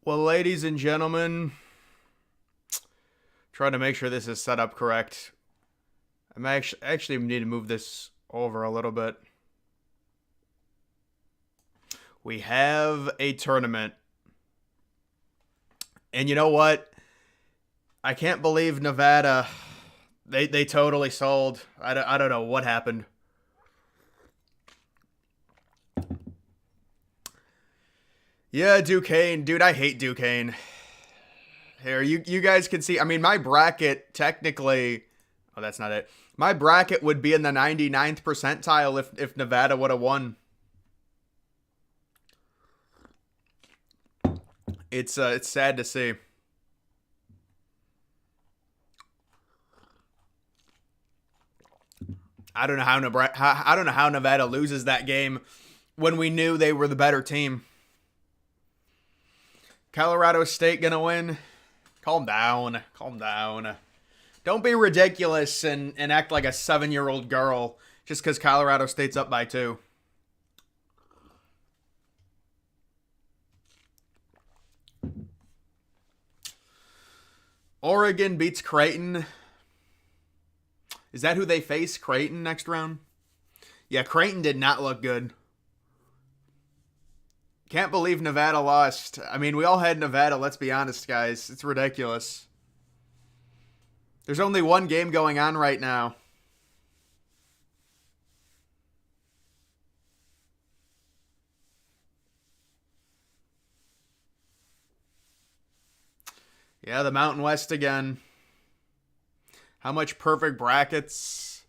Well, ladies and gentlemen, trying to make sure this is set up correct. I'm actually need to move this over a little bit. We have a tournament. And you know what? I can't believe Nevada. They totally sold. I don't know what happened. Yeah, Duquesne. Dude, I hate Duquesne. Here, you guys can see. I mean, my bracket technically. Oh, that's not it. My bracket would be in the 99th percentile if Nevada would have won. It's sad to see. I don't know how Nevada loses that game when we knew they were the better team. Colorado State gonna win? Calm down. Calm down. Don't be ridiculous and act like a 7-year-old girl just because Colorado State's up by 2. Oregon beats Creighton. Is that who they face? Creighton next round? Yeah, Creighton did not look good. Can't believe Nevada lost. I mean, we all had Nevada, let's be honest, guys. It's ridiculous. There's only one game going on right now. Yeah, the Mountain West again. How much perfect brackets?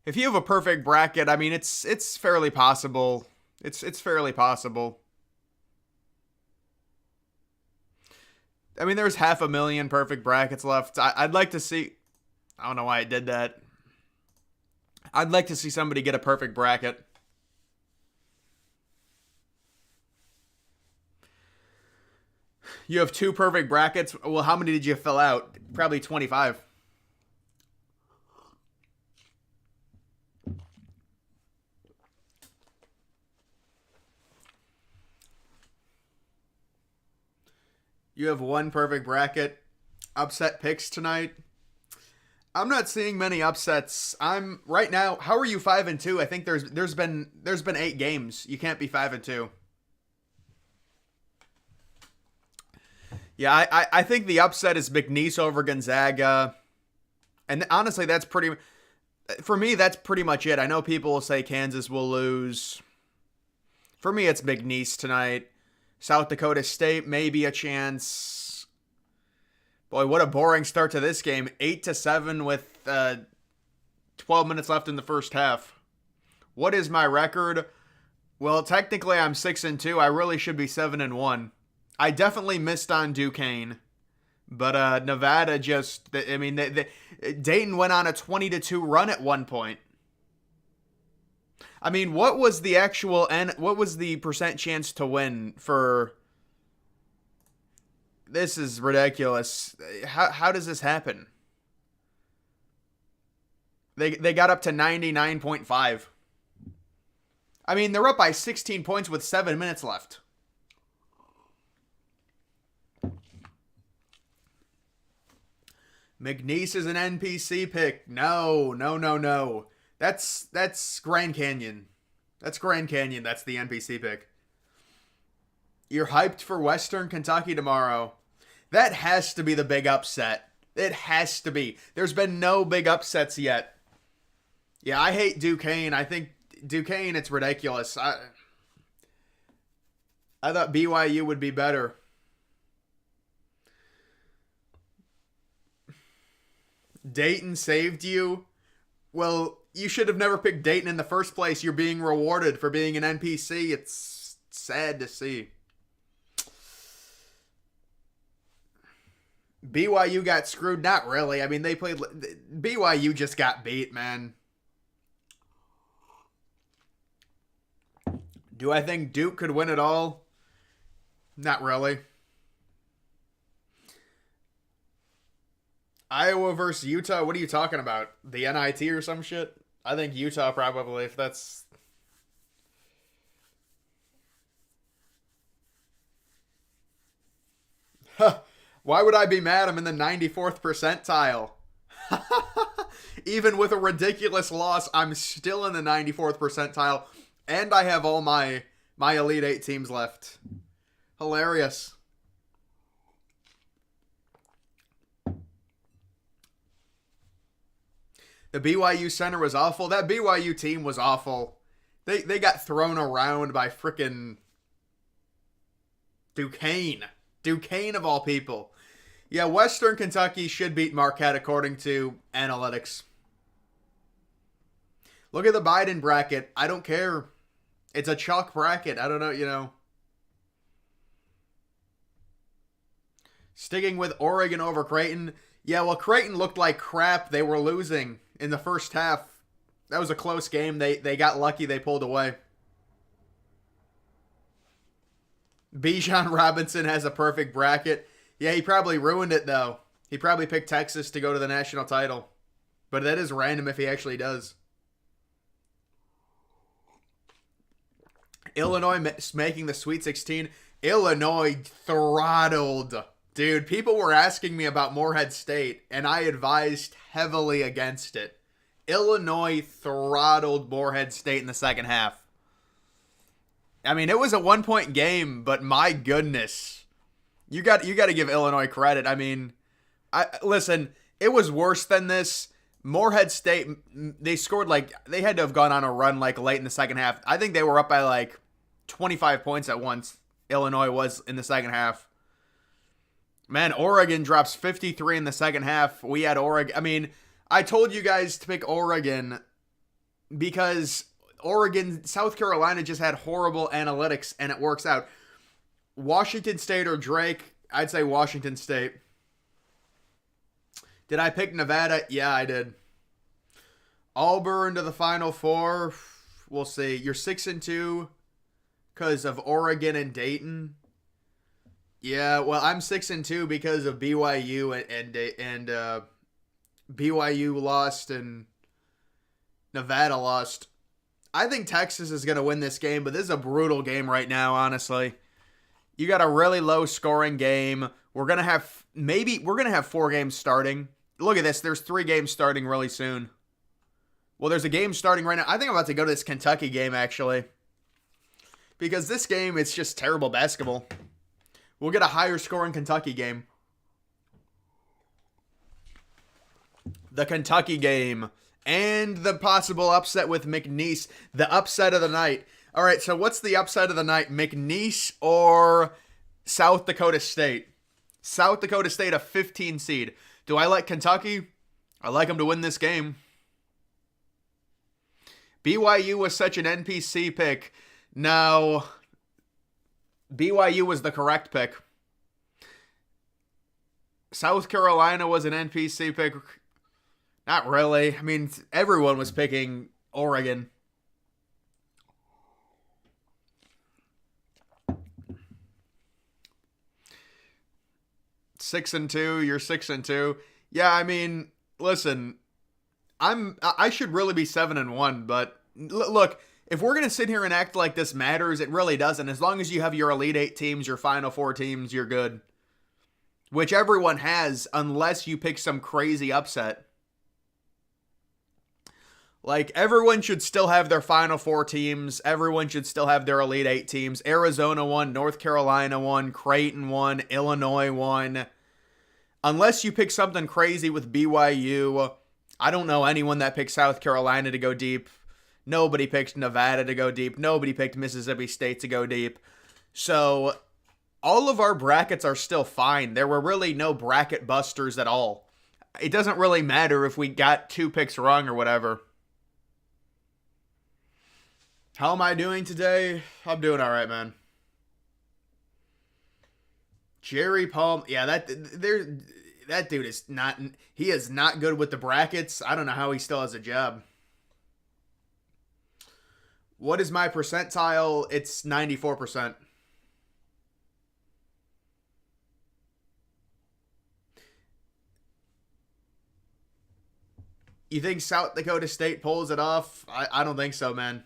If you have a perfect bracket, I mean, it's fairly possible. It's fairly possible. I mean, there's 500,000 perfect brackets left. I'd like to see. I don't know why I did that. I'd like to see somebody get a perfect bracket. You have 2 perfect brackets. Well, how many did you fill out? Probably 25. You have 1 perfect bracket. Upset picks tonight. I'm not seeing many upsets. I'm right now. How are you 5-2? I think there's been 8 games. You can't be 5-2. Yeah, I think the upset is McNeese over Gonzaga, and honestly, that's pretty. For me, that's pretty much it. I know people will say Kansas will lose. For me, it's McNeese tonight. South Dakota State, maybe a chance. Boy, what a boring start to this game. 8-7 with 12 minutes left in the first half. What is my record? Well, technically I'm 6-2. I really should be 7-1. I definitely missed on Duquesne. But Nevada just, I mean, Dayton went on a 20-2 run at one point. I mean, what was the actual what was the percent chance to win for? This is ridiculous. How does this happen? They got up to 99.5. I mean, they're up by 16 points with 7 minutes left. McNeese is an NPC pick. No. That's Grand Canyon. That's Grand Canyon. That's the NPC pick. You're hyped for Western Kentucky tomorrow. That has to be the big upset. It has to be. There's been no big upsets yet. Yeah, I hate Duquesne. I think Duquesne, it's ridiculous. I thought BYU would be better. Dayton saved you? Well, you should have never picked Dayton in the first place. You're being rewarded for being an NPC. It's sad to see. BYU got screwed. Not really. I mean, they played. BYU just got beat, man. Do I think Duke could win it all? Not really. Iowa versus Utah. What are you talking about? The NIT or some shit? I think Utah probably, if that's... Why would I be mad? I'm in the 94th percentile. Even with a ridiculous loss, I'm still in the 94th percentile, and I have all my Elite Eight teams left. Hilarious. The BYU center was awful. That BYU team was awful. They got thrown around by frickin' Duquesne. Duquesne of all people. Yeah, Western Kentucky should beat Marquette according to analytics. Look at the Biden bracket. I don't care. It's a chalk bracket. I don't know, Sticking with Oregon over Creighton. Yeah, well, Creighton looked like crap. They were losing in the first half. That was a close game. They got lucky. They pulled away. Bijan Robinson has a perfect bracket. Yeah, he probably ruined it, though. He probably picked Texas to go to the national title. But that is random if he actually does. Illinois making the Sweet 16. Illinois throttled. Dude, people were asking me about Morehead State, and I advised heavily against it. Illinois throttled Morehead State in the second half. I mean, it was a 1-point game, but my goodness. You got to give Illinois credit. I mean, listen, it was worse than this. Morehead State, they scored they had to have gone on a run late in the second half. I think they were up by 25 points at once. Illinois was in the second half. Man, Oregon drops 53 in the second half. We had Oregon. I mean, I told you guys to pick Oregon because South Carolina just had horrible analytics, and it works out. Washington State or Drake? I'd say Washington State. Did I pick Nevada? Yeah, I did. Auburn to the Final Four. We'll see. You're 6-2 because of Oregon and Dayton. Yeah, well, I'm 6-2 because of BYU and BYU lost and Nevada lost. I think Texas is going to win this game, but this is a brutal game right now, honestly. You got a really low scoring game. We're going to have 4 games starting. Look at this. There's 3 games starting really soon. Well, there's a game starting right now. I think I'm about to go to this Kentucky game, actually. Because this game, it's just terrible basketball. We'll get a higher scoring Kentucky game. The Kentucky game. And the possible upset with McNeese. The upset of the night. All right, so what's the upset of the night? McNeese or South Dakota State? South Dakota State, a 15 seed. Do I like Kentucky? I like them to win this game. BYU was such an NPC pick. No, BYU was the correct pick. South Carolina was an NPC pick. Not really. I mean, everyone was picking Oregon. Six and two. You're 6-2. Yeah, I mean, listen, I should really be 7-1, but look, if we're gonna sit here and act like this matters, it really doesn't. As long as you have your Elite Eight teams, your Final Four teams, you're good. Which everyone has, unless you pick some crazy upset. Everyone should still have their Final Four teams. Everyone should still have their Elite Eight teams. Arizona won, North Carolina won, Creighton won, Illinois won. Unless you pick something crazy with BYU, I don't know anyone that picked South Carolina to go deep. Nobody picked Nevada to go deep. Nobody picked Mississippi State to go deep. So all of our brackets are still fine. There were really no bracket busters at all. It doesn't really matter if we got 2 picks wrong or whatever. How am I doing today? I'm doing all right, man. Jerry Palm, yeah, that dude is not. He is not good with the brackets. I don't know how he still has a job. What is my percentile? It's 94%. You think South Dakota State pulls it off? I don't think so, man.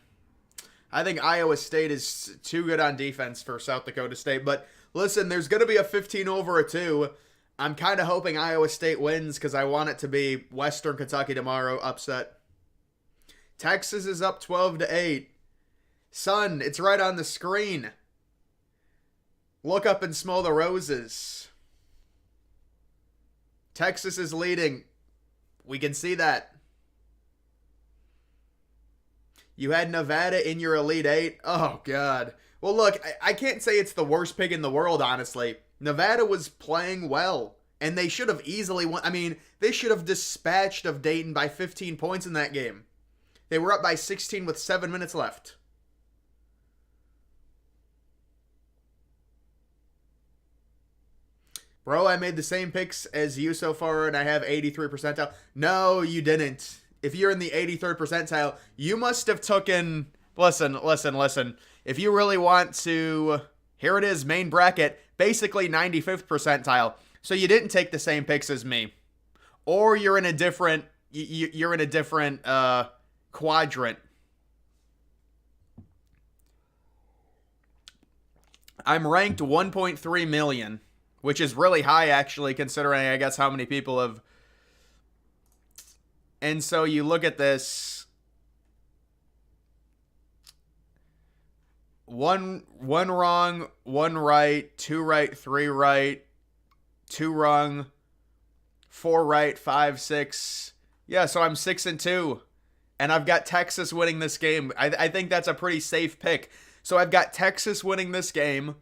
I think Iowa State is too good on defense for South Dakota State. But listen, there's going to be a 15 over a 2. I'm kind of hoping Iowa State wins because I want it to be Western Kentucky tomorrow upset. Texas is up 12-8. Son, it's right on the screen. Look up and smell the roses. Texas is leading. We can see that. You had Nevada in your Elite Eight. Oh, God. Well, look, I can't say it's the worst pick in the world, honestly. Nevada was playing well, and they should have easily won. I mean, they should have dispatched of Dayton by 15 points in that game. They were up by 16 with 7 minutes left. Bro, I made the same picks as you so far, and I have 83 percentile. No, you didn't. If you're in the 83rd percentile, you must have taken... Listen. If you really want to... Here it is, main bracket. Basically 95th percentile. So you didn't take the same picks as me. Or you're in a different... You're in a different quadrant. I'm ranked 1.3 million. Which is really high, actually, considering, I guess, how many people have... And so you look at this. One wrong, one right, 2 right, 3 right, 2 wrong, 4 right, 5, 6. Yeah, so I'm 6-2. And I've got Texas winning this game. I think that's a pretty safe pick. So I've got Texas winning this game.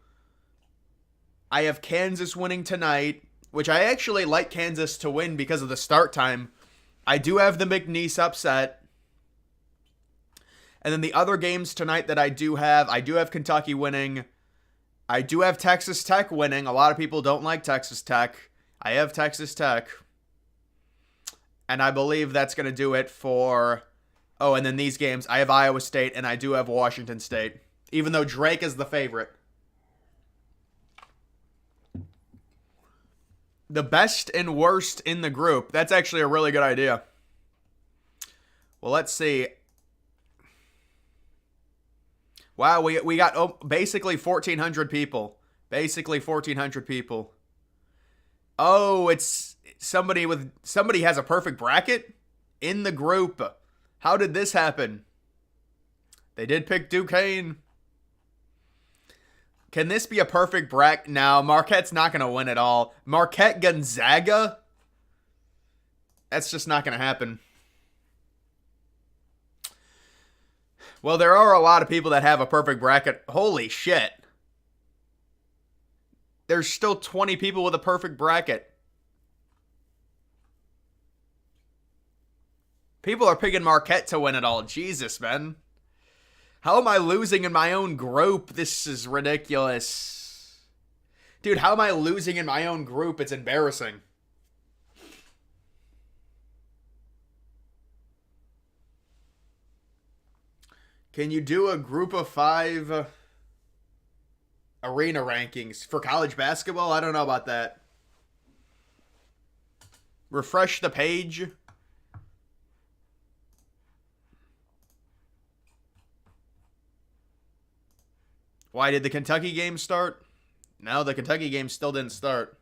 I have Kansas winning tonight, which I actually like Kansas to win because of the start time. I do have the McNeese upset. And then the other games tonight that I do have Kentucky winning. I do have Texas Tech winning. A lot of people don't like Texas Tech. I have Texas Tech. And I believe that's going to do it for... Oh, and then these games, I have Iowa State and I do have Washington State. Even though Drake is the favorite. The best and worst in the group. That's actually a really good idea. Well, let's see. Wow, we got basically 1,400 people. Basically 1,400 people. Oh, it's somebody has a perfect bracket in the group. How did this happen? They did pick Duquesne. Can this be a perfect bracket? No, Marquette's not going to win at all. Marquette Gonzaga? That's just not going to happen. Well, there are a lot of people that have a perfect bracket. Holy shit. There's still 20 people with a perfect bracket. People are picking Marquette to win it all. Jesus, man. How am I losing in my own group? This is ridiculous. Dude, how am I losing in my own group? It's embarrassing. Can you do a group of 5 arena rankings for college basketball? I don't know about that. Refresh the page. Why did the Kentucky game start? No, the Kentucky game still didn't start.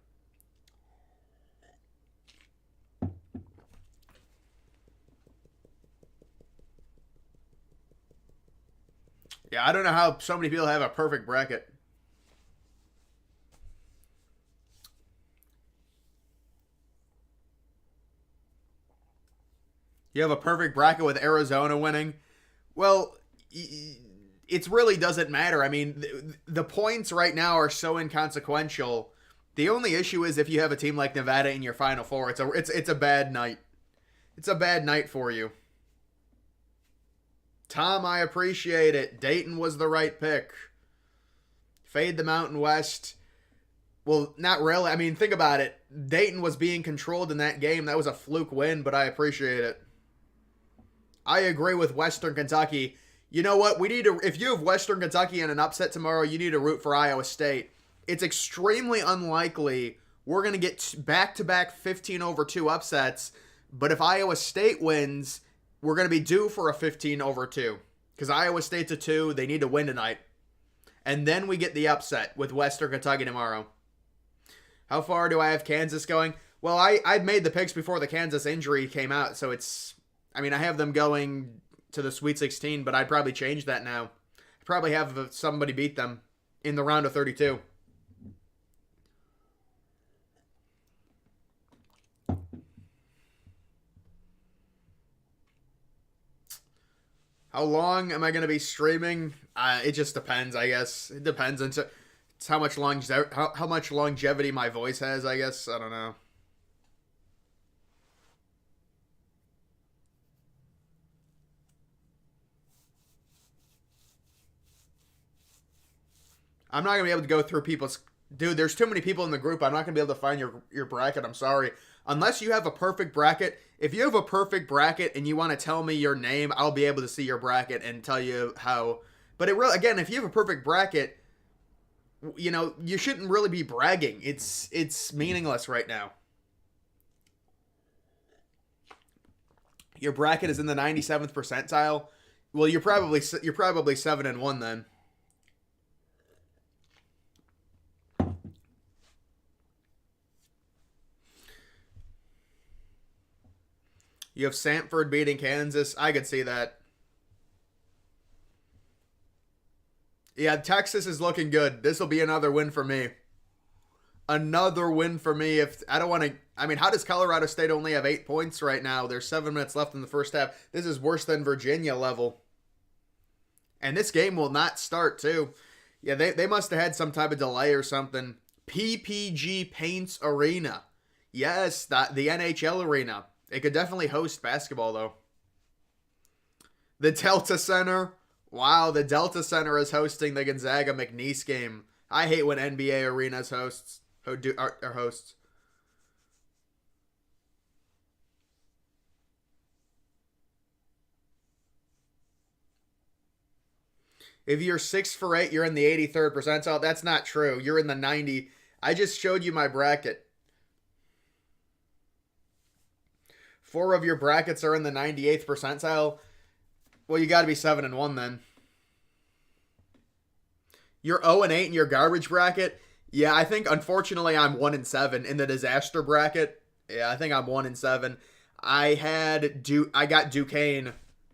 Yeah, I don't know how so many people have a perfect bracket. You have a perfect bracket with Arizona winning. Well, it really doesn't matter. I mean, the points right now are so inconsequential. The only issue is if you have a team like Nevada in your Final Four, it's a bad night. It's a bad night for you. Tom, I appreciate it. Dayton was the right pick. Fade the Mountain West. Well, not really. I mean, think about it. Dayton was being controlled in that game. That was a fluke win, but I appreciate it. I agree with Western Kentucky. You know what? We need to. If you have Western Kentucky in an upset tomorrow, you need to root for Iowa State. It's extremely unlikely we're going to get back-to-back 15-over-2 upsets, but if Iowa State wins, we're going to be due for a 15-over-2. because Iowa State's a 2. They need to win tonight. And then we get the upset with Western Kentucky tomorrow. How far do I have Kansas going? Well, I'd made the picks before the Kansas injury came out, so I have them going to the Sweet 16, but I'd probably change that now. I'd probably have somebody beat them in the round of 32. How long am I going to be streaming? It just depends, I guess. It depends. It's how much longevity my voice has, I guess. I don't know. I'm not going to be able to go through people's... Dude, there's too many people in the group. I'm not going to be able to find your bracket. I'm sorry. Unless you have a perfect bracket. If you have a perfect bracket and you want to tell me your name, I'll be able to see your bracket and tell you how... But again, if you have a perfect bracket, you shouldn't really be bragging. It's meaningless right now. Your bracket is in the 97th percentile. Well, you're probably 7-1 then. You have Samford beating Kansas. I could see that. Yeah, Texas is looking good. This will be another win for me. Another win for me. If I don't want to... how does Colorado State only have 8 points right now? There's 7 minutes left in the first half. This is worse than Virginia level. And this game will not start, too. Yeah, they must have had some type of delay or something. PPG Paints Arena. Yes, the NHL arena. It could definitely host basketball, though. The Delta Center. Wow, the Delta Center is hosting the Gonzaga McNeese game. I hate when NBA arenas are hosts. If you're 6 for 8, you're in the 83rd percentile. That's not true. You're in the 90. I just showed you my bracket. 4 of your brackets are in the 98th percentile. Well, you got to be 7-1 then. You're 0-8 in your garbage bracket. Yeah, I think unfortunately I'm 1-7 in the disaster bracket. Yeah, I think I'm 1-7. I got Duquesne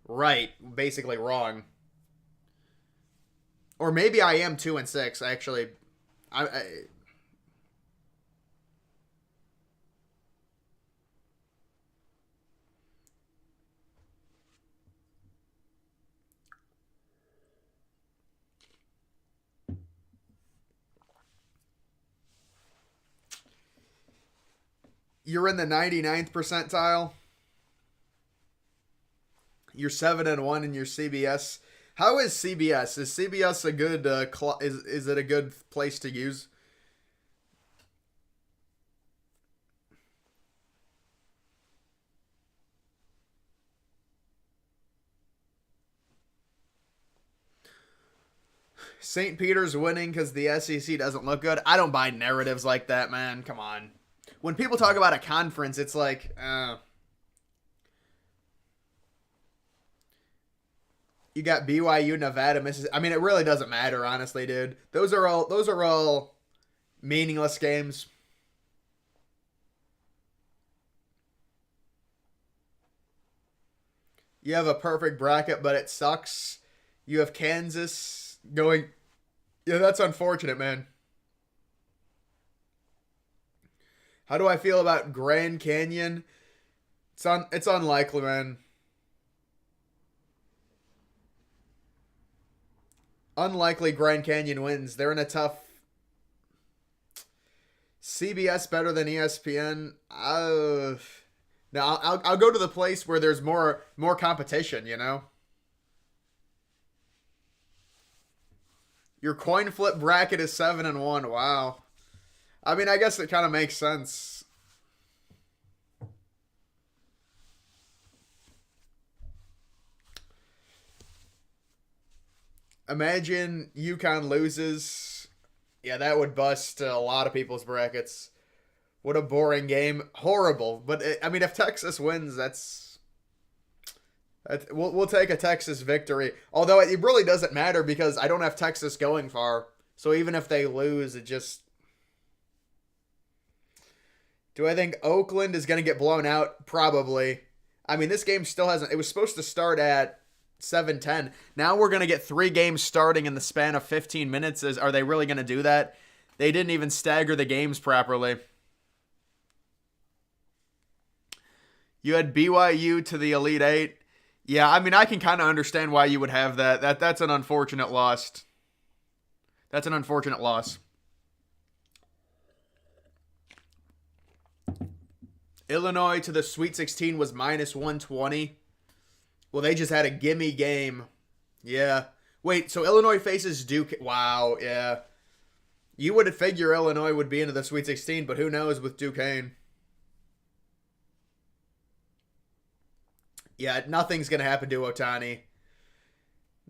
right, basically wrong. Or maybe I am 2-6 actually. You're in the 99th percentile. You're 7-1 in your CBS. How is CBS? Is CBS a good is it a good place to use? St. Peter's winning because the SEC doesn't look good. I don't buy narratives like that, man. Come on. When people talk about a conference, it's like, you got BYU, Nevada, Mississippi. It really doesn't matter, honestly, dude. Those are all meaningless games. You have a perfect bracket, but it sucks. You have Kansas going. Yeah, that's unfortunate, man. How do I feel about Grand Canyon? It's unlikely, man. Unlikely Grand Canyon wins. They're in a tough... CBS better than ESPN? No, I'll go to the place where there's more competition, you know? Your coin flip bracket is 7-1. Wow. I guess it kind of makes sense. Imagine UConn loses. Yeah, that would bust a lot of people's brackets. What a boring game. Horrible. But, if Texas wins, We'll take a Texas victory. Although it really doesn't matter because I don't have Texas going far. So even if they lose, it just. Do I think Oakland is going to get blown out? Probably. I mean, this game still hasn't. It was supposed to start at 7:10. Now we're going to get 3 games starting in the span of 15 minutes. Are they really going to do that? They didn't even stagger the games properly. You had BYU to the Elite Eight. Yeah, I mean, I can kind of understand why you would have that. That's an unfortunate loss. That's an unfortunate loss. Illinois to the Sweet 16 was minus 120. Well, they just had a gimme game. Yeah. Wait, so Illinois faces Duke. Wow, yeah. You would figure Illinois would be into the Sweet 16, but who knows with Duquesne. Yeah, nothing's going to happen to Ohtani.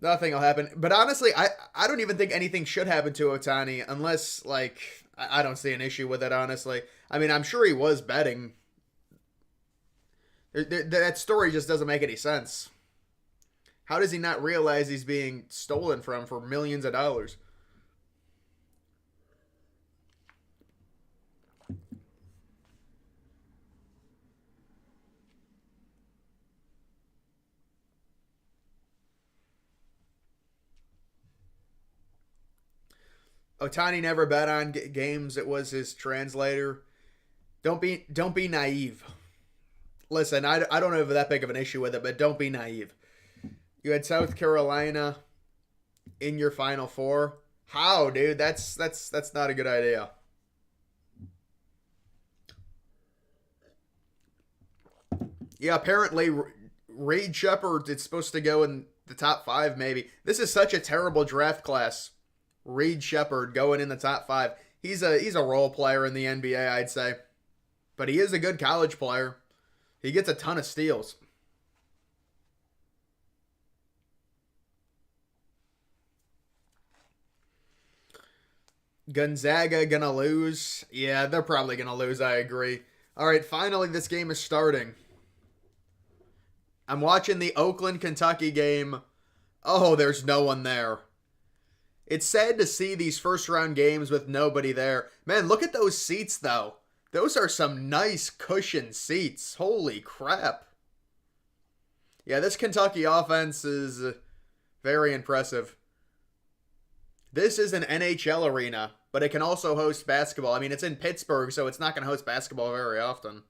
Nothing will happen. But honestly, I don't even think anything should happen to Ohtani unless, like, I don't see an issue with it, honestly. I mean, I'm sure he was betting. That story just doesn't make any sense. How does he not realize he's being stolen from for millions of dollars? Otani never bet on games. It was his translator. Don't be naive. Listen, I don't have that big of an issue with it, but don't be naive. You had South Carolina in your Final Four. How, dude? That's not a good idea. Yeah, apparently Reed Shepard is supposed to go in the top 5, maybe. This is such a terrible draft class. Reed Shepard going in the top 5. He's a role player in the NBA, I'd say. But he is a good college player. He gets a ton of steals. Gonzaga gonna lose. Yeah, they're probably gonna lose, I agree. Alright, finally this game is starting. I'm watching the Oakland, Kentucky game. Oh, there's no one there. It's sad to see these first round games with nobody there. Man, look at those seats, though. Those are some nice cushioned seats. Holy crap. Yeah, this Kentucky offense is very impressive. This is an NHL arena, but it can also host basketball. I mean, it's in Pittsburgh, so it's not going to host basketball very often.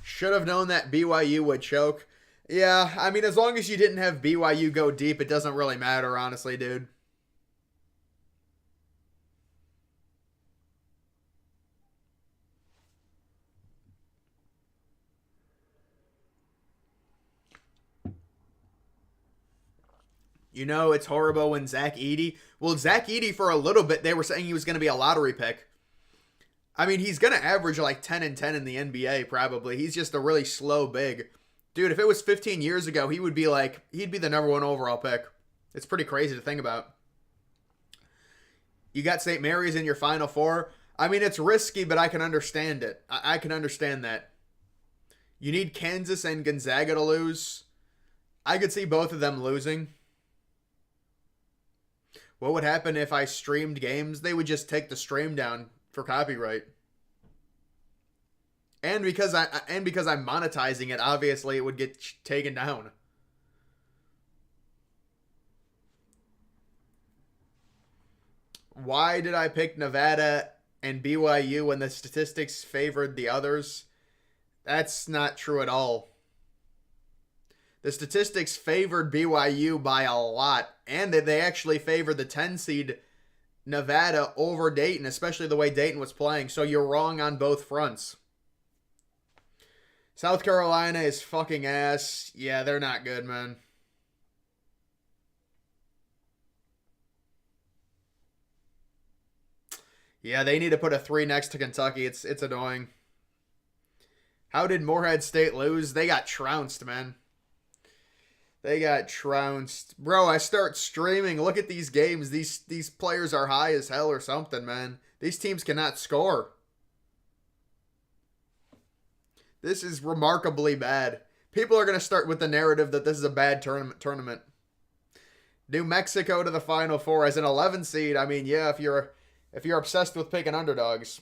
Should have known that BYU would choke. Yeah, I mean, as long as you didn't have BYU go deep, it doesn't really matter, honestly, dude. You know, it's horrible when Zach Edey. Well, Zach Edey, for a little bit, they were saying he was going to be a lottery pick. I mean, he's going to average like 10 and 10 in the NBA, probably. He's just a really slow big. Dude, if it was 15 years ago, he'd be the number 1 overall pick. It's pretty crazy to think about. You got St. Mary's in your Final Four. I mean, it's risky, but I can understand it. I can understand that. You need Kansas and Gonzaga to lose. I could see both of them losing. What would happen if I streamed games? They would just take the stream down for copyright. And because I'm monetizing it, obviously it would get taken down. Why did I pick Nevada and BYU when the statistics favored the others? That's not true at all. The statistics favored BYU by a lot, and they actually favored the 10 seed Nevada over Dayton, especially the way Dayton was playing. So you're wrong on both fronts. South Carolina is fucking ass. Yeah, they're not good, man. Yeah, they need to put a 3 next to Kentucky. It's annoying. How did Morehead State lose? They got trounced, man. They got trounced. Bro, I start streaming. Look at these games. These players are high as hell or something, man. These teams cannot score. This is remarkably bad. People are going to start with the narrative that this is a bad tournament. New Mexico to the Final Four as an 11 seed. I mean, yeah, if you're obsessed with picking underdogs.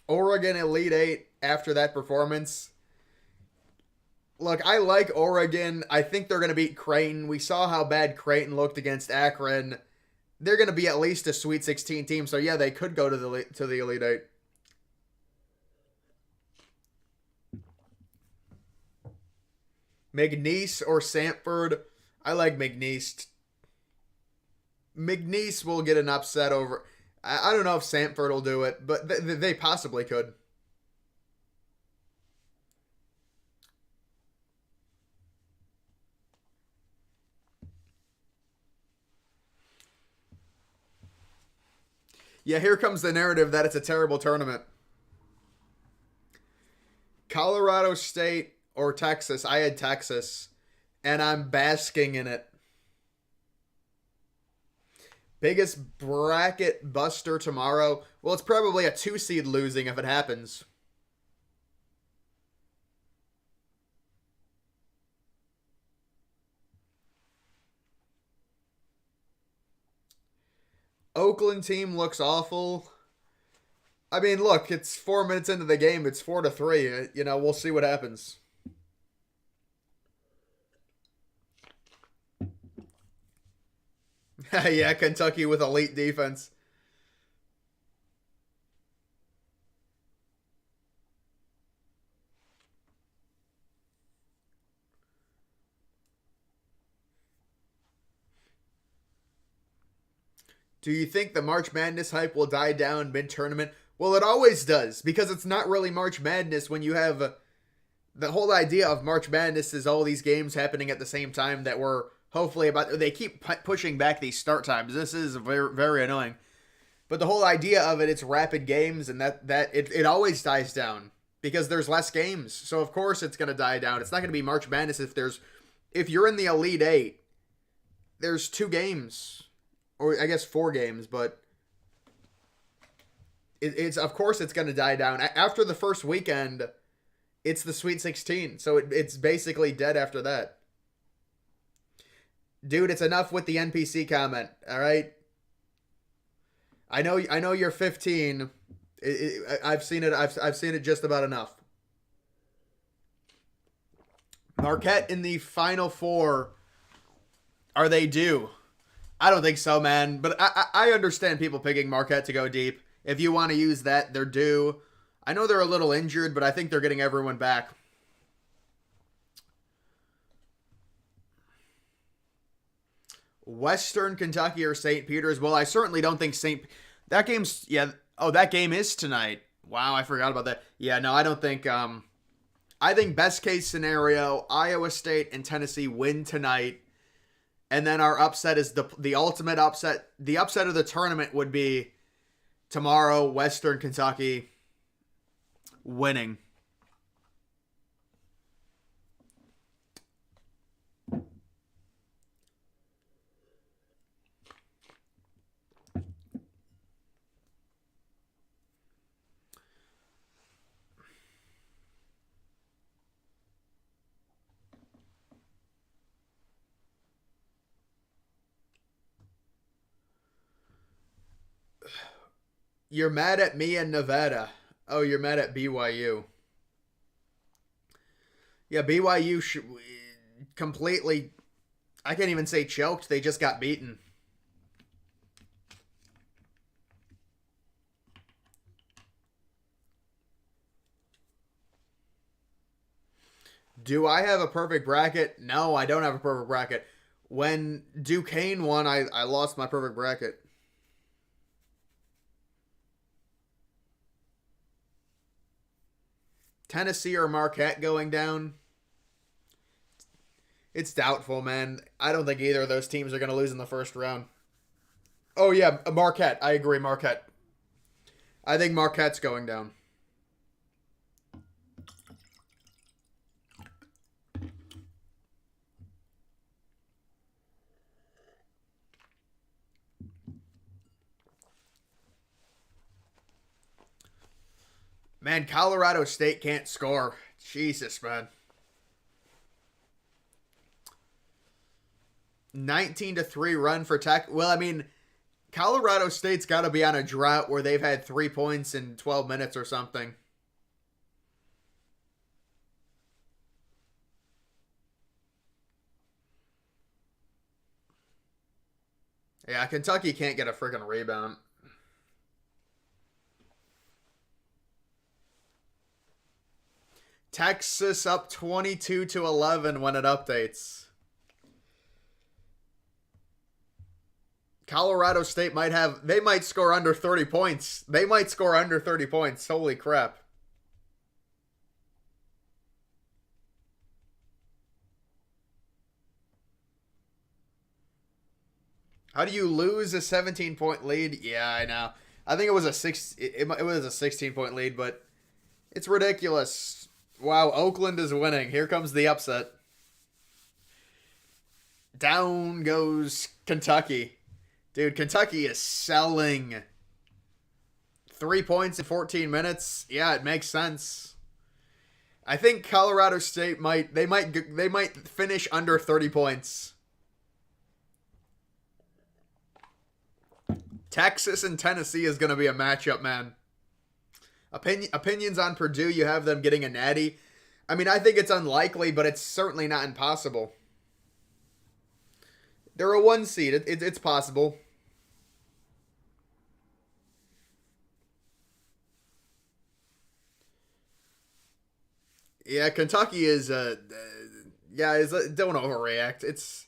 Oregon Elite Eight after that performance. Look, I like Oregon. I think they're going to beat Creighton. We saw how bad Creighton looked against Akron. They're going to be at least a Sweet 16 team. So yeah, they could go to the Elite Eight. McNeese or Samford. I like McNeese. McNeese will get an upset over. I don't know if Samford will do it, but they possibly could. Yeah, here comes the narrative that it's a terrible tournament. Colorado State or Texas. I had Texas, and I'm basking in it. Biggest bracket buster tomorrow. Well, it's probably a 2 seed losing if it happens. Oakland team looks awful. I mean, look, it's 4 minutes into the game. It's 4-3. You know, we'll see what happens. Yeah, Kentucky with elite defense. Do you think the March Madness hype will die down mid-tournament? Well, it always does, because it's not really March Madness when you have the whole idea of March Madness is all these games happening at the same time that were hopefully about. They keep pushing back these start times. This is very, very annoying. But the whole idea of it, it's rapid games, and that it always dies down because there's less games. So of course it's going to die down. It's not going to be March Madness if you're in the Elite Eight. There's 2 games, or I guess 4 games, but it's of course it's going to die down after the first weekend. It's the Sweet 16, so it's basically dead after that. Dude, it's enough with the NPC comment. All right. I know you're 15. I've seen it. I've seen it just about enough. Marquette in the Final Four. Are they due? I don't think so, man. But I understand people picking Marquette to go deep. If you want to use that, they're due. I know they're a little injured, but I think they're getting everyone back. Western Kentucky or St. Peter's? Well, I certainly don't think that game's, yeah. Oh, that game is tonight. Wow, I forgot about that. Yeah, no, I don't think, I think best case scenario, Iowa State and Tennessee win tonight. And then our upset is the ultimate upset. The upset of the tournament would be tomorrow, Western Kentucky winning. You're mad at me and Nevada. Oh, you're mad at BYU. Yeah, BYU completely, I can't even say choked. They just got beaten. Do I have a perfect bracket? No, I don't have a perfect bracket. When Duquesne won, I lost my perfect bracket. Tennessee or Marquette going down? It's doubtful, man. I don't think either of those teams are going to lose in the first round. Oh yeah, Marquette. I agree, Marquette. I think Marquette's going down. Man, Colorado State can't score. Jesus, man. 19-3 run for Tech. Well, I mean, Colorado State's got to be on a drought where they've had 3 points in 12 minutes or something. Yeah, Kentucky can't get a freaking rebound. Texas up 22-11 when it updates. Colorado State they might score under 30 points. They might score under 30 points. Holy crap. How do you lose a 17-point lead? Yeah, I know. I think it was it was a 16-point lead, but it's ridiculous. Wow, Oakland is winning. Here comes the upset. Down goes Kentucky. Dude, Kentucky is selling. 3 points in 14 minutes. Yeah, it makes sense. I think Colorado State might finish under 30 points. Texas and Tennessee is going to be a matchup, man. Opinions on Purdue, you have them getting a natty. I mean, I think it's unlikely, but it's certainly not impossible. They're a 1 seed. It's possible. Yeah, Kentucky is don't overreact. It's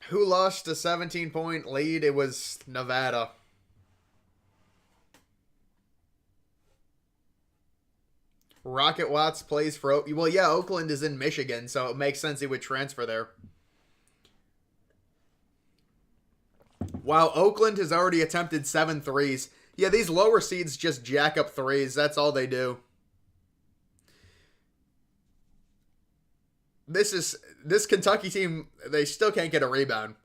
who lost a 17-point lead? It was Nevada. Rocket Watts plays for well, yeah, Oakland is in Michigan, so it makes sense he would transfer there. Wow, Oakland has already attempted 7 threes. Yeah, these lower seeds just jack up threes. That's all they do. This Kentucky team, they still can't get a rebound.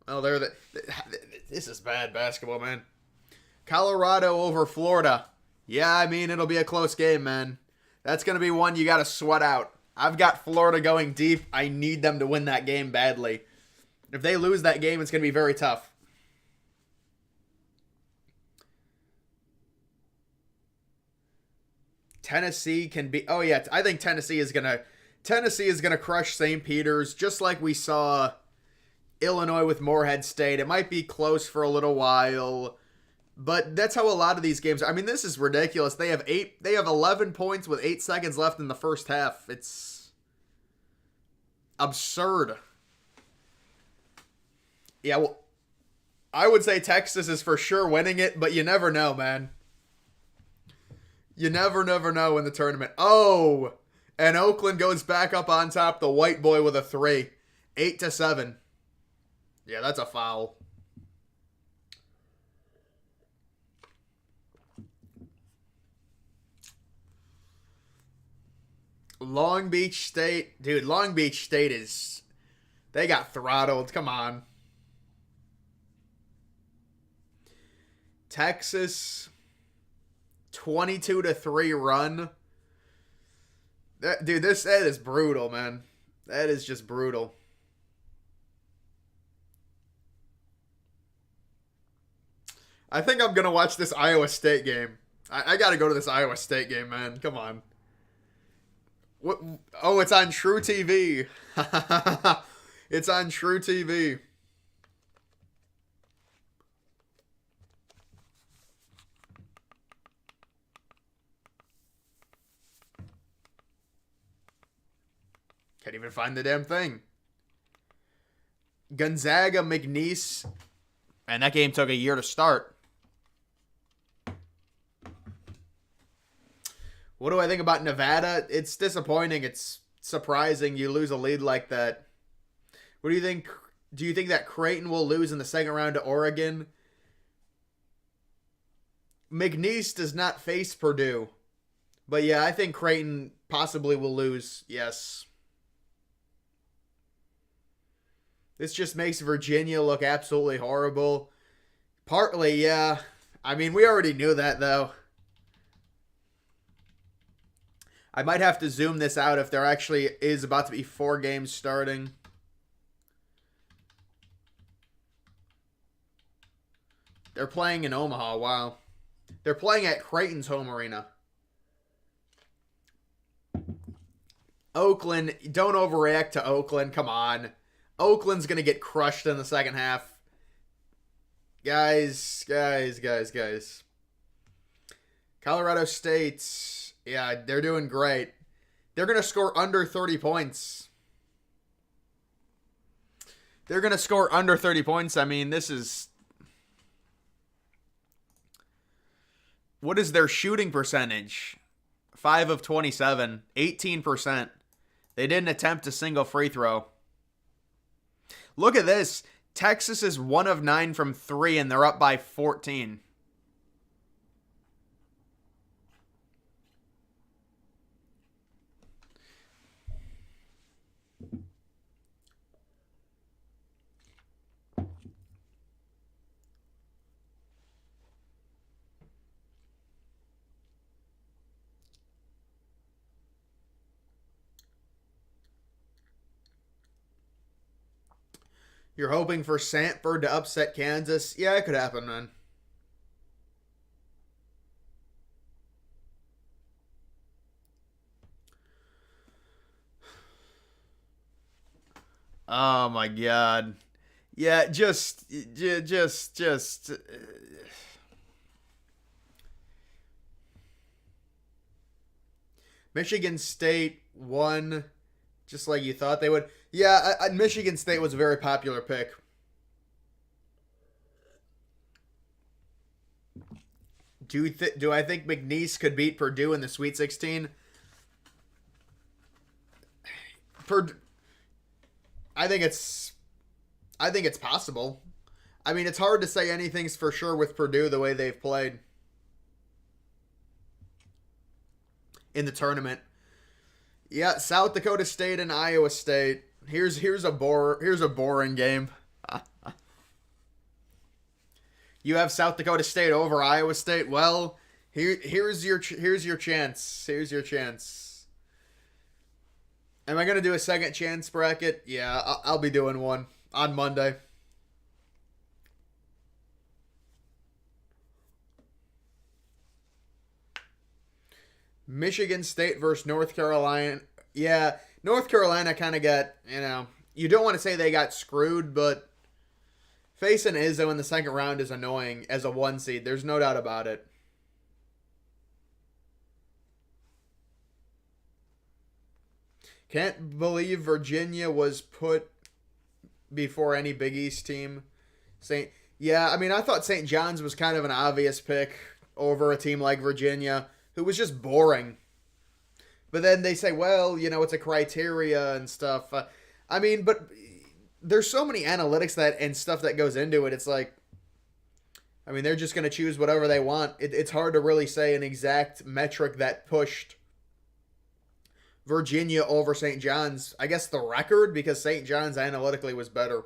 Oh, this is bad basketball, man. Colorado over Florida. Yeah, I mean, it'll be a close game, man. That's going to be one you got to sweat out. I've got Florida going deep. I need them to win that game badly. If they lose that game, it's going to be very tough. Tennessee can be... Oh, yeah, I think Tennessee is going to crush St. Peter's, just like we saw Illinois with Morehead State. It might be close for a little while, but that's how a lot of these games are. I mean, this is ridiculous. They have 11 points with 8 seconds left in the first half. It's absurd. Yeah, well, I would say Texas is for sure winning it, but you never know, man. You never know in the tournament. Oh, and Oakland goes back up on top. The white boy with a 3. 8-7. Yeah, that's a foul. Long Beach State. Dude, Long Beach State is... They got throttled. Come on. Texas... 22-3 run. That is brutal, man. That is just brutal. I think I'm going to watch this Iowa State game. I got to go to this Iowa State game, man. Come on. What? Oh, it's on True TV. It's on True TV. Can't even find the damn thing. Gonzaga, McNeese. And that game took a year to start. What do I think about Nevada? It's disappointing. It's surprising you lose a lead like that. What do you think Do you think that Creighton will lose in the second round to Oregon? McNeese does not face Purdue. But yeah, I think Creighton possibly will lose. Yes. This just makes Virginia look absolutely horrible. Partly, yeah. I mean, we already knew that, though. I might have to zoom this out if there actually is about to be 4 games starting. They're playing in Omaha. Wow. They're playing at Creighton's home arena. Oakland, don't overreact to Oakland. Come on. Oakland's going to get crushed in the second half. Guys. Colorado State, yeah, they're doing great. They're going to score under 30 points. They're going to score under 30 points. I mean, this is... What is their shooting percentage? 5 of 27, 18%. They didn't attempt a single free throw. Look at this. Texas is 1 of 9 from 3, and they're up by 14. You're hoping for Sanford to upset Kansas? Yeah, it could happen, man. Oh my God. Yeah, just. Michigan State won just like you thought they would. Yeah, Michigan State was a very popular pick. Do I think McNeese could beat Purdue in the Sweet 16? I think it's possible. I mean, it's hard to say anything's for sure with Purdue the way they've played in the tournament. Yeah, South Dakota State and Iowa State. Here's a boring game. You have South Dakota State over Iowa State. Well, here's your chance. Here's your chance. Am I gonna do a second chance bracket? Yeah, I'll be doing one on Monday. Michigan State versus North Carolina. Yeah, North Carolina kind of got, you don't want to say they got screwed, but facing Izzo in the second round is annoying as a 1 seed. There's no doubt about it. Can't believe Virginia was put before any Big East team. Yeah, I mean, I thought St. John's was kind of an obvious pick over a team like Virginia, who was just boring. But then they say, well, it's a criteria and stuff. I mean, but there's so many analytics and stuff that goes into it. It's like, I mean, they're just going to choose whatever they want. It's hard to really say an exact metric that pushed Virginia over St. John's. I guess the record, because St. John's analytically was better.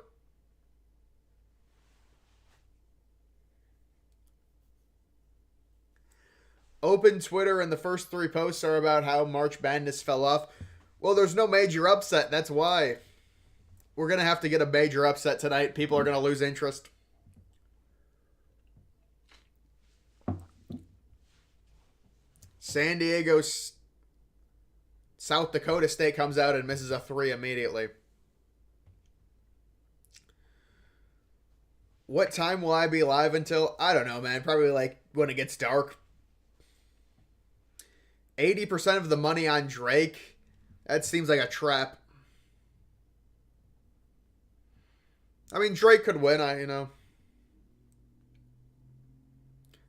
Open Twitter and the first 3 posts are about how March Madness fell off. Well, there's no major upset. That's why. We're going to have to get a major upset tonight. People are going to lose interest. San Diego, South Dakota State comes out and misses a 3 immediately. What time will I be live until? I don't know, man. Probably like when it gets dark. 80% of the money on Drake. That seems like a trap. I mean, Drake could win,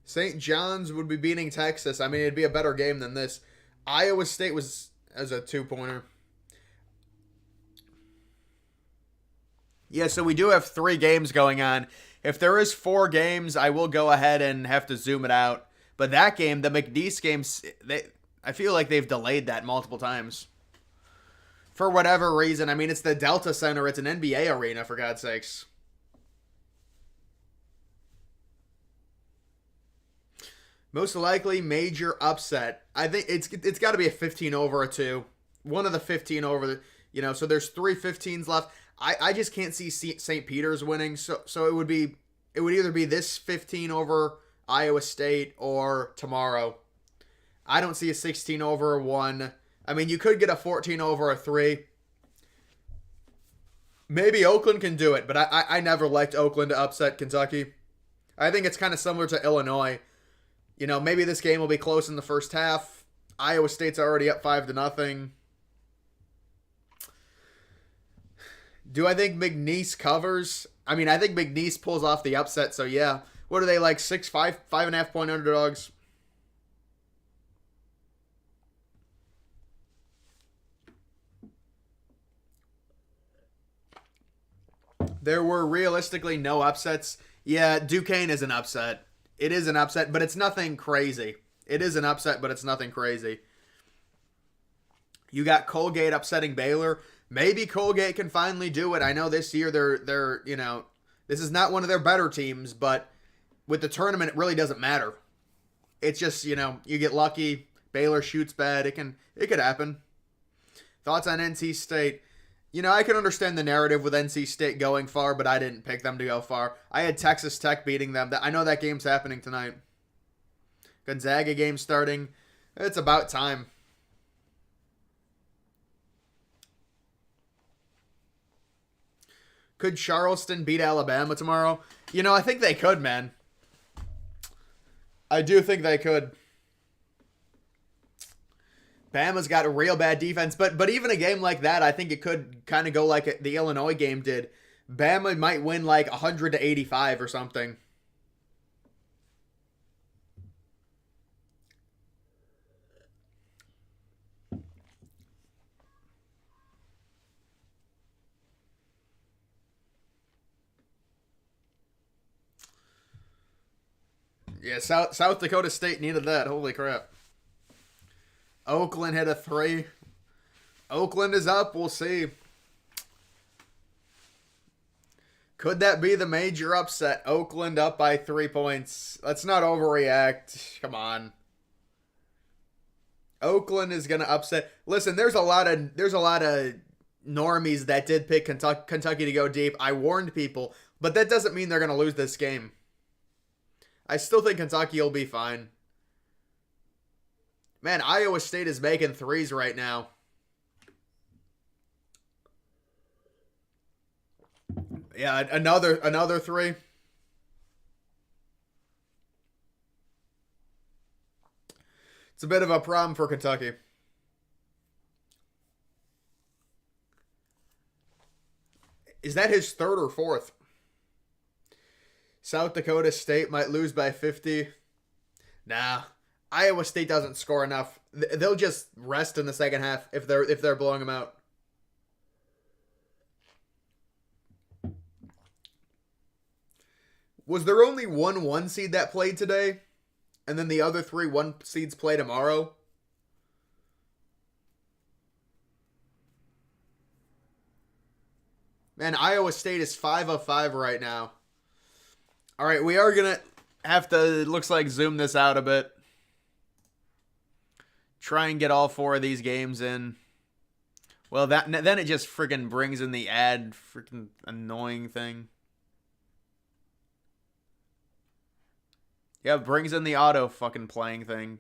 St. John's would be beating Texas. I mean, it'd be a better game than this. Iowa State was as a 2-pointer. Yeah, so we do have 3 games going on. If there is 4 games, I will go ahead and have to zoom it out. But that game, the McNeese games, I feel like they've delayed that multiple times. For whatever reason. I mean, it's the Delta Center. It's an NBA arena, for God's sakes. Most likely major upset. I think it's got to be a 15 over a 2. One of the 15 over the, so there's 3 15s left. I just can't see St. Peter's winning. So it would either be this 15 over Iowa State or tomorrow. I don't see a 16 over a 1. I mean, you could get a 14 over a 3. Maybe Oakland can do it, but I never liked Oakland to upset Kentucky. I think it's kind of similar to Illinois. Maybe this game will be close in the first half. Iowa State's already up 5-0. Do I think McNeese covers? I mean, I think McNeese pulls off the upset, so yeah. What are they, like 5.5 point underdogs? There were realistically no upsets. Yeah, Duquesne is an upset. It is an upset, but it's nothing crazy. It is an upset, but it's nothing crazy. You got Colgate upsetting Baylor. Maybe Colgate can finally do it. I know this year they're this is not one of their better teams, but with the tournament it really doesn't matter. It's just, you get lucky, Baylor shoots bad, it could happen. Thoughts on NC State? I can understand the narrative with NC State going far, but I didn't pick them to go far. I had Texas Tech beating them. I know that game's happening tonight. Gonzaga game starting. It's about time. Could Charleston beat Alabama tomorrow? I think they could, man. I do think they could. Bama's got a real bad defense, but even a game like that, I think it could kind of go like the Illinois game did. Bama might win like 100-85 or something. Yeah, South Dakota State needed that. Holy crap. Oakland hit a 3. Oakland is up. We'll see. Could that be the major upset? Oakland up by 3 points. Let's not overreact. Come on. Oakland is gonna upset. Listen, there's a lot of normies that did pick Kentucky to go deep. I warned people, but that doesn't mean they're gonna lose this game. I still think Kentucky will be fine. Man, Iowa State is making 3s right now. Yeah, another 3. It's a bit of a problem for Kentucky. Is that his 3rd or 4th? South Dakota State might lose by 50. Nah. Iowa State doesn't score enough. They'll just rest in the second half if they're blowing them out. Was there only one 1 seed that played today? And then the other 3 1 seeds play tomorrow? Man, Iowa State is 5 of 5 right now. All right, we are going to have to, it looks like, zoom this out a bit. Try and get all 4 of these games in. Well, then it just freaking brings in the ad freaking annoying thing. Yeah, it brings in the auto fucking playing thing.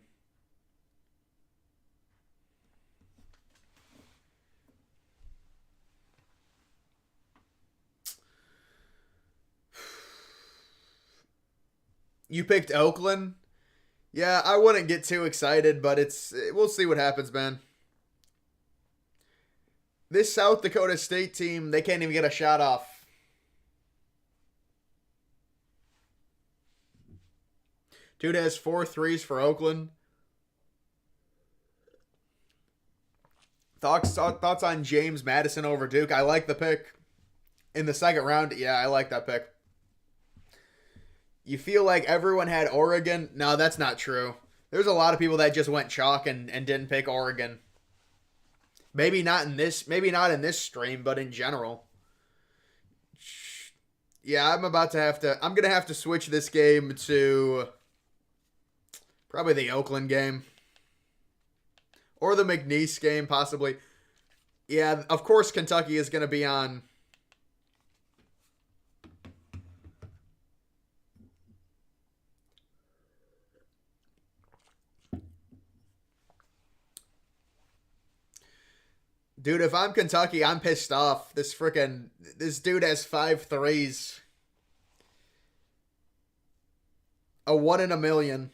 You picked Oakland? Yeah, I wouldn't get too excited, but we'll see what happens, man. This South Dakota State team, they can't even get a shot off. Dude has 4 3s for Oakland. Thoughts on James Madison over Duke? I like the pick. in the second round. Yeah, I like that pick. You feel like everyone had Oregon? No, that's not true. There's a lot of people that just went chalk and didn't pick Oregon. Maybe not in this stream, but in general. Yeah, I'm gonna have to switch this game to probably the Oakland game. Or the McNeese game, possibly. Yeah, of course Kentucky is gonna be on. Dude, if I'm Kentucky, I'm pissed off. This dude has 5 threes. A 1 in a million.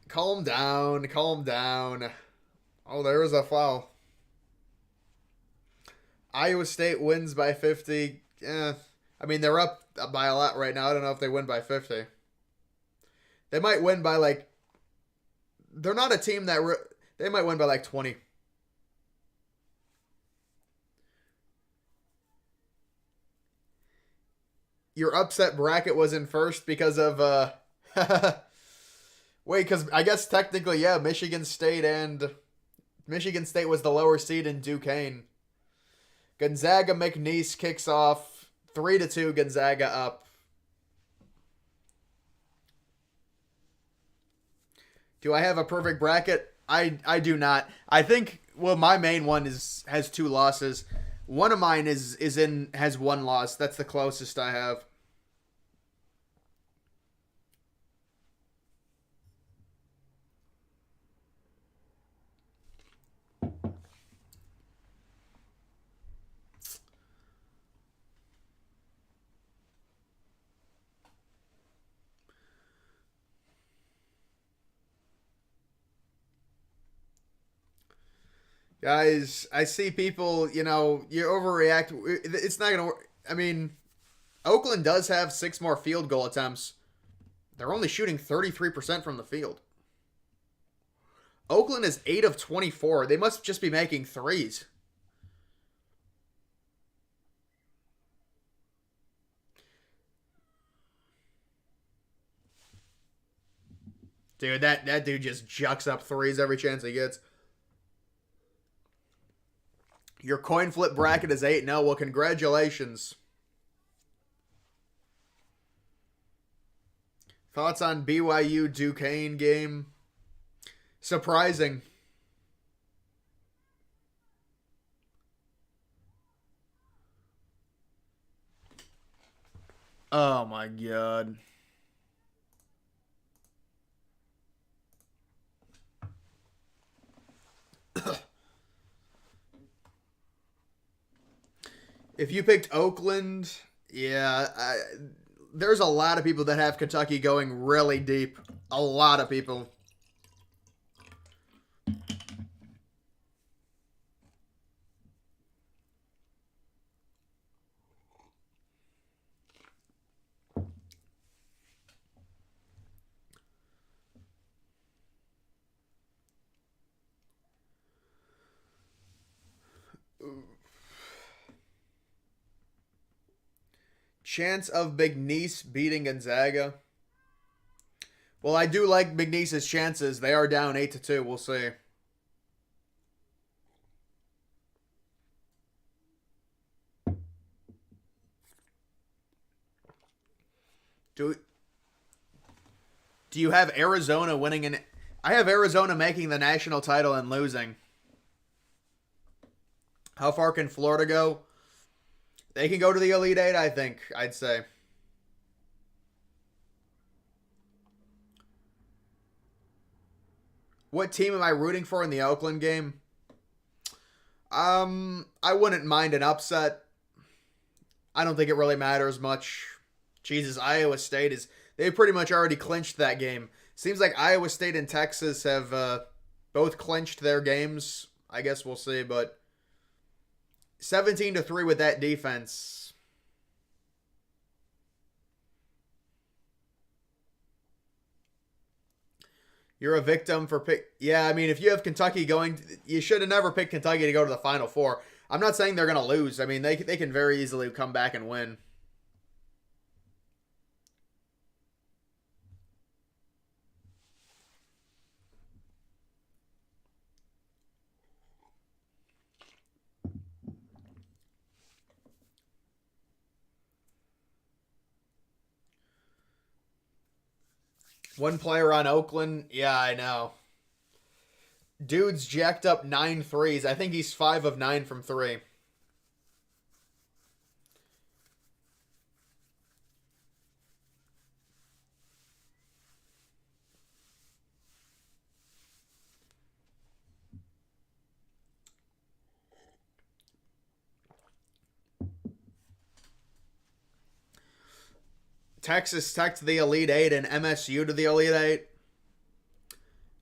Calm down, calm down. Oh, there was a foul. Iowa State wins by 50. Yeah, I mean, they're up by a lot right now. I don't know if they win by 50. They might win by like. They're not a team that. They might win by like 20. Your upset bracket was in first because of. Wait, because I guess technically, yeah, Michigan State was the lower seed in Duquesne. Gonzaga McNeese kicks off 3-2. Gonzaga up. Do I have a perfect bracket? I do not. I think my main one has 2 losses. One of mine has 1 loss. That's the closest I have. Guys, I see people, you overreact. It's not going to work. I mean, Oakland does have 6 more field goal attempts. They're only shooting 33% from the field. Oakland is 8 of 24. They must just be making threes. Dude, that dude just jucks up threes every chance he gets. Your coin flip bracket is 8-0. Well, congratulations. Thoughts on BYU Duquesne game? Surprising. Oh my god. If you picked Oakland, yeah, there's a lot of people that have Kentucky going really deep. A lot of people. Chance of McNeese beating Gonzaga. Well, I do like McNeese's chances. They are down 8-2. We'll see. Do you have Arizona winning I have Arizona making the national title and losing. How far can Florida go? They can go to the Elite Eight, I think, I'd say. What team am I rooting for in the Oakland game? I wouldn't mind an upset. I don't think it really matters much. Jesus, Iowa State they pretty much already clinched that game. Seems like Iowa State and Texas have both clinched their games. I guess we'll see, but 17-3 with that defense. You're a victim for pick. Yeah, I mean, if you have Kentucky going, you should have never picked Kentucky to go to the Final Four. I'm not saying they're going to lose. I mean, they can very easily come back and win. One player on Oakland. Yeah, I know. Dude's jacked up 9 threes. I think he's 5 of 9 from three. Texas Tech to the Elite Eight and MSU to the Elite Eight.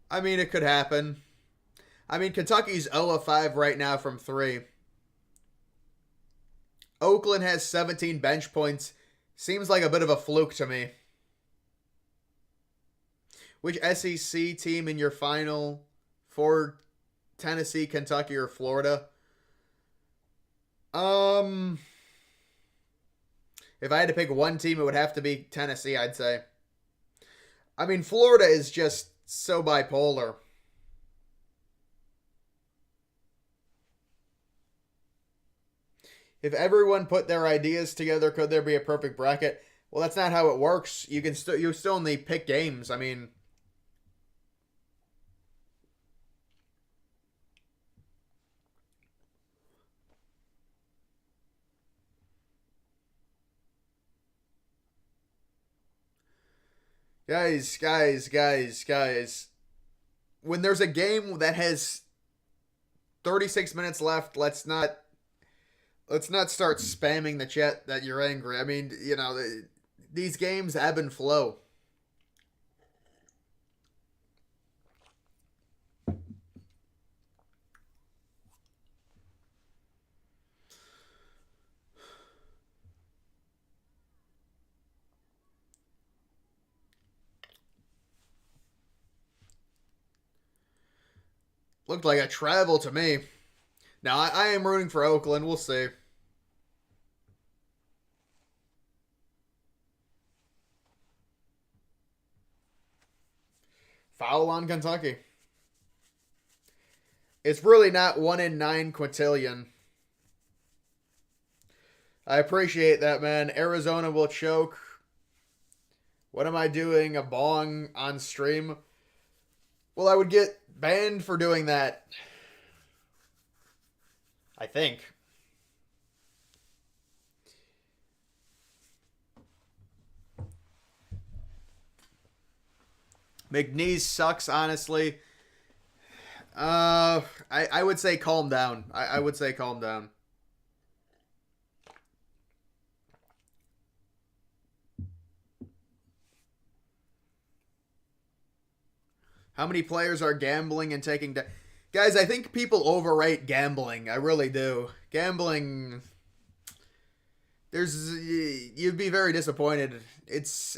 I mean, it could happen. I mean, Kentucky's 0 of 5 right now from three. Oakland has 17 bench points. Seems like a bit of a fluke to me. Which SEC team in your final for Tennessee, Kentucky, or Florida? If I had to pick one team, it would have to be Tennessee, I'd say. I mean, Florida is just so bipolar. If everyone put their ideas together, could there be a perfect bracket? Well, that's not how it works. You still only pick games. I mean, guys. When there's a game that has 36 minutes left, let's not start spamming the chat that you're angry. I mean, these games ebb and flow. Looked like a travel to me. Now, I am rooting for Oakland. We'll see. Foul on Kentucky. It's really not 1 in 9 quintillion. I appreciate that, man. Arizona will choke. What am I doing? A bong on stream? Well, I would get banned for doing that. I think. McNeese sucks, honestly. I would say calm down. I would say calm down. How many players are gambling and taking... Guys, I think people overrate gambling. I really do. Gambling... You'd be very disappointed. It's...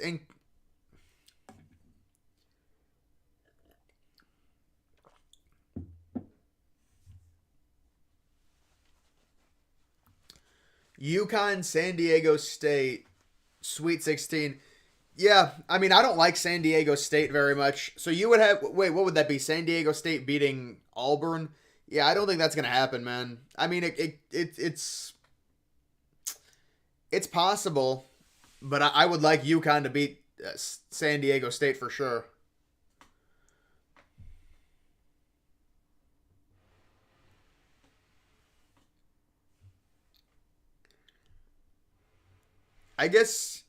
UConn, San Diego State, Sweet 16. Yeah, I mean, I don't like San Diego State very much. So you would have... Wait, what would that be? San Diego State beating Auburn? Yeah, I don't think that's going to happen, man. I mean, it's possible, but I would like UConn to beat San Diego State for sure. I guess...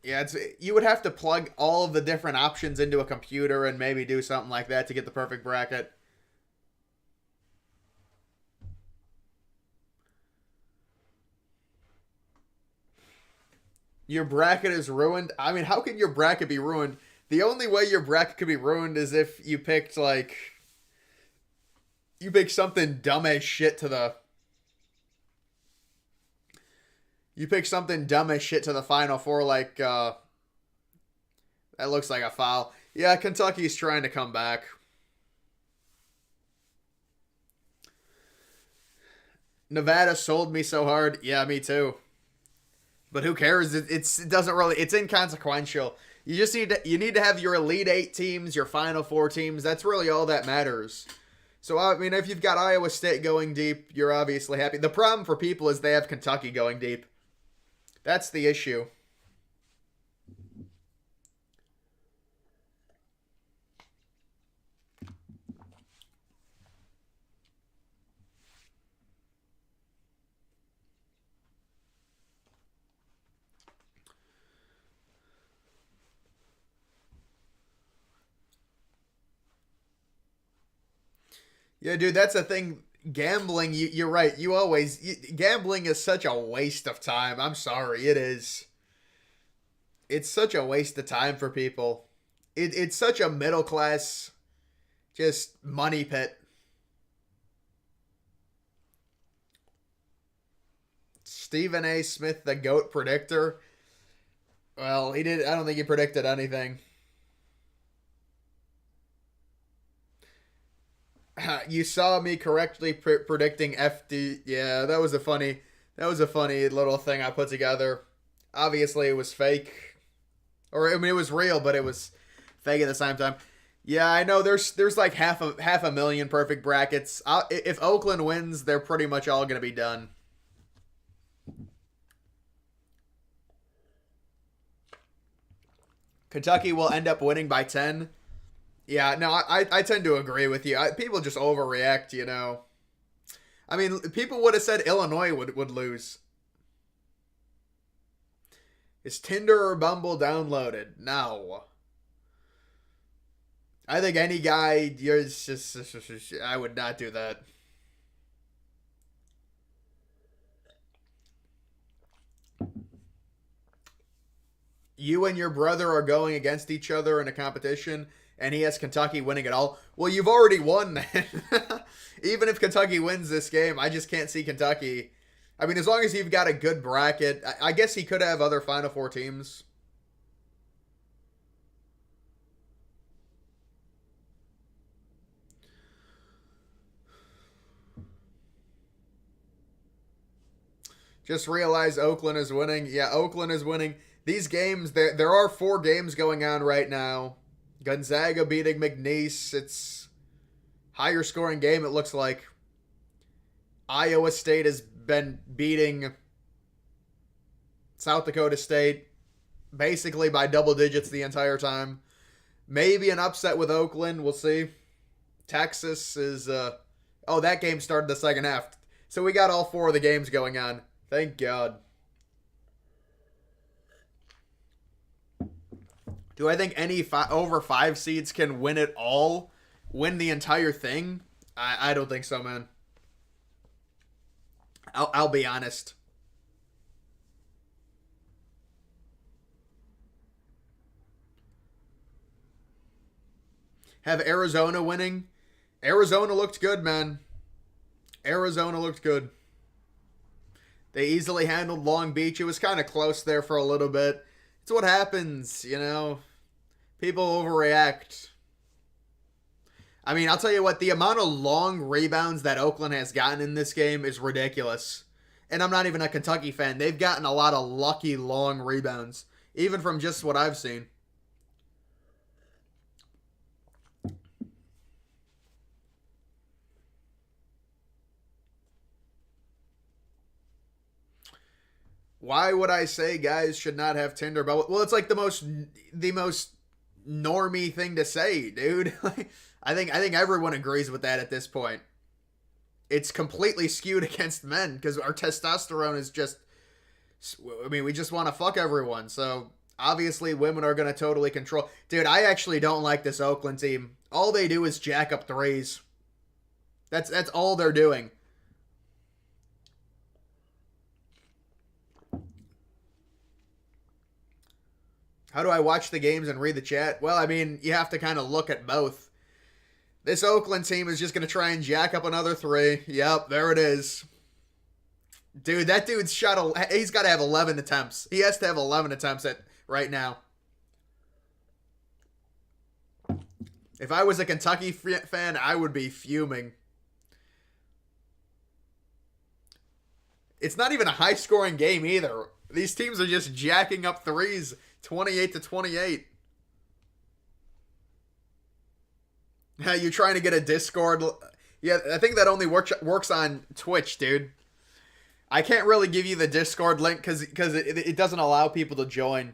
Yeah, you would have to plug all of the different options into a computer and maybe do something like that to get the perfect bracket. Your bracket is ruined? I mean, how can your bracket be ruined? The only way your bracket could be ruined is if you picked, like... You picked something dumb as shit to the... You pick something dumb as shit to the Final Four, like, that looks like a foul. Yeah, Kentucky's trying to come back. Nevada sold me so hard. Yeah, me too. But who cares? It doesn't really. It's inconsequential. You need to have your Elite Eight teams, your Final Four teams. That's really all that matters. So I mean, if you've got Iowa State going deep, you're obviously happy. The problem for people is they have Kentucky going deep. That's the issue. Yeah, dude, that's the thing. Gambling, you're right. Gambling is such a waste of time. I'm sorry, it is. It's such a waste of time for people. It's such a middle class, just money pit. Stephen A. Smith, the GOAT predictor. Well, he did. I don't think he predicted anything. You saw me correctly predicting FD. Yeah, that was a funny. That was a funny little thing I put together. Obviously, it was fake, or I mean, it was real, but it was fake at the same time. Yeah, I know. There's like half a million perfect brackets. If Oakland wins, they're pretty much all gonna be done. Kentucky will end up winning by 10. Yeah, no, I tend to agree with you. People just overreact, you know. I mean, people would have said Illinois would lose. Is Tinder or Bumble downloaded? No. I think any guy, you're just, I would not do that. You and your brother are going against each other in a competition, and he has Kentucky winning it all. Well, you've already won then. Even if Kentucky wins this game, I just can't see Kentucky. I mean, as long as you've got a good bracket, I guess he could have other Final Four teams. Just realize Oakland is winning. Yeah, Oakland is winning. These games, there are 4 games going on right now. Gonzaga beating McNeese. It's higher scoring game, it looks like. Iowa State has been beating South Dakota State basically by double digits the entire time. Maybe an upset with Oakland. We'll see. Texas is. Oh, that game started the second half. So we got all 4 of the games going on. Thank God. Do I think any over 5 seeds can win it all? Win the entire thing? I don't think so, man. I'll be honest. Have Arizona winning? Arizona looked good, man. Arizona looked good. They easily handled Long Beach. It was kind of close there for a little bit. It's what happens, you know. People overreact. I mean, I'll tell you what, the amount of long rebounds that Oakland has gotten in this game is ridiculous. And I'm not even a Kentucky fan. They've gotten a lot of lucky long rebounds, even from just what I've seen. Why would I say guys should not have Tinder? But well, it's like the most normie thing to say, dude. I think everyone agrees with that at this point. It's completely skewed against men because our testosterone is just. I mean, we just want to fuck everyone. So obviously, women are going to totally control. Dude, I actually don't like this Oakland team. All they do is jack up threes. That's all they're doing. How do I watch the games and read the chat? Well, I mean, you have to kind of look at both. This Oakland team is just going to try and jack up another 3. Yep, there it is. Dude, that dude's he's got to have 11 attempts. He has to have 11 attempts at right now. If I was a Kentucky fan, I would be fuming. It's not even a high-scoring game either. These teams are just jacking up threes, 28-28. You're trying to get a Discord. Yeah, I think that only works on Twitch, dude. I can't really give you the Discord link because it doesn't allow people to join.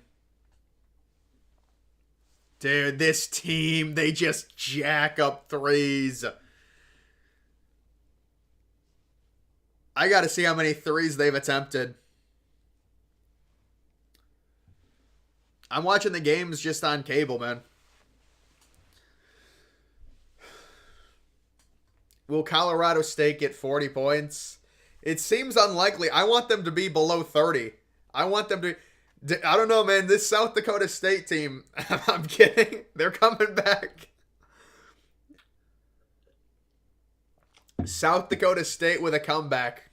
Dude, this team, they just jack up threes. I gotta see how many threes they've attempted. I'm watching the games just on cable, man. Will Colorado State get 40 points? It seems unlikely. I want them to be below 30. I want them to... I don't know, man. This South Dakota State team... I'm kidding. They're coming back. South Dakota State with a comeback.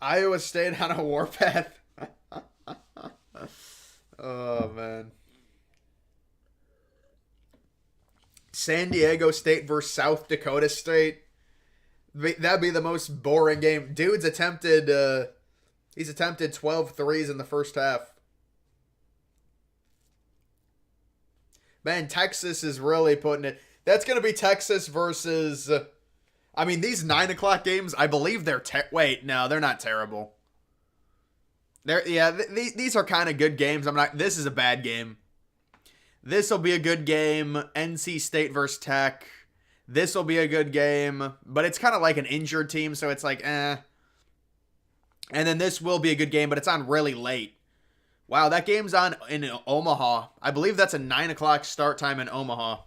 Iowa State on a warpath. Oh, man. San Diego State versus South Dakota State. That'd be the most boring game. Dude's attempted, he's attempted 12 threes in the first half. Man, Texas is really putting it. That's going to be Texas versus... I mean, these 9 o'clock games, I believe they're... Wait, no, they're not terrible. These are kind of good games. This is a bad game. This will be a good game. NC State versus Tech. This will be a good game. But it's kind of like an injured team, so it's like, eh. And then this will be a good game, but it's on really late. Wow, that game's on in Omaha. I believe that's a 9 o'clock start time in Omaha.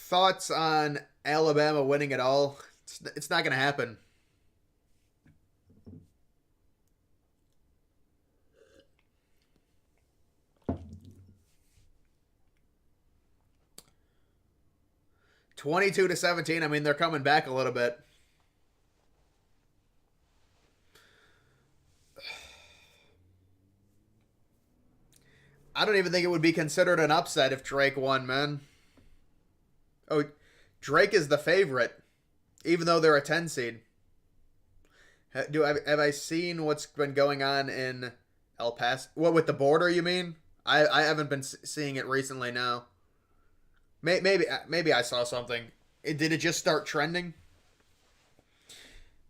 Thoughts on Alabama winning it all? It's not going to happen. (22-17). I mean, they're coming back a little bit. I don't even think it would be considered an upset if Drake won, man. Oh, Drake is the favorite, even though they're a 10 seed. Have I seen what's been going on in El Paso? What, with the border, you mean? I haven't been seeing it recently, no. Maybe I saw something. Did it just start trending?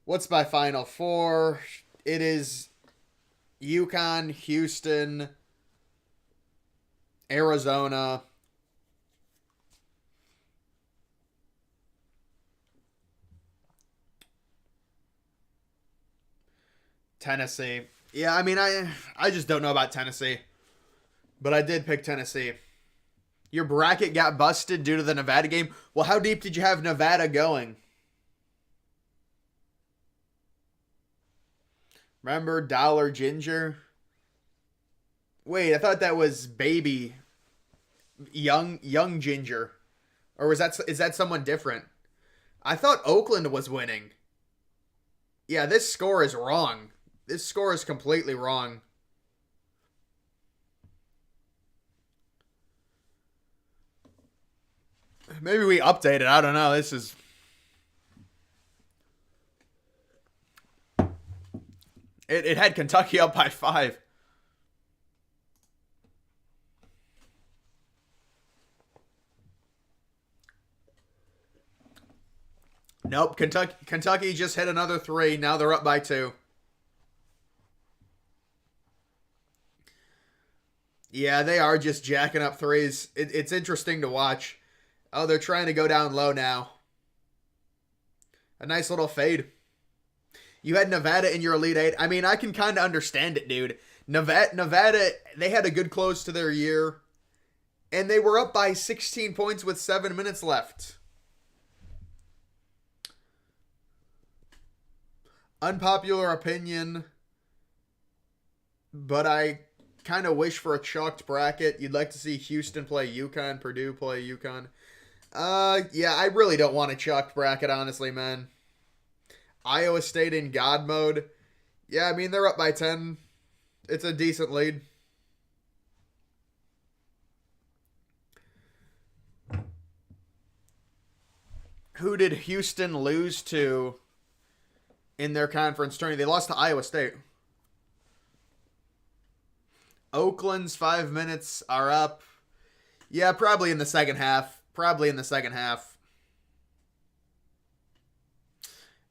What's my Final Four? It is UConn, Houston, Arizona... Tennessee. Yeah, I mean, I just don't know about Tennessee. But I did pick Tennessee. Your bracket got busted due to the Nevada game? Well, how deep did you have Nevada going? Remember Dollar Ginger? Wait, I thought that was Baby Young Ginger. Or is that someone different? I thought Oakland was winning. Yeah, this score is wrong. This score is completely wrong. Maybe we update it. I don't know. This is... It had Kentucky up by 5. Nope. Kentucky just hit another 3. Now they're up by 2. Yeah, they are just jacking up threes. It's interesting to watch. Oh, they're trying to go down low now. A nice little fade. You had Nevada in your Elite Eight. I mean, I can kind of understand it, dude. Nevada, they had a good close to their year, and they were up by 16 points with 7 minutes left. Unpopular opinion, but I kind of wish for a chalked bracket. You'd like to see Houston play UConn, Purdue play UConn. Yeah, I really don't want a chalked bracket, honestly, man. Iowa State in God mode. Yeah, I mean, they're up by 10. It's a decent lead. Who did Houston lose to in their conference tourney? They lost to Iowa State. Oakland's 5 minutes are up. Yeah, probably in the second half.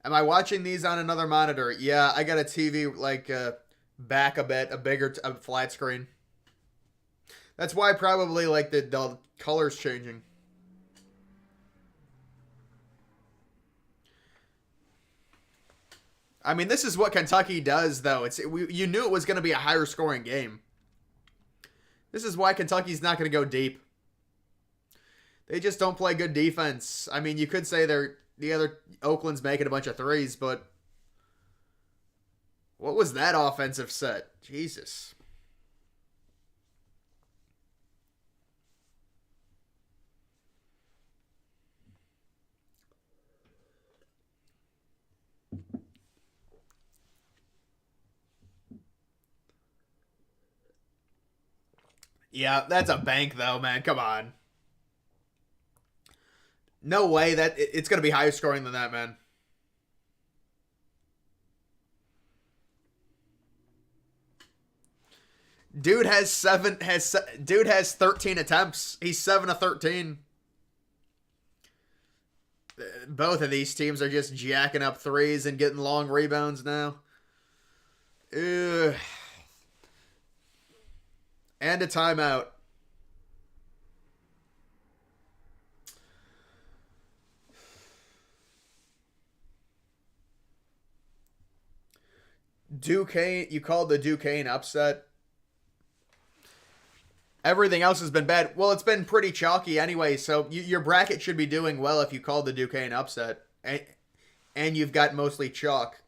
Am I watching these on another monitor? Yeah, I got a TV like back a bit, a flat screen. That's why probably like the color's changing. I mean, this is what Kentucky does, though. You knew it was going to be a higher scoring game. This is why Kentucky's not going to go deep. They just don't play good defense. I mean, you could say the other Oakland's making a bunch of threes, but what was that offensive set? Jesus. Yeah, that's a bank, though, man. Come on. No way that it's going to be higher scoring than that, man. Dude has 13 attempts. He's 7 of 13. Both of these teams are just jacking up threes and getting long rebounds now. Ugh. And a timeout. Duquesne, you called the Duquesne upset. Everything else has been bad. Well, it's been pretty chalky anyway, so your bracket should be doing well if you called the Duquesne upset. And you've got mostly chalk.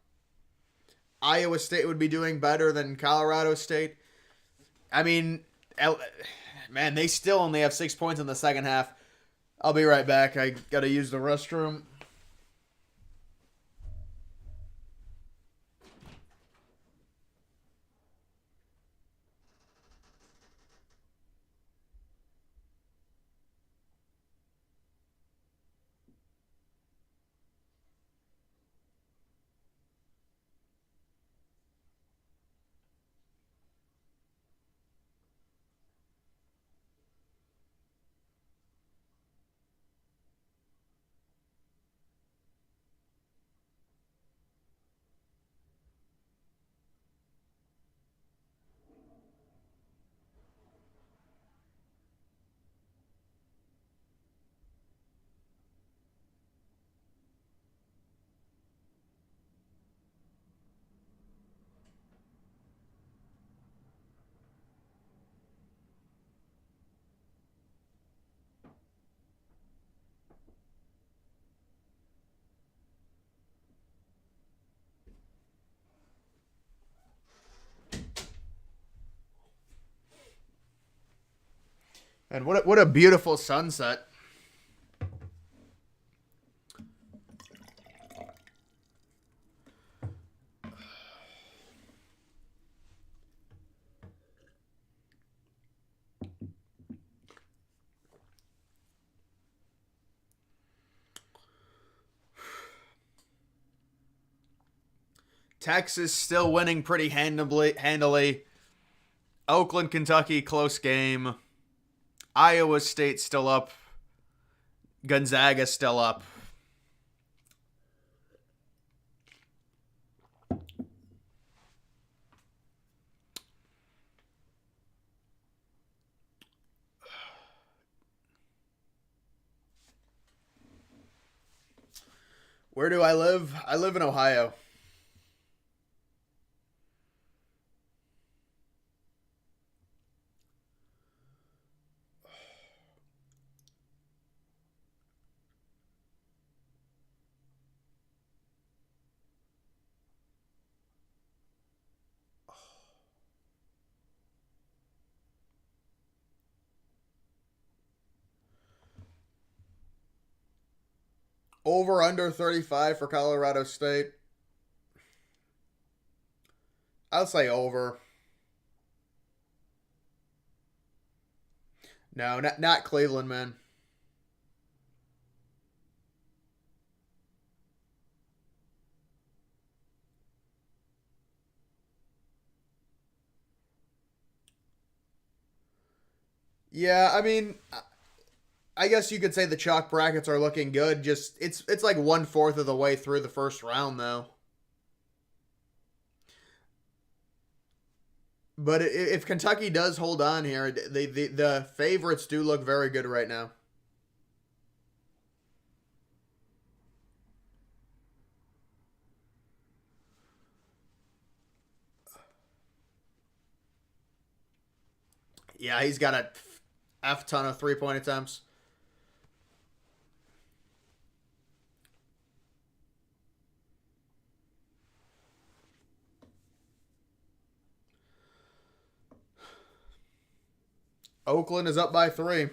Iowa State would be doing better than Colorado State. I mean, man, they still only have 6 points in the second half. I'll be right back. I got to use the restroom. And what a beautiful sunset. Texas still winning pretty handily. Oakland, Kentucky, close game. Iowa State still up. Gonzaga still up. Where do I live? I live in Ohio. Over under 35 for Colorado State. I'll say over. No, not Cleveland, man. Yeah, I mean, I guess you could say the chalk brackets are looking good. Just it's like 1/4 of the way through the first round though. But if Kentucky does hold on here, the favorites do look very good right now. Yeah, he's got a f ton of 3-point attempts. Oakland is up by 3.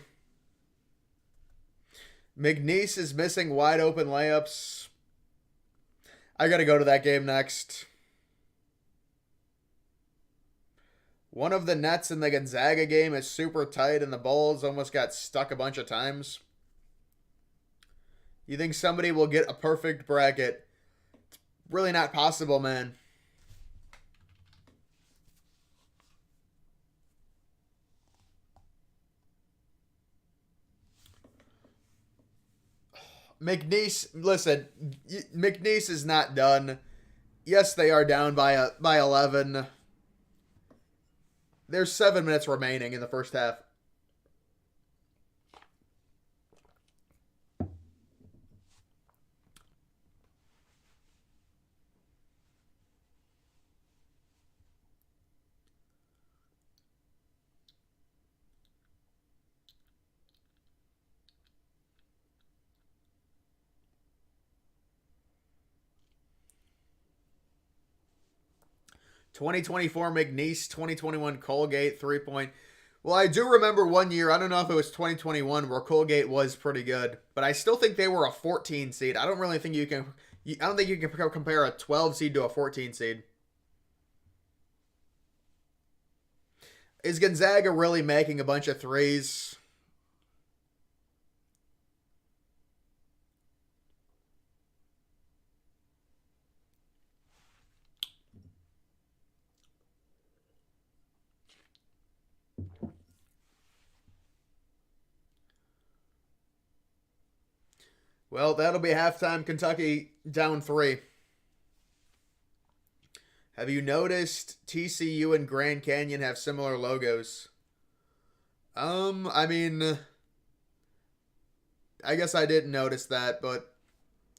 McNeese is missing wide open layups. I got to go to that game next. One of the nets in the Gonzaga game is super tight, and the balls almost got stuck a bunch of times. You think somebody will get a perfect bracket? It's really not possible, man. McNeese, listen, McNeese is not done. Yes, they are down by 11. There's 7 minutes remaining in the first half. (2024) McNeese, 2021 Colgate 3-point. Well, I do remember one year, I don't know if it was 2021, where Colgate was pretty good, but I still think they were a 14 seed. I don't really think you can. I don't think you can compare a 12 seed to a 14 seed. Is Gonzaga really making a bunch of threes? Well, that'll be halftime. Kentucky down 3. Have you noticed TCU and Grand Canyon have similar logos? I mean, I guess I didn't notice that, but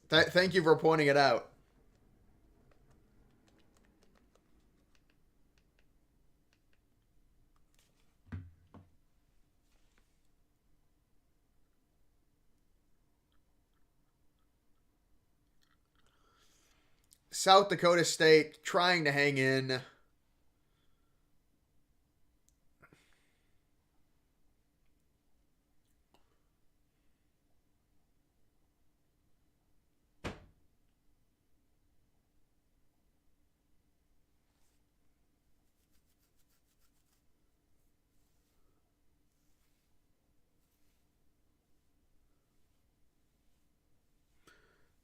thank you for pointing it out. South Dakota State trying to hang in.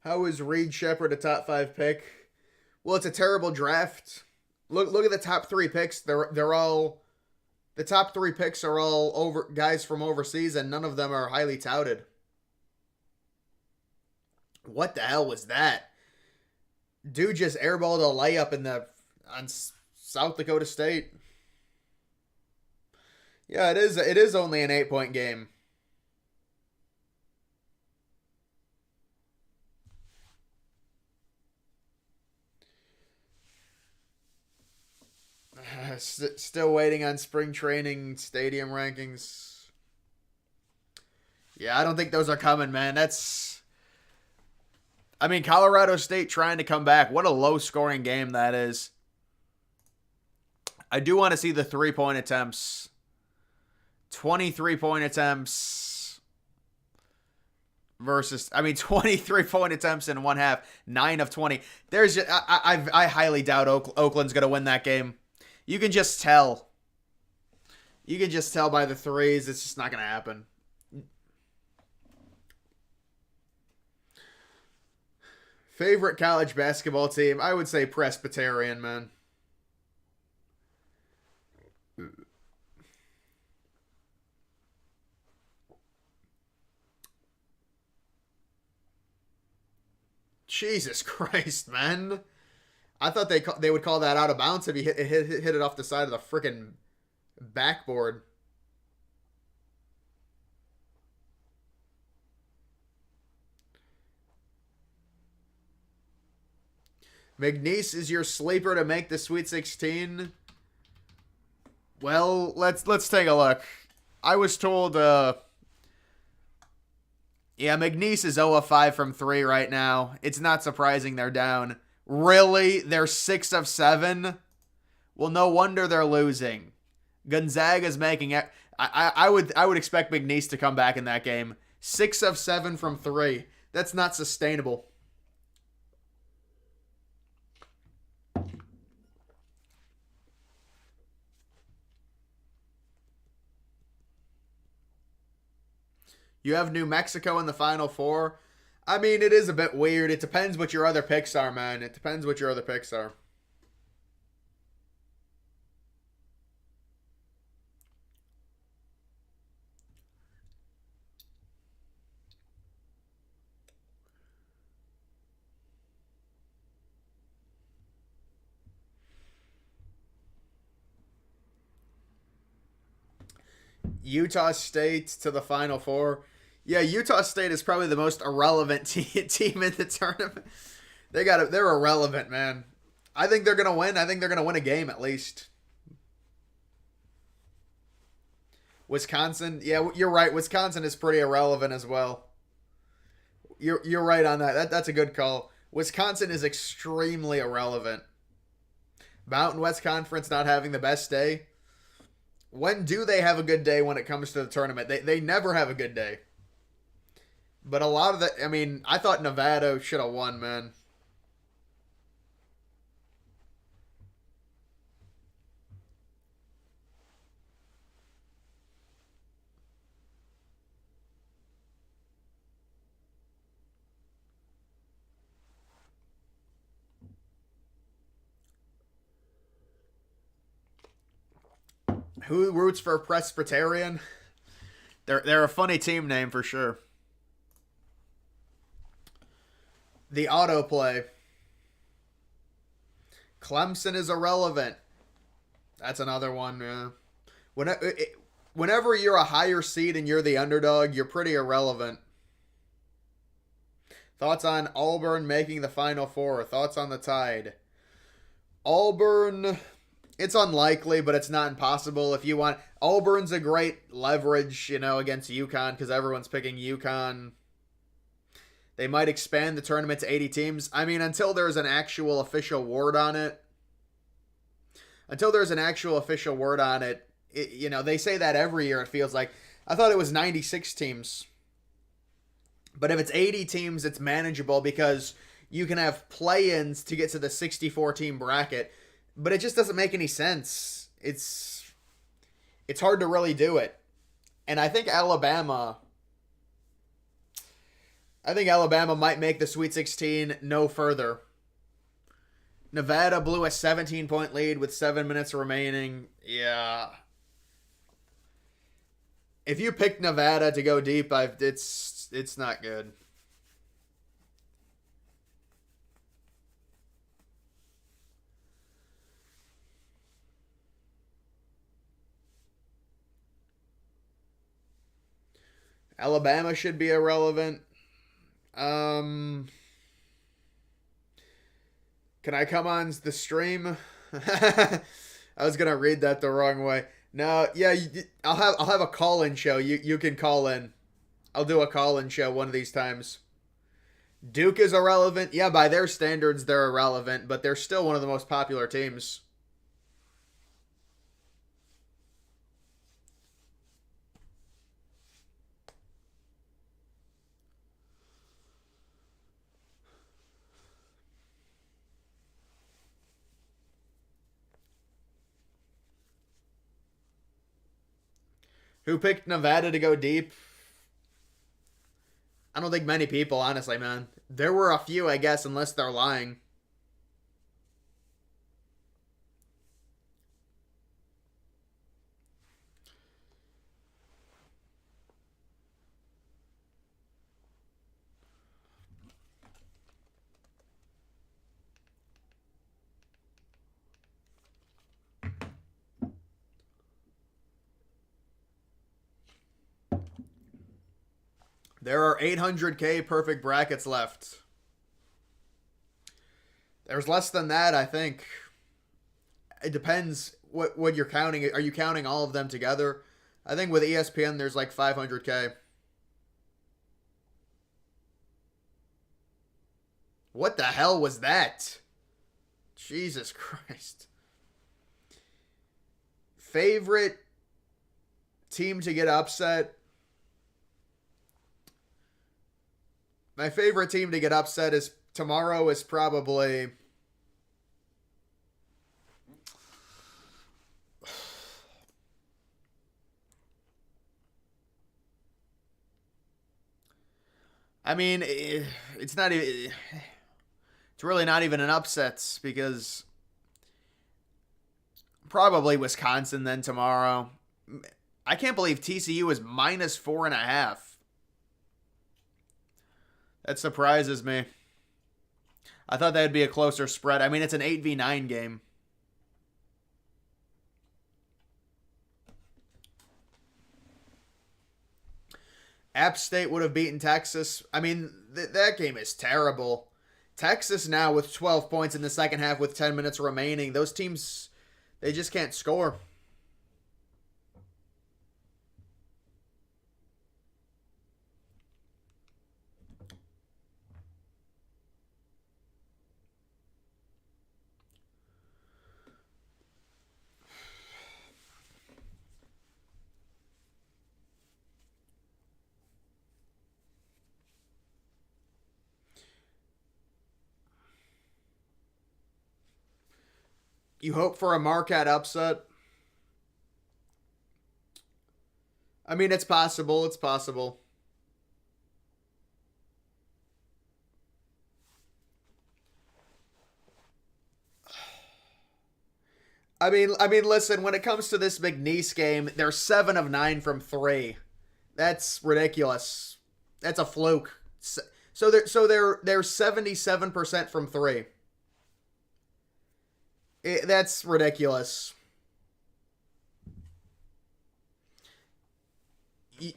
How is Reed Shepard a top 5 pick? Well, it's a terrible draft. Look at the top 3 picks. They're all the top 3 picks are all over guys from overseas, and none of them are highly touted. What the hell was that? Dude just airballed a layup in the on South Dakota State. Yeah, it is. It is only an 8-point game. Still waiting on spring training stadium rankings. Yeah, I don't think those are coming, man. I mean, Colorado State trying to come back. What a low-scoring game that is. I do want to see the three-point attempts. 23-point attempts versus, 23-point attempts in one half, 9 of 20. I highly doubt Oakland's going to win that game. You can just tell. You can just tell by the threes. It's just not going to happen. Favorite college basketball team? I would say Presbyterian, man. Jesus Christ, man. I thought they would call that out of bounds if he hit it off the side of the freaking backboard. McNeese is your sleeper to make the Sweet 16. Well, let's take a look. I was told McNeese is 0 of 5 from 3 right now. It's not surprising they're down. Really? They're 6 of 7? Well, no wonder they're losing. Gonzaga's making it. I would expect McNeese to come back in that game. 6 of 7 from 3. That's not sustainable. You have New Mexico in the Final Four. I mean, it is a bit weird. It depends what your other picks are, man. It depends what your other picks are. Utah State to the Final Four. Yeah, Utah State is probably the most irrelevant team in the tournament. They're irrelevant, man. I think they're gonna win. I think they're gonna win a game at least. Wisconsin, yeah, you're right. Wisconsin is pretty irrelevant as well. You're right on that. That's a good call. Wisconsin is extremely irrelevant. Mountain West Conference not having the best day. When do they have a good day when it comes to the tournament? They never have a good day. But a lot of I thought Nevada should have won, man. Who roots for Presbyterian? They're a funny team name for sure. The autoplay. Clemson is irrelevant. That's another one. Yeah. Whenever you're a higher seed and you're the underdog, you're pretty irrelevant. Thoughts on Auburn making the Final Four? Thoughts on the Tide? Auburn, it's unlikely, but it's not impossible. If you want, Auburn's a great leverage, against UConn because everyone's picking UConn. They might expand the tournament to 80 teams. I mean, until there's an actual official word on it. They say that every year, it feels like. I thought it was 96 teams. But if it's 80 teams, it's manageable because you can have play-ins to get to the 64-team bracket. But it just doesn't make any sense. It's hard to really do it. And I think Alabama might make the Sweet 16 no further. Nevada blew a 17-point lead with 7 minutes remaining. Yeah. If you pick Nevada to go deep, it's not good. Alabama should be irrelevant. Can I come on the stream? I was gonna read that the wrong way. No, yeah, I'll have a call-in show. You can call in. I'll do a call-in show one of these times. Duke is irrelevant. Yeah, by their standards, they're irrelevant, but they're still one of the most popular teams. Who picked Nevada to go deep? I don't think many people, honestly, man. There were a few, I guess, unless they're lying. There are 800K perfect brackets left. There's less than that, I think. It depends what you're counting. Are you counting all of them together? I think with ESPN, there's like 500K. What the hell was that? Jesus Christ. Favorite team to get upset? My favorite team to get upset is tomorrow is probably I mean, it's not even it's really not even an upset because probably Wisconsin then tomorrow. I can't believe TCU is minus 4.5. That surprises me. I thought that'd be a closer spread. I mean, it's an 8v9 game. App State would have beaten Texas. I mean, that game is terrible. Texas now with 12 points in the second half with 10 minutes remaining. Those teams, they just can't score. You hope for a Marquette upset? I mean, it's possible. It's possible. Listen. When it comes to this McNeese game, they're 7 of 9 from three. That's ridiculous. That's a fluke. So they're 77% from three. That's ridiculous.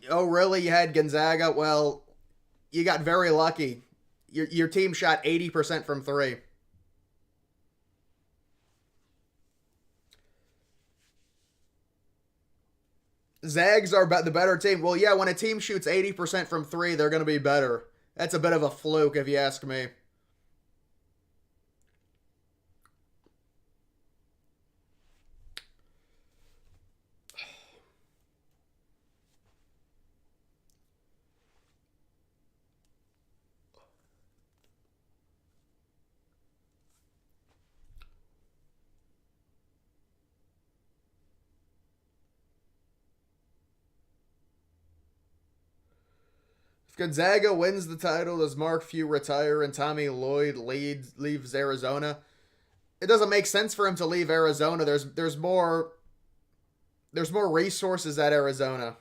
Oh, really? You had Gonzaga? Well, you got very lucky. Your team shot 80% from three. Zags are the better team. Well, yeah, when a team shoots 80% from three, they're going to be better. That's a bit of a fluke, if you ask me. If Gonzaga wins the title, does Mark Few retire and Tommy Lloyd leaves Arizona? It doesn't make sense for him to leave Arizona. There's more resources at Arizona.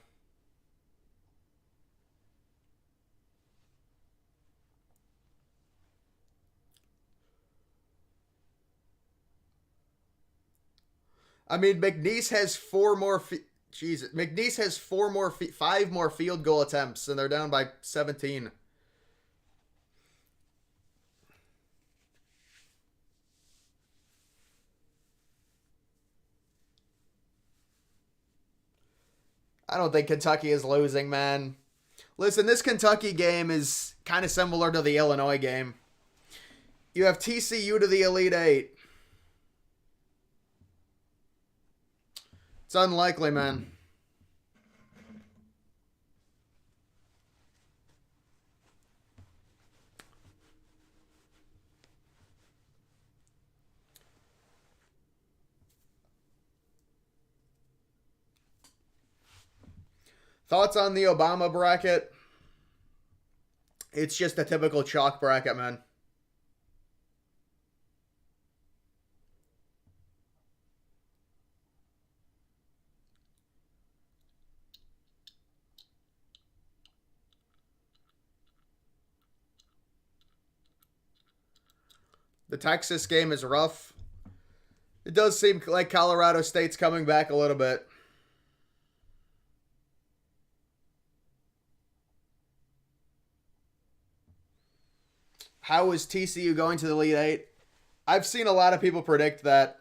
I mean, McNeese has four more. Jesus, McNeese has five more field goal attempts, and they're down by 17. I don't think Kentucky is losing, man. Listen, this Kentucky game is kind of similar to the Illinois game. You have TCU to the Elite Eight. It's unlikely, man. Thoughts on the Obama bracket? It's just a typical chalk bracket, man. The Texas game is rough. It does seem like Colorado State's coming back a little bit. How is TCU going to the Elite Eight? I've seen a lot of people predict that.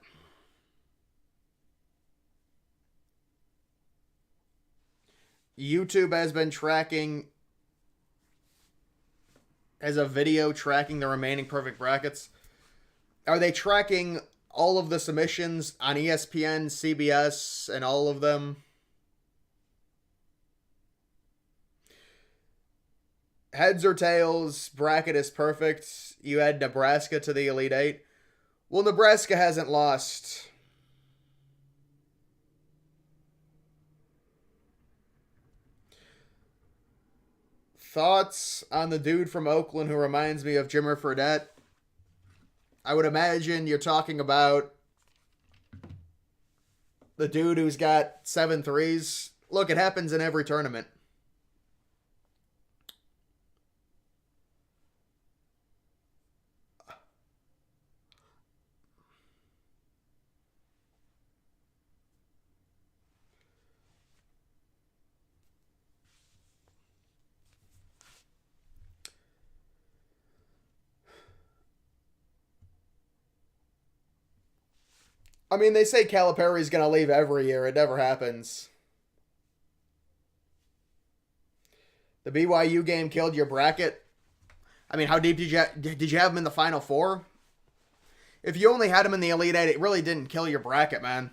YouTube has been tracking, as a video tracking the remaining perfect brackets. Are they tracking all of the submissions on ESPN, CBS, and all of them? Heads or tails, bracket is perfect. You add Nebraska to the Elite Eight. Well, Nebraska hasn't lost. Thoughts on the dude from Oakland who reminds me of Jimmer Fredette? I would imagine you're talking about the dude who's got 7 threes. Look, it happens in every tournament. I mean, they say Calipari's going to leave every year. It never happens. The BYU game killed your bracket. I mean, how deep did you have him in the Final Four? If you only had him in the Elite Eight, it really didn't kill your bracket, man.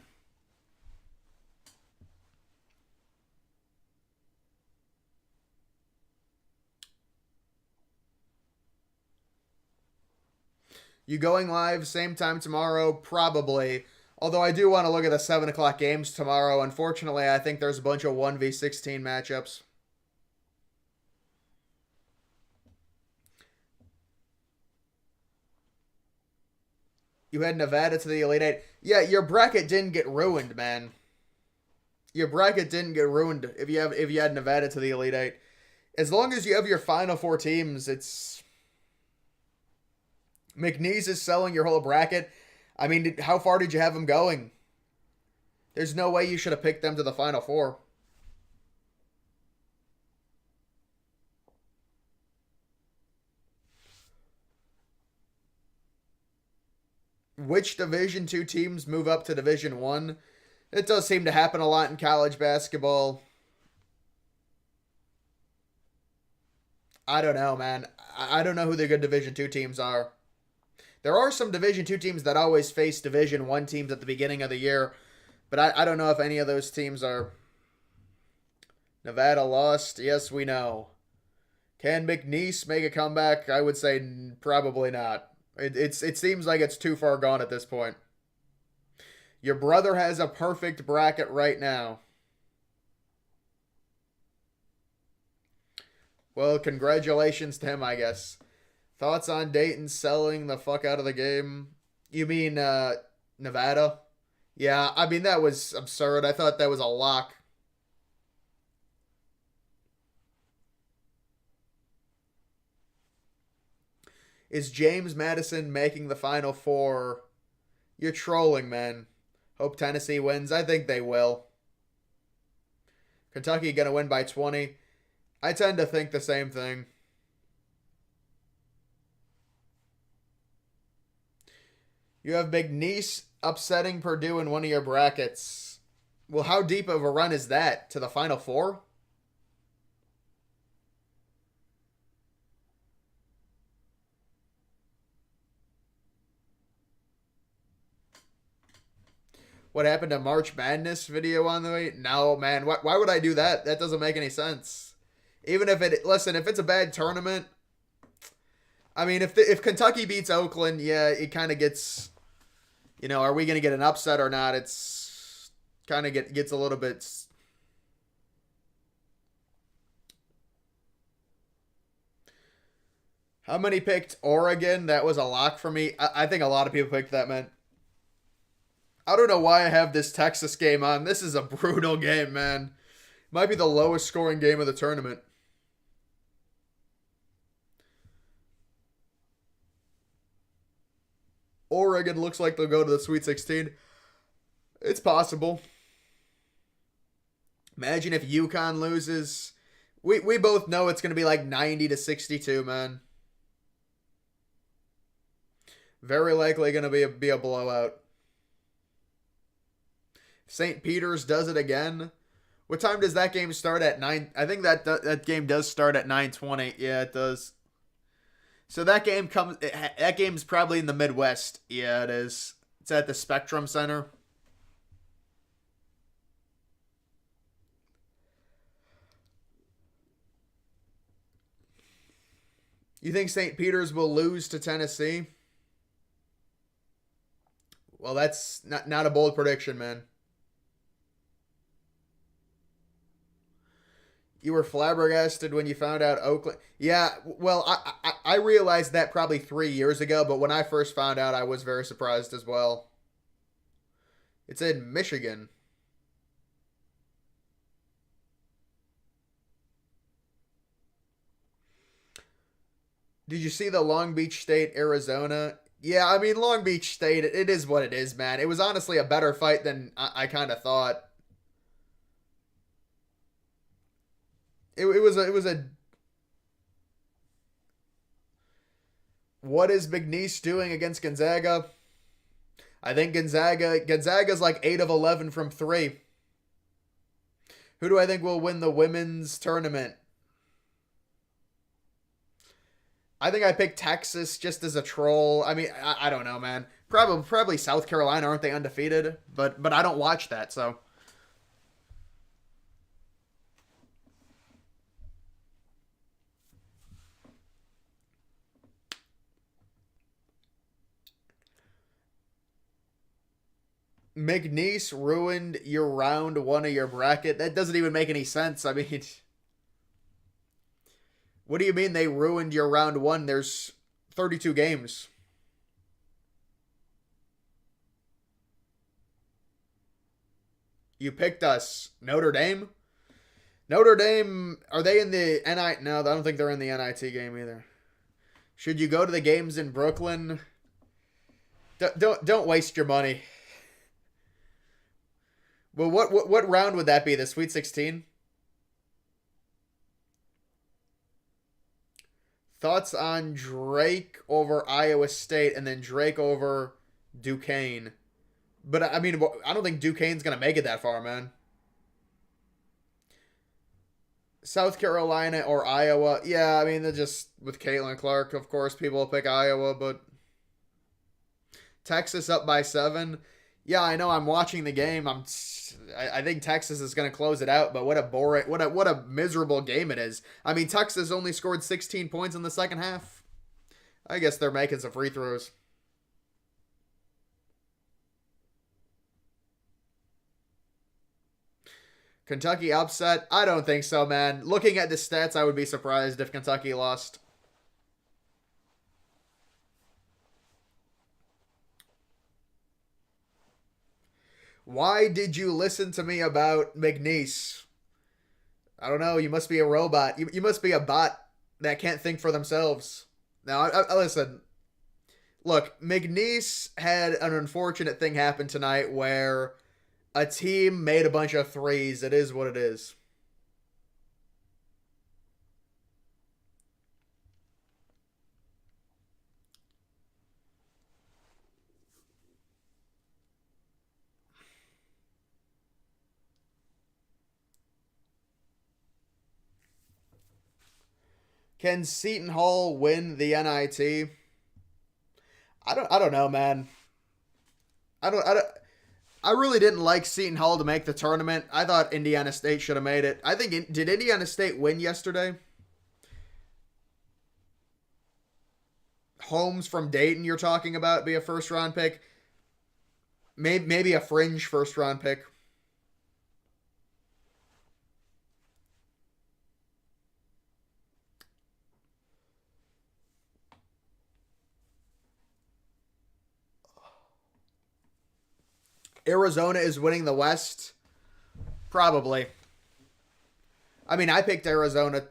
You going live same time tomorrow? Probably. Although I do want to look at the 7 o'clock games tomorrow. Unfortunately, I think there's a bunch of 1v16 matchups. You had Nevada to the Elite Eight. Yeah, your bracket didn't get ruined, man. Your bracket didn't get ruined if you had Nevada to the Elite Eight. As long as you have your Final Four teams, it's... McNeese is selling your whole bracket. I mean, how far did you have them going? There's no way you should have picked them to the Final Four. Which Division II teams move up to Division I? It does seem to happen a lot in college basketball. I don't know, man. I don't know who the good Division II teams are. There are some Division II teams that always face Division I teams at the beginning of the year, but I don't know if any of those teams are. Nevada lost. Yes, we know. Can McNeese make a comeback? I would say probably not. It seems like it's too far gone at this point. Your brother has a perfect bracket right now. Well, congratulations to him, I guess. Thoughts on Dayton selling the fuck out of the game? You mean Nevada? Yeah, I mean, that was absurd. I thought that was a lock. Is James Madison making the Final Four? You're trolling, man. Hope Tennessee wins. I think they will. Kentucky going to win by 20. I tend to think the same thing. You have McNeese upsetting Purdue in one of your brackets. Well, how deep of a run is that to the Final Four? What happened to March Madness video on the way? No, man. Why would I do that? That doesn't make any sense. Even if it, listen, if it's a bad tournament, I mean, if Kentucky beats Oakland, yeah, it kind of gets, are we going to get an upset or not? It's kind of gets a little bit. How many picked Oregon? That was a lock for me. I think a lot of people picked that, man. I don't know why I have this Texas game on. This is a brutal game, man. Might be the lowest scoring game of the tournament. Oregon looks like they'll go to the Sweet 16. It's possible. Imagine if UConn loses. We both know it's going to be like 90-62, man. Very likely going to be a blowout. St. Peter's does it again. What time does that game start at 9? I think that game does start at 9:20. Yeah, it does. So that game's probably in the Midwest. Yeah, it is. It's at the Spectrum Center. You think St. Peter's will lose to Tennessee? Well, that's not a bold prediction, man. You were flabbergasted when you found out Oakland. Yeah, well, I realized that probably 3 years ago, but when I first found out, I was very surprised as well. It's in Michigan. Did you see the Long Beach State, Arizona? Yeah, I mean, Long Beach State, it is what it is, man. It was honestly a better fight than I kind of thought. It was a. What is McNeese doing against Gonzaga? I think Gonzaga's like 8 of 11 from 3. Who do I think will win the women's tournament? I think I picked Texas just as a troll. I mean, I don't know, man. Probably South Carolina, aren't they undefeated? But I don't watch that, so. McNeese ruined your round one of your bracket. That doesn't even make any sense. I mean, what do you mean they ruined your round one? There's 32 games. You picked us. Notre Dame? Notre Dame, are they in the NIT? No, I don't think they're in the NIT game either. Should you go to the games in Brooklyn? Don't waste your money. Well, what round would that be? The Sweet 16? Thoughts on Drake over Iowa State and then Drake over Duquesne? But I mean, I don't think Duquesne's gonna make it that far, man. South Carolina or Iowa? Yeah, I mean, they're just with Caitlin Clark, of course, people will pick Iowa, but Texas up by 7. Yeah, I know. I'm watching the game. I think Texas is going to close it out, but what a boring, what a miserable game it is. I mean, Texas only scored 16 points in the second half. I guess they're making some free throws. Kentucky upset? I don't think so, man. Looking at the stats, I would be surprised if Kentucky lost. Why did you listen to me about McNeese? I don't know. You must be a robot. You must be a bot that can't think for themselves. Now, I listen. Look, McNeese had an unfortunate thing happen tonight where a team made a bunch of threes. It is what it is. Can Seton Hall win the NIT? I don't know, man. I don't I really didn't like Seton Hall to make the tournament. I thought Indiana State should have made it. I think did Indiana State win yesterday? Holmes from Dayton, you're talking about, be a first round pick. Maybe a fringe first round pick. Arizona is winning the West. Probably. I mean, I picked Arizona.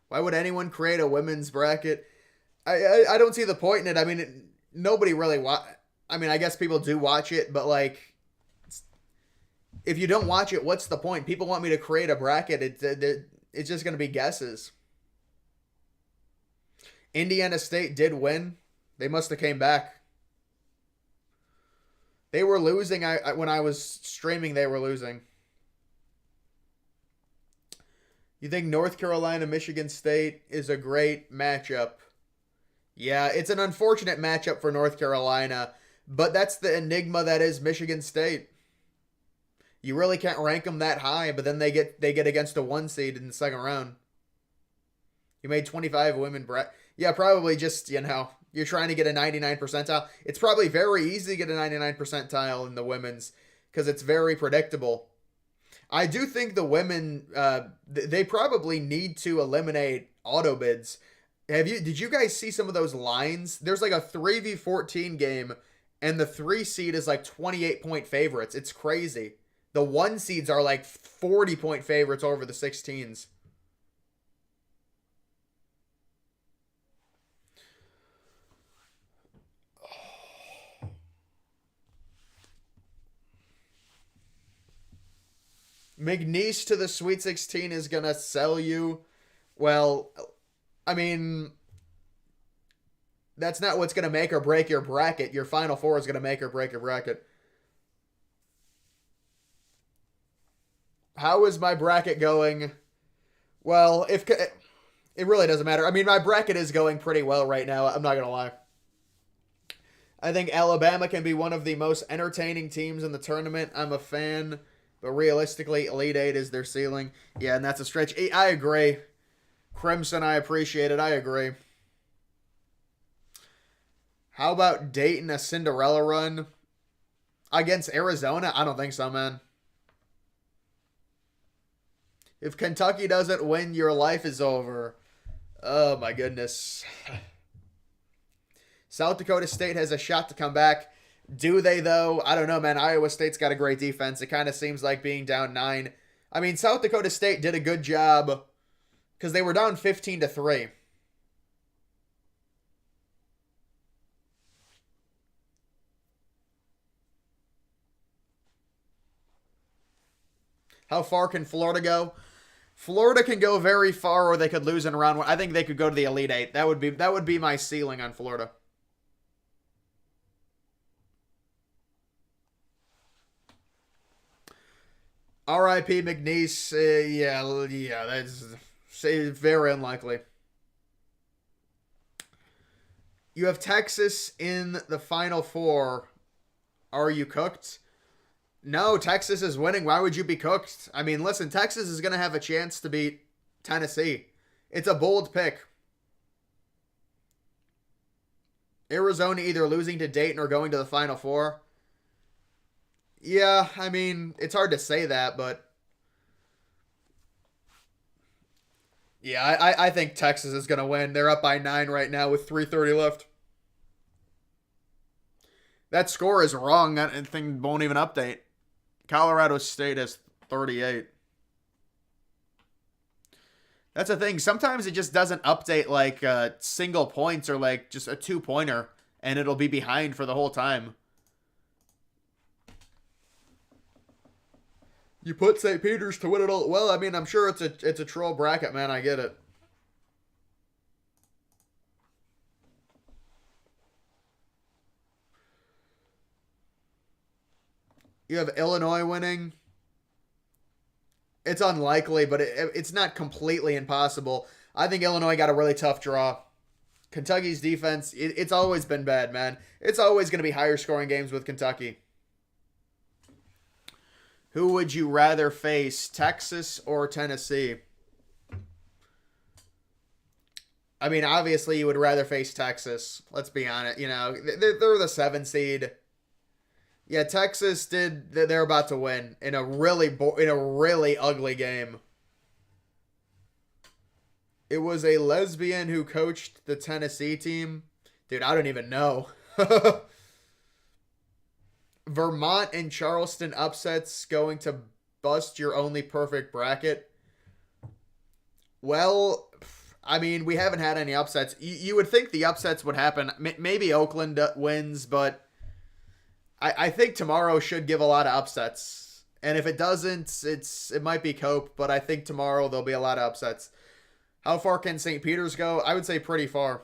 Why would anyone create a women's bracket? I don't see the point in it. I mean, nobody really I mean, I guess people do watch it, but like, if you don't watch it, what's the point? People want me to create a bracket. It's just going to be guesses. Indiana State did win. They must have came back. They were losing. When I was streaming, they were losing. You think North Carolina, Michigan State is a great matchup? Yeah, it's an unfortunate matchup for North Carolina, but that's the enigma that is Michigan State. You really can't rank them that high, but then they get against a 1 seed in the second round. You made 25 women, Brett. Yeah, probably just, you're trying to get a 99 percentile. It's probably very easy to get a 99 percentile in the women's because it's very predictable. I do think the women, they probably need to eliminate auto bids. Did you guys see some of those lines? There's like a 3v14 game, and the 3 seed is like 28-point favorites. It's crazy. The 1 seeds are like 40-point favorites over the 16s. McNeese to the Sweet 16 is going to sell you. Well, I mean, that's not what's going to make or break your bracket. Your Final Four is going to make or break your bracket. How is my bracket going? Well, it really doesn't matter. I mean, my bracket is going pretty well right now. I'm not going to lie. I think Alabama can be one of the most entertaining teams in the tournament. I'm a fan. But realistically, Elite Eight is their ceiling. Yeah, and that's a stretch. I agree. Crimson, I appreciate it. I agree. How about Dayton, a Cinderella run? Against Arizona? I don't think so, man. If Kentucky doesn't win, your life is over. Oh, my goodness. South Dakota State has a shot to come back. Do they, though? I don't know, man. Iowa State's got a great defense. It kind of seems like being down 9. I mean, South Dakota State did a good job because they were down 15-3. How far can Florida go? Florida can go very far, or they could lose in round 1. I think they could go to the Elite Eight. That would be my ceiling on Florida. R.I.P. McNeese. Yeah, that's very unlikely. You have Texas in the Final Four. Are you cooked? No, Texas is winning. Why would you be cooked? I mean, listen, Texas is going to have a chance to beat Tennessee. It's a bold pick. Arizona either losing to Dayton or going to the Final Four. Yeah, I mean, it's hard to say that, but yeah, I think Texas is going to win. They're up by 9 right now with 3:30 left. That score is wrong. That thing won't even update. Colorado State has 38. That's the thing. Sometimes it just doesn't update like single points or like just a 2-pointer, and it'll be behind for the whole time. You put St. Peter's to win it all. Well, I mean, I'm sure it's a troll bracket, man. I get it. You have Illinois winning. It's unlikely, but it's not completely impossible. I think Illinois got a really tough draw. Kentucky's defense, it's always been bad, man. It's always going to be higher scoring games with Kentucky. Who would you rather face, Texas or Tennessee? I mean, obviously, you would rather face Texas. Let's be honest. You know, they're the 7 seed. Yeah, Texas did. They're about to win in a really ugly game. It was a lesbian who coached the Tennessee team. Dude, I don't even know. Vermont and Charleston upsets going to bust your only perfect bracket. Well, I mean, we haven't had any upsets. You would think the upsets would happen. Maybe Oakland wins, but I think tomorrow should give a lot of upsets. And if it doesn't, it might be Cope, but I think tomorrow there'll be a lot of upsets. How far can St. Peter's go? I would say pretty far.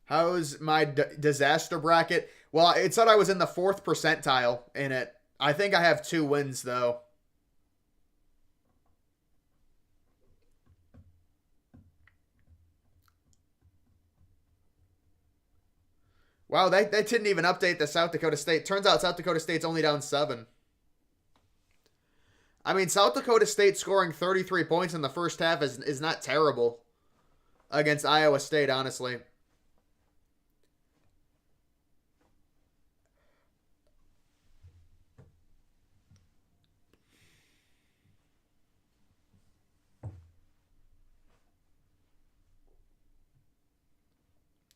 How's my disaster bracket? Well, it said I was in the 4th percentile in it. I think I have 2 wins, though. Wow, that didn't even update the South Dakota State. Turns out South Dakota State's only down 7. I mean, South Dakota State scoring 33 points in the first half is not terrible against Iowa State, honestly.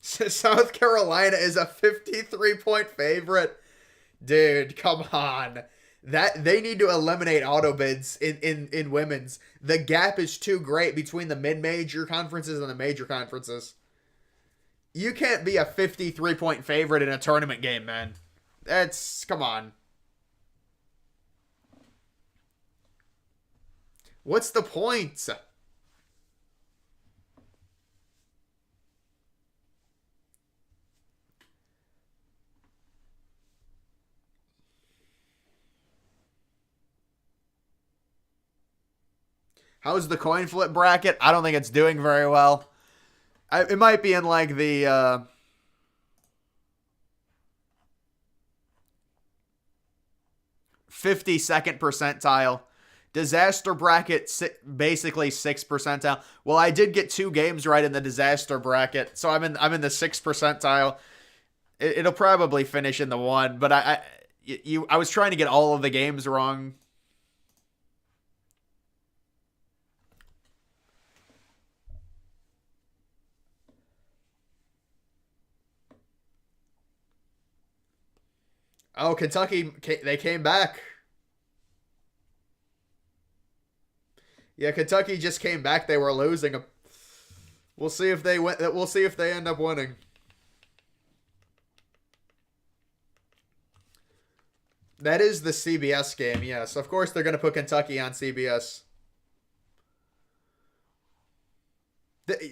South Carolina is a 53-point favorite. Dude, come on. That they need to eliminate auto bids in women's. The gap is too great between the mid-major conferences and the major conferences. You can't be a 53-point favorite in a tournament game, man. Come on. What's the point? How's the coin flip bracket? I don't think it's doing very well. It might be in like the 52nd percentile. Disaster bracket, basically 6th percentile. Well, I did get 2 games right in the disaster bracket, so I'm in the 6th percentile. It'll probably finish in the 1, but I was trying to get all of the games wrong. Oh, Kentucky, they came back. Yeah, Kentucky just came back. They were losing. We'll see if they win. We'll see if they end up winning. That is the CBS game. Yes, of course they're going to put Kentucky on CBS.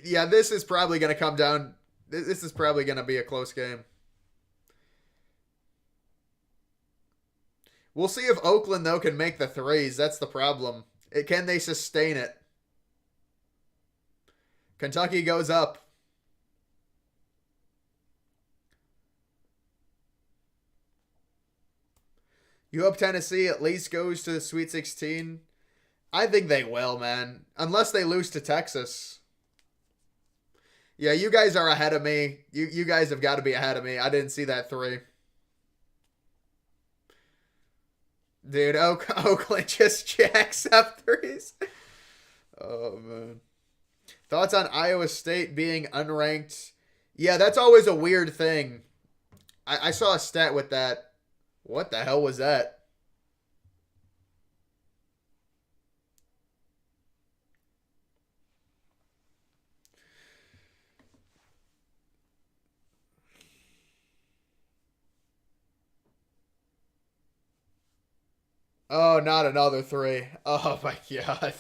Yeah, this is probably going to come down. This is probably going to be a close game. We'll see if Oakland, though, can make the threes. That's the problem. Can they sustain it? Kentucky goes up. You hope Tennessee at least goes to the Sweet 16? I think they will, man. Unless they lose to Texas. Yeah, you guys are ahead of me. You guys have got to be ahead of me. I didn't see that 3. Dude, Oakland just jacks up threes. Oh, man. Thoughts on Iowa State being unranked? Yeah, that's always a weird thing. I saw a stat with that. What the hell was that? Oh, not another 3. Oh, my God.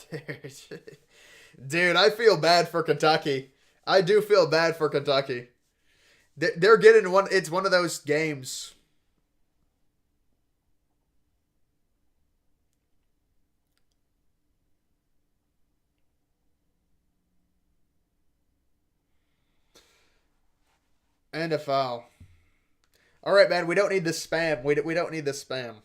Dude, I feel bad for Kentucky. I do feel bad for Kentucky. They're getting one. It's one of those games. And a foul. All right, man. We don't need the spam. We don't need the spam.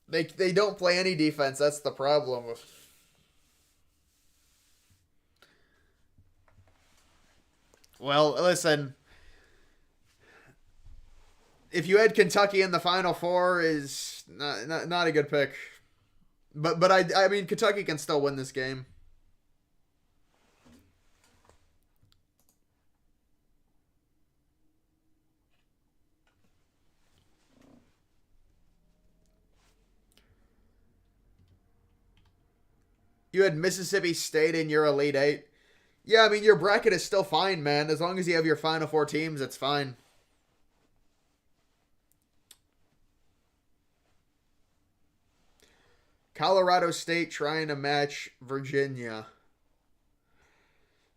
They don't play any defense. That's the problem. Well, listen. If you had Kentucky in the Final Four, is not a good pick. But I mean Kentucky can still win this game. You had Mississippi State in your Elite Eight. Yeah, I mean your bracket is still fine, man. As long as you have your Final Four teams, it's fine. Colorado State trying to match Virginia.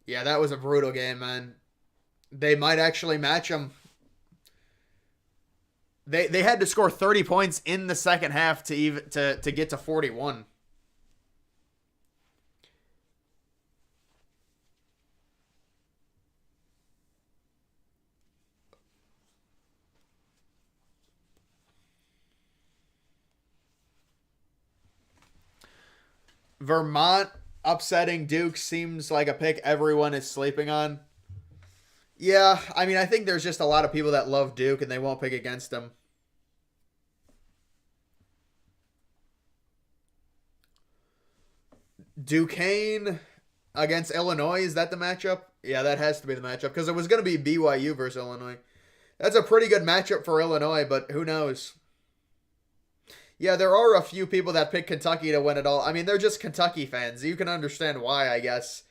Yeah, that was a brutal game, man. They might actually match them. They had to score 30 points in the second half to get to 41. Vermont upsetting Duke seems like a pick everyone is sleeping on. Yeah, I mean, I think there's just a lot of people that love Duke and they won't pick against them. Duquesne against Illinois, is that the matchup? Yeah, that has to be the matchup because it was going to be BYU versus Illinois. That's a pretty good matchup for Illinois, but who knows? Yeah, there are a few people that pick Kentucky to win it all. I mean, they're just Kentucky fans. You can understand why, I guess.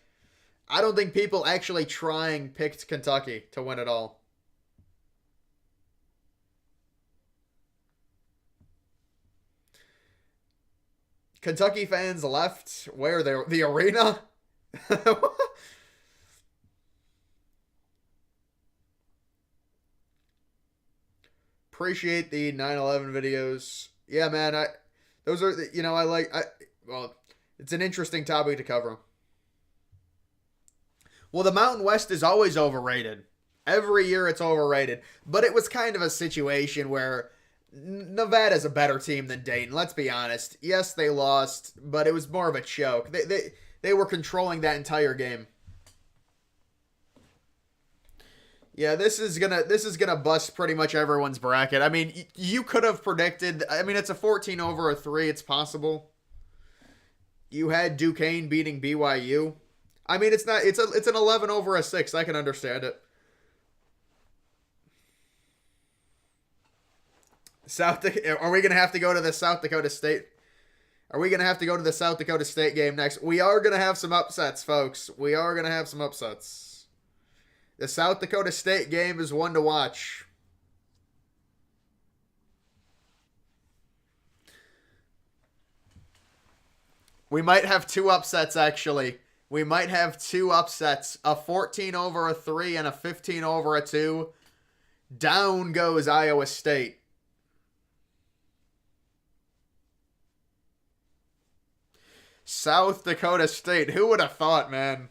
I don't think people actually trying picked Kentucky to win it all. Kentucky fans left where they the arena. Appreciate the 9/11 videos. Yeah, man, those are I like well, it's an interesting topic to cover. Well, the Mountain West is always overrated. Every year it's overrated, but it was kind of a situation where Nevada's a better team than Dayton. Let's be honest. Yes, they lost, but it was more of a choke. They were controlling that entire game. Yeah, this is gonna bust pretty much everyone's bracket. I mean, you could have predicted. I mean, it's a 14 over a 3. It's possible. You had Duquesne beating BYU. I mean, it's not. It's an 11 over a 6. I can understand it. Are we gonna have to go to the South Dakota State? Are we gonna have to go to the South Dakota State game next? We are gonna have some upsets, folks. We are gonna have some upsets. The South Dakota State game is one to watch. We might have two upsets, actually. We might have two upsets. A 14 over a 3 and a 15 over a 2. Down goes Iowa State. South Dakota State. Who would have thought, man?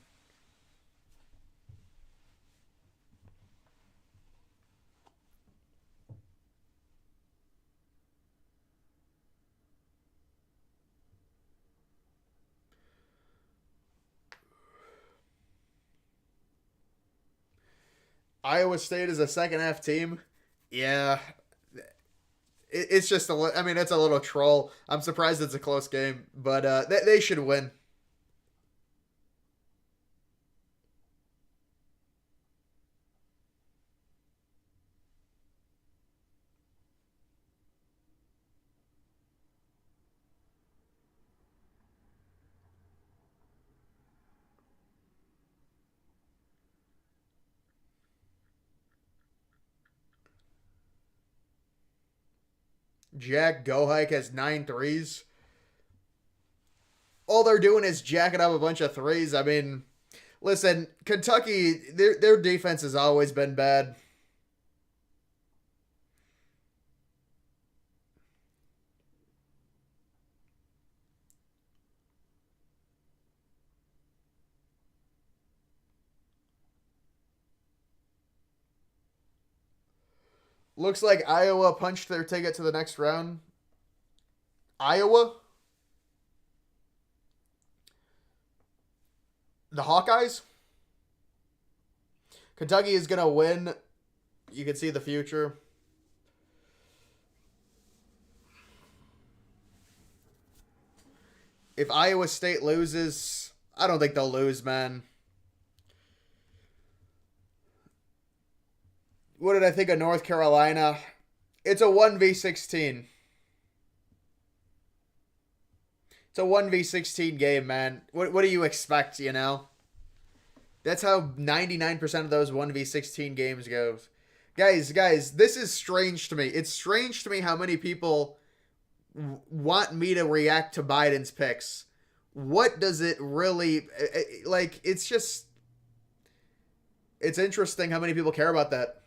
Iowa State is a second half team. Yeah, it's just I mean, it's a little troll. I'm surprised it's a close game, but they should win. Jack Gohike has 9 threes. All they're doing is jacking up a bunch of threes. I mean, listen, Kentucky, their defense has always been bad. Looks like Iowa punched their ticket to the next round. Iowa? The Hawkeyes? Kentucky is going to win. You can see the future. If Iowa State loses, I don't think they'll lose, man. What did I think of North Carolina? It's a 1v16. It's a 1v16 game, man. What do you expect, you know? That's how 99% of those 1v16 games goes. Guys, this is strange to me. It's strange to me how many people want me to react to Biden's picks. What does it really... Like, it's just... It's interesting how many people care about that.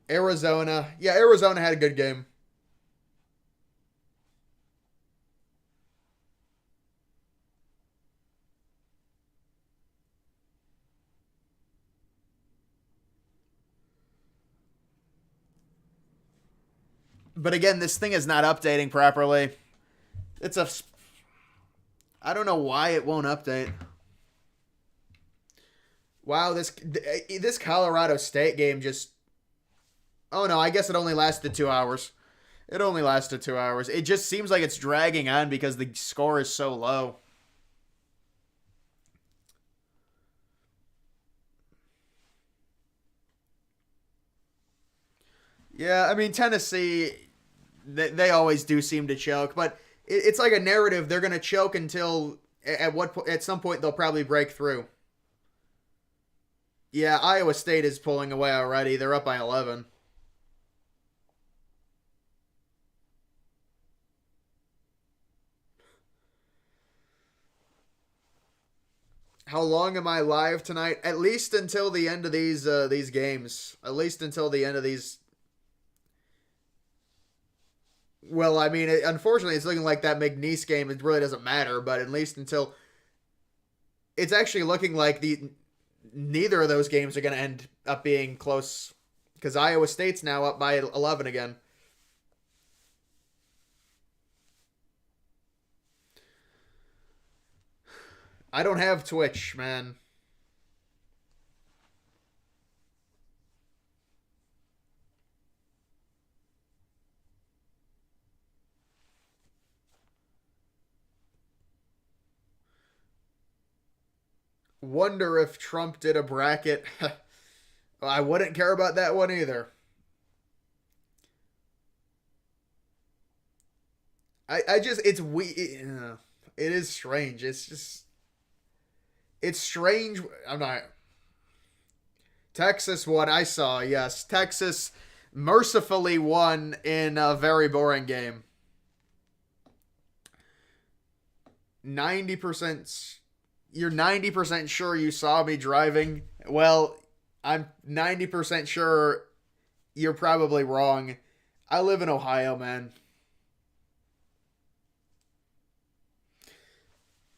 Arizona. Yeah, Arizona had a good game. But again, this thing is not updating properly. It's a... I don't know why it won't update. Wow, this Colorado State game just... Oh no, I guess it only lasted 2 hours. It only lasted 2 hours. It just seems like it's dragging on because the score is so low. Yeah, I mean, Tennessee, they always do seem to choke, but it's like a narrative. They're going to choke until at some point they'll probably break through. Yeah, Iowa State is pulling away already. They're up by 11. How long am I live tonight? At least until the end of these games. At least until the end of these. Well, I mean, unfortunately, it's looking like that McNeese game. It really doesn't matter, but at least until it's actually looking like neither of those games are going to end up being close because Iowa State's now up by 11 again. I don't have Twitch, man. Wonder if Trump did a bracket. I wouldn't care about that one either. I just, it's it is strange. It's just, it's strange. I'm not. Texas won. I saw, yes. Texas mercifully won in a very boring game. 90%. You're 90% sure you saw me driving? Well, I'm 90% sure you're probably wrong. I live in Ohio, man.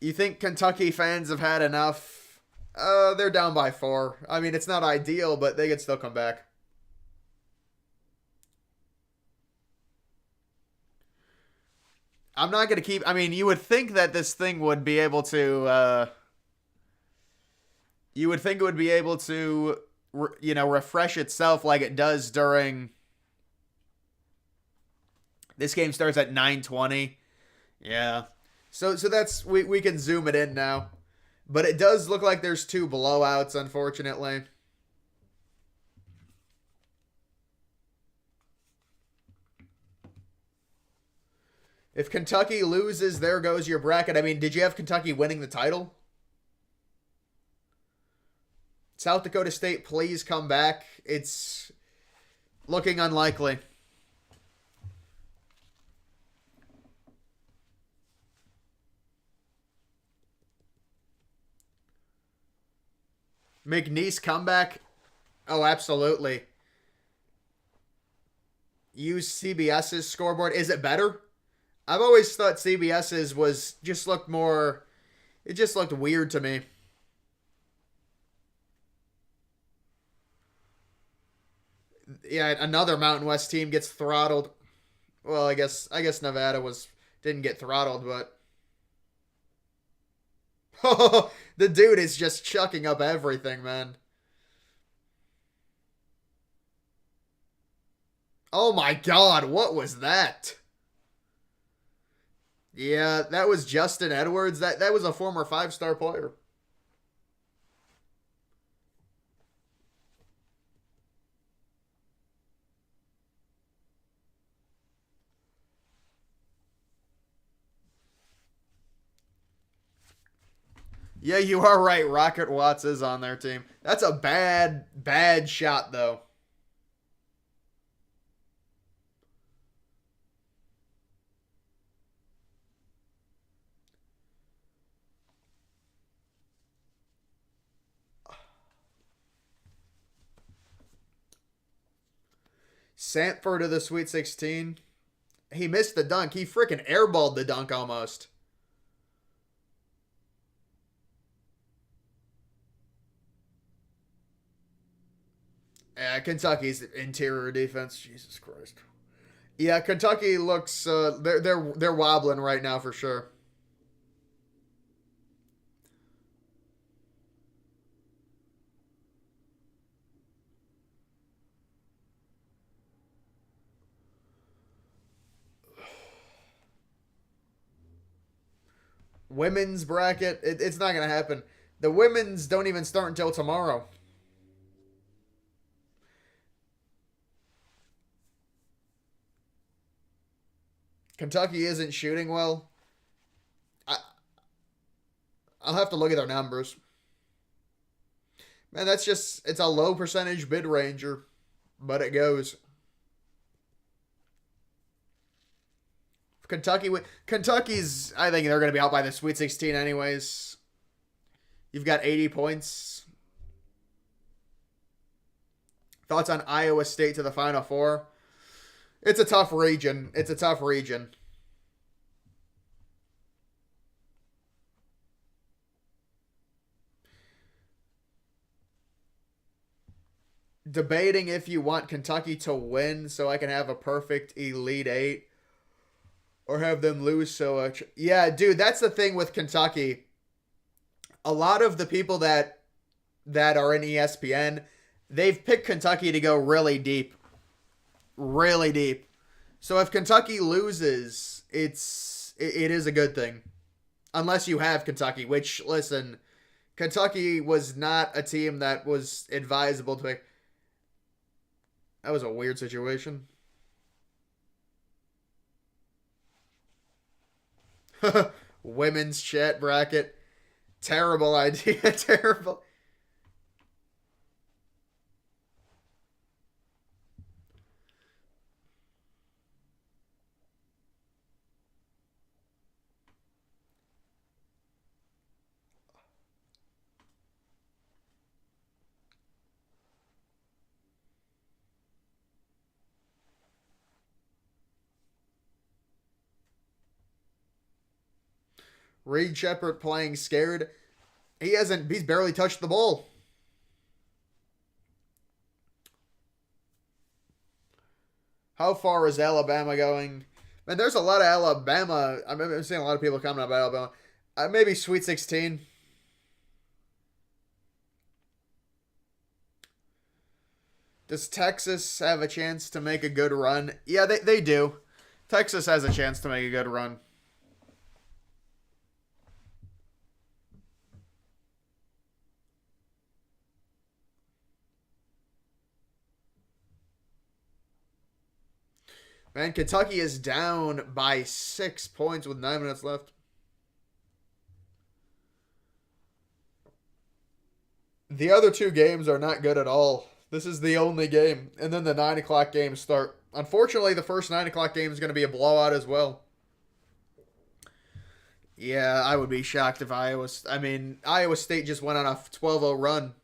You think Kentucky fans have had enough? They're down by 4. I mean, it's not ideal, but they could still come back. I'm not going to keep... I mean, you would think that this thing would be able to... you would think it would be able to, refresh itself like it does during... This game starts at 9:20. Yeah. So that's... We can zoom it in now. But it does look like there's 2 blowouts, unfortunately. If Kentucky loses, there goes your bracket. I mean, did you have Kentucky winning the title? South Dakota State, please come back. It's looking unlikely. McNeese comeback. Oh, absolutely. Use CBS's scoreboard. Is it better? I've always thought CBS's was just looked more. It just looked weird to me. Yeah, another Mountain West team gets throttled. Well, I guess Nevada didn't get throttled, but the dude is just chucking up everything, man. Oh my God, what was that? Yeah, that was Justin Edwards. That was a former five-star player. Yeah, you are right. Rocket Watts is on their team. That's a bad shot, though. Sanford to the Sweet 16. He missed the dunk. He freaking airballed the dunk almost. Yeah, Kentucky's interior defense. Jesus Christ. Yeah, Kentucky looks they're wobbling right now for sure. Women's bracket, it's not gonna happen. The women's don't even start until tomorrow. Kentucky isn't shooting well. I, I'll have to look at their numbers. Man, it's a low percentage mid ranger, but it goes. Kentucky's, I think they're going to be out by the Sweet 16 anyways. You've got 80 points. Thoughts on Iowa State to the Final Four? It's a tough region. It's a tough region. Debating if you want Kentucky to win so I can have a perfect Elite Eight or have them lose so much. Yeah, dude, that's the thing with Kentucky. A lot of the people that are in ESPN, they've picked Kentucky to go really deep. So if Kentucky loses, it is a good thing, unless you have Kentucky. Which, listen, Kentucky was not a team that was advisable to pick. That was a weird situation. Women's chat bracket. Terrible idea. Terrible. Reed Shepard playing scared. He's barely touched the ball. How far is Alabama going? Man, there's a lot of Alabama. I'm seeing a lot of people comment about Alabama. Maybe Sweet 16. Does Texas have a chance to make a good run? Yeah, they do. Texas has a chance to make a good run. Man, Kentucky is down by 6 points with 9 minutes left. The other two games are not good at all. This is the only game. And then the 9 o'clock games start. Unfortunately, the first 9 o'clock game is going to be a blowout as well. Yeah, I would be shocked if Iowa State just went on a 12-0 run.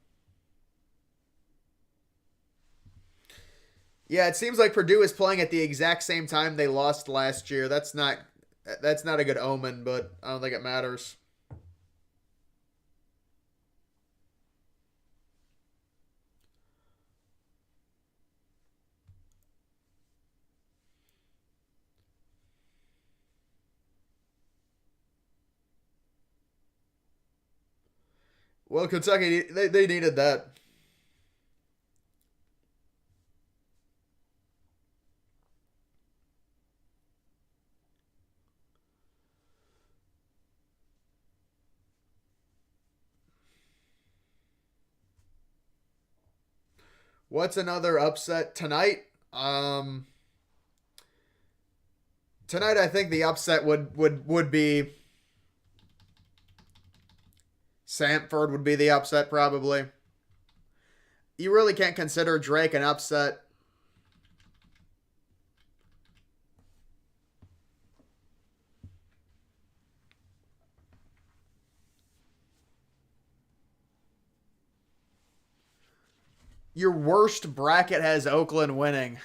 Yeah, it seems like Purdue is playing at the exact same time they lost last year. That's not a good omen, but I don't think it matters. Well, Kentucky they needed that. What's another upset tonight? Um, Tonight I think the upset would be Samford would be the upset probably. You really can't consider Drake an upset. Your worst bracket has Oakland winning.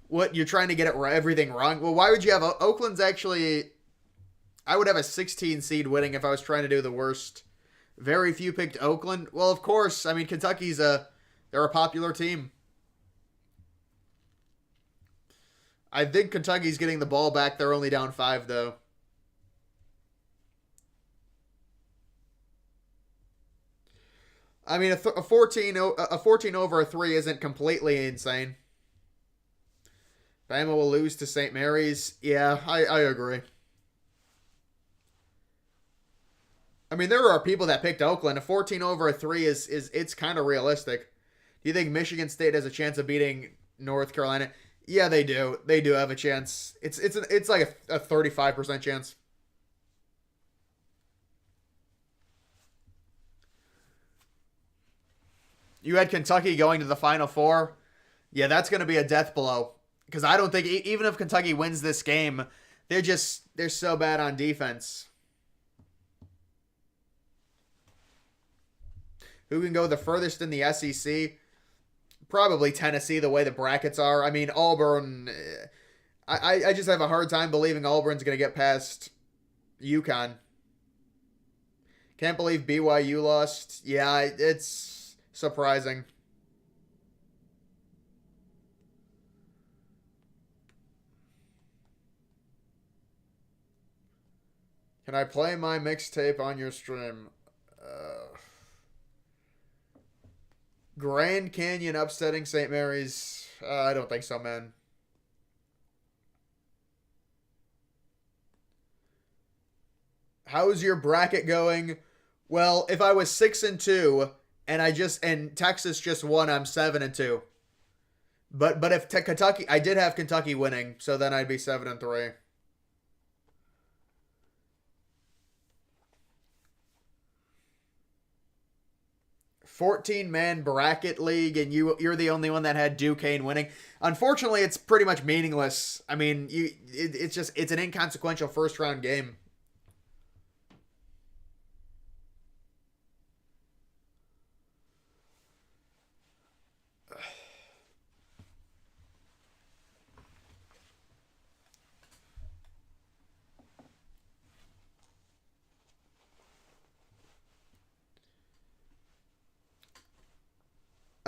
What, you're trying to get everything wrong? Well, why would you have Oakland's actually? I would have a 16 seed winning if I was trying to do the worst. Very few picked Oakland. Well, of course. I mean, they're a popular team. I think Kentucky's getting the ball back. They're only down 5 though. I mean, a 14 over a 3 isn't completely insane. Bama will lose to St. Mary's. Yeah, I agree. I mean, there are people that picked Oakland. A 14 over a 3 is it's kind of realistic. Do you think Michigan State has a chance of beating North Carolina? Yeah, they do. They do have a chance. It's like a 35% chance. You had Kentucky going to the Final Four. Yeah, that's going to be a death blow because I don't think even if Kentucky wins this game, they're so bad on defense. Who can go the furthest in the SEC? Probably Tennessee, the way the brackets are. I mean, Auburn. I just have a hard time believing Auburn's going to get past UConn. Can't believe BYU lost. Yeah, it's surprising. Can I play my mixtape on your stream? Grand Canyon upsetting St. Mary's. I don't think so, man. How's your bracket going? Well, if I was 6-2 and Texas just won, I'm 7-2. But if Kentucky, I did have Kentucky winning, so then I'd be 7-3. 14-man bracket league, and you're the only one that had Duquesne winning. Unfortunately, it's pretty much meaningless. I mean, it's an inconsequential first round game.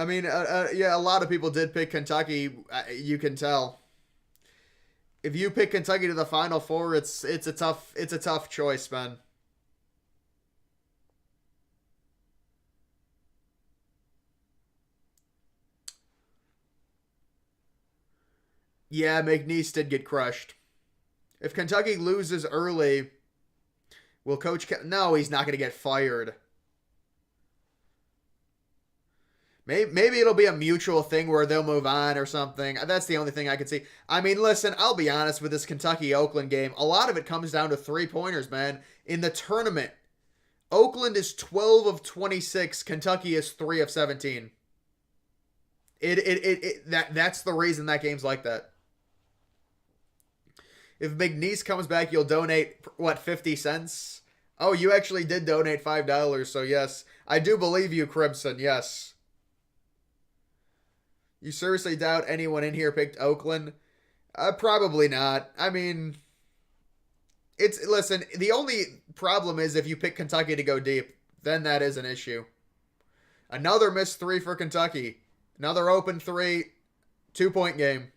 I mean, yeah, a lot of people did pick Kentucky. You can tell. If you pick Kentucky to the Final Four, it's a tough choice, man. Yeah, McNeese did get crushed. If Kentucky loses early, will No, he's not going to get fired. Maybe it'll be a mutual thing where they'll move on or something. That's the only thing I could see. I mean, listen, I'll be honest with this Kentucky Oakland game. A lot of it comes down to 3-pointers, man. In the tournament, Oakland is 12 of 26. Kentucky is 3 of 17. That's the reason that game's like that. If McNeese comes back, you'll donate what, 50 cents? Oh, you actually did donate $5, so yes. I do believe you, Crimson, yes. You seriously doubt anyone in here picked Oakland? Probably not. I mean, listen. The only problem is if you pick Kentucky to go deep, then that is an issue. Another missed three for Kentucky. Another open three. 2-point game.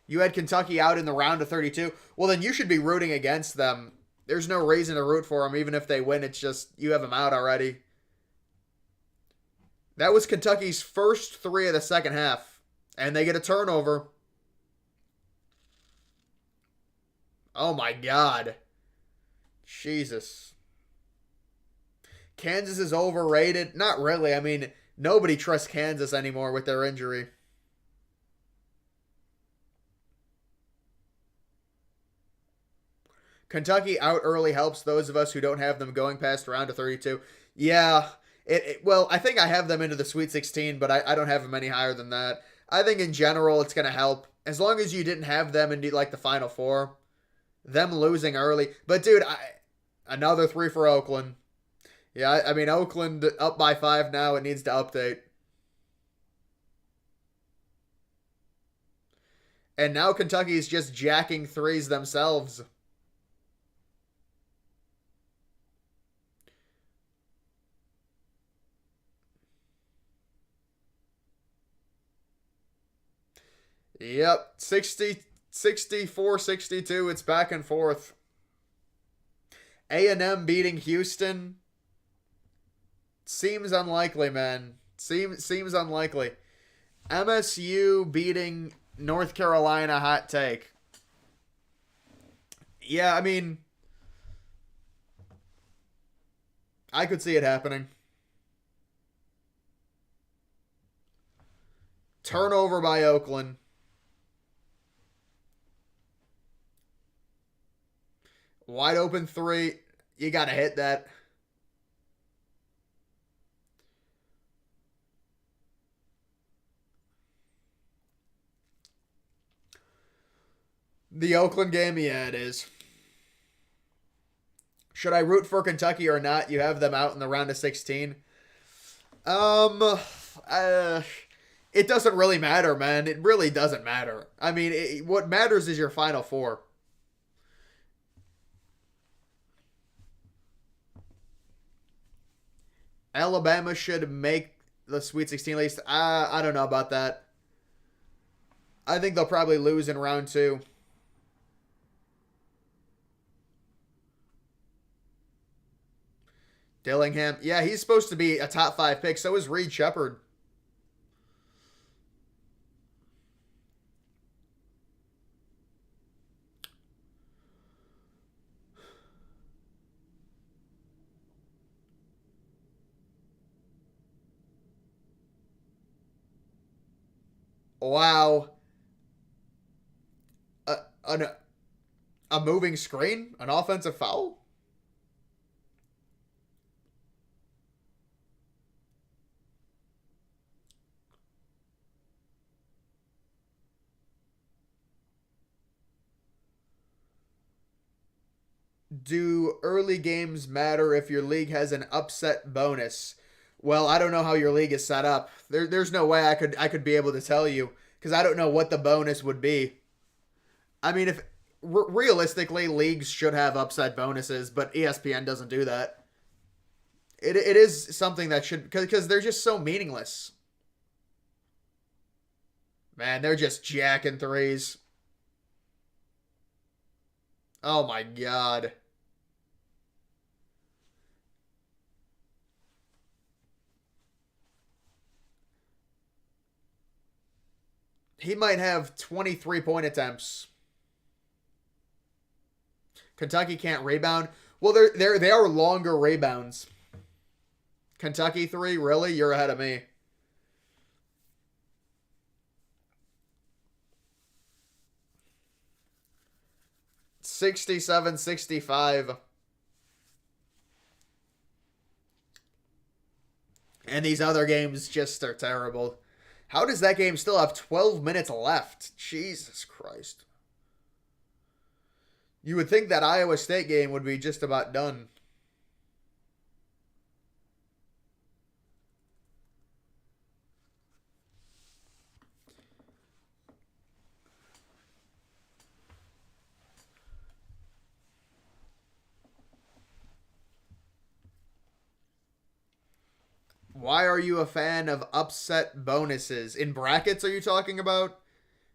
You had Kentucky out in the round of 32. Well, then you should be rooting against them. There's no reason to root for them, even if they win. It's just you have them out already. That was Kentucky's first three of the second half. And they get a turnover. Oh my God. Jesus. Kansas is overrated. Not really. I mean, nobody trusts Kansas anymore with their injury. Kentucky out early helps those of us who don't have them going past round of 32. Yeah. Well, I think I have them into the Sweet 16, but I don't have them any higher than that. I think in general it's going to help. As long as you didn't have them in like the Final Four. Them losing early. But dude, another three for Oakland. Yeah, I mean, Oakland up by 5 now. It needs to update. And now Kentucky's just jacking threes themselves. Yep, 60, 64, 62. It's back and forth. A&M beating Houston. Seems unlikely, man. Seems unlikely. MSU beating North Carolina, hot take. Yeah, I mean, I could see it happening. Turnover by Oakland. Wide open three. You got to hit that. The Oakland game, yeah, it is. Should I root for Kentucky or not? You have them out in the round of 16. It doesn't really matter, man. It really doesn't matter. I mean, what matters is your Final Four. Alabama should make the Sweet 16 at least. I don't know about that. I think they'll probably lose in round 2. Dillingham. Yeah, he's supposed to be a top 5 pick. So is Reed Shepherd. Wow. A, a, a moving screen? An offensive foul? Do early games matter if your league has an upset bonus? Well, I don't know how your league is set up. There's no way I could be able to tell you because I don't know what the bonus would be. I mean, if realistically, leagues should have upset bonuses, but ESPN doesn't do that. It is something that should because they're just so meaningless. Man, they're just jacking threes. Oh my God. He might have 23-point attempts. Kentucky can't rebound. Well, they are longer rebounds. Kentucky 3, really? You're ahead of me. 67-65. And these other games just are terrible. How does that game still have 12 minutes left? Jesus Christ. You would think that Iowa State game would be just about done. Why are you a fan of upset bonuses? In brackets, are you talking about?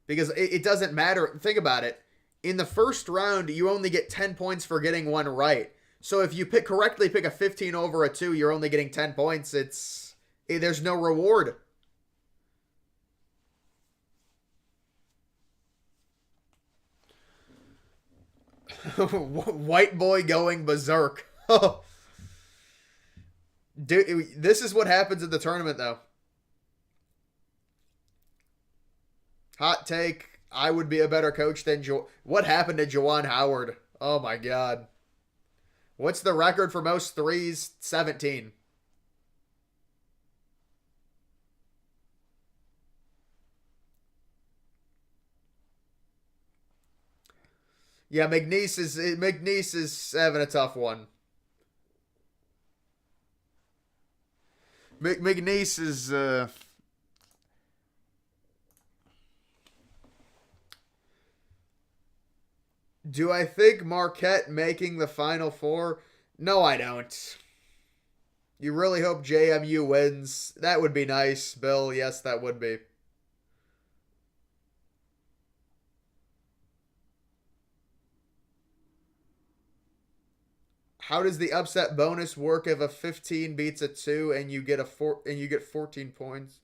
Because it doesn't matter. Think about it. In the first round, you only get 10 points for getting one right. So if you pick a 15 over a 2, you're only getting 10 points. There's no reward. White boy going berserk. Dude, this is what happens in the tournament, though. Hot take. I would be a better coach than What happened to Juwan Howard? Oh, my God. What's the record for most threes? 17. Yeah, McNeese is having a tough one. McNeese is Do I think Marquette making the Final Four? No, I don't. You really hope JMU wins. That would be nice, Bill. Yes, that would be. How does the upset bonus work if a 15 beats a 2 and you get 14 points?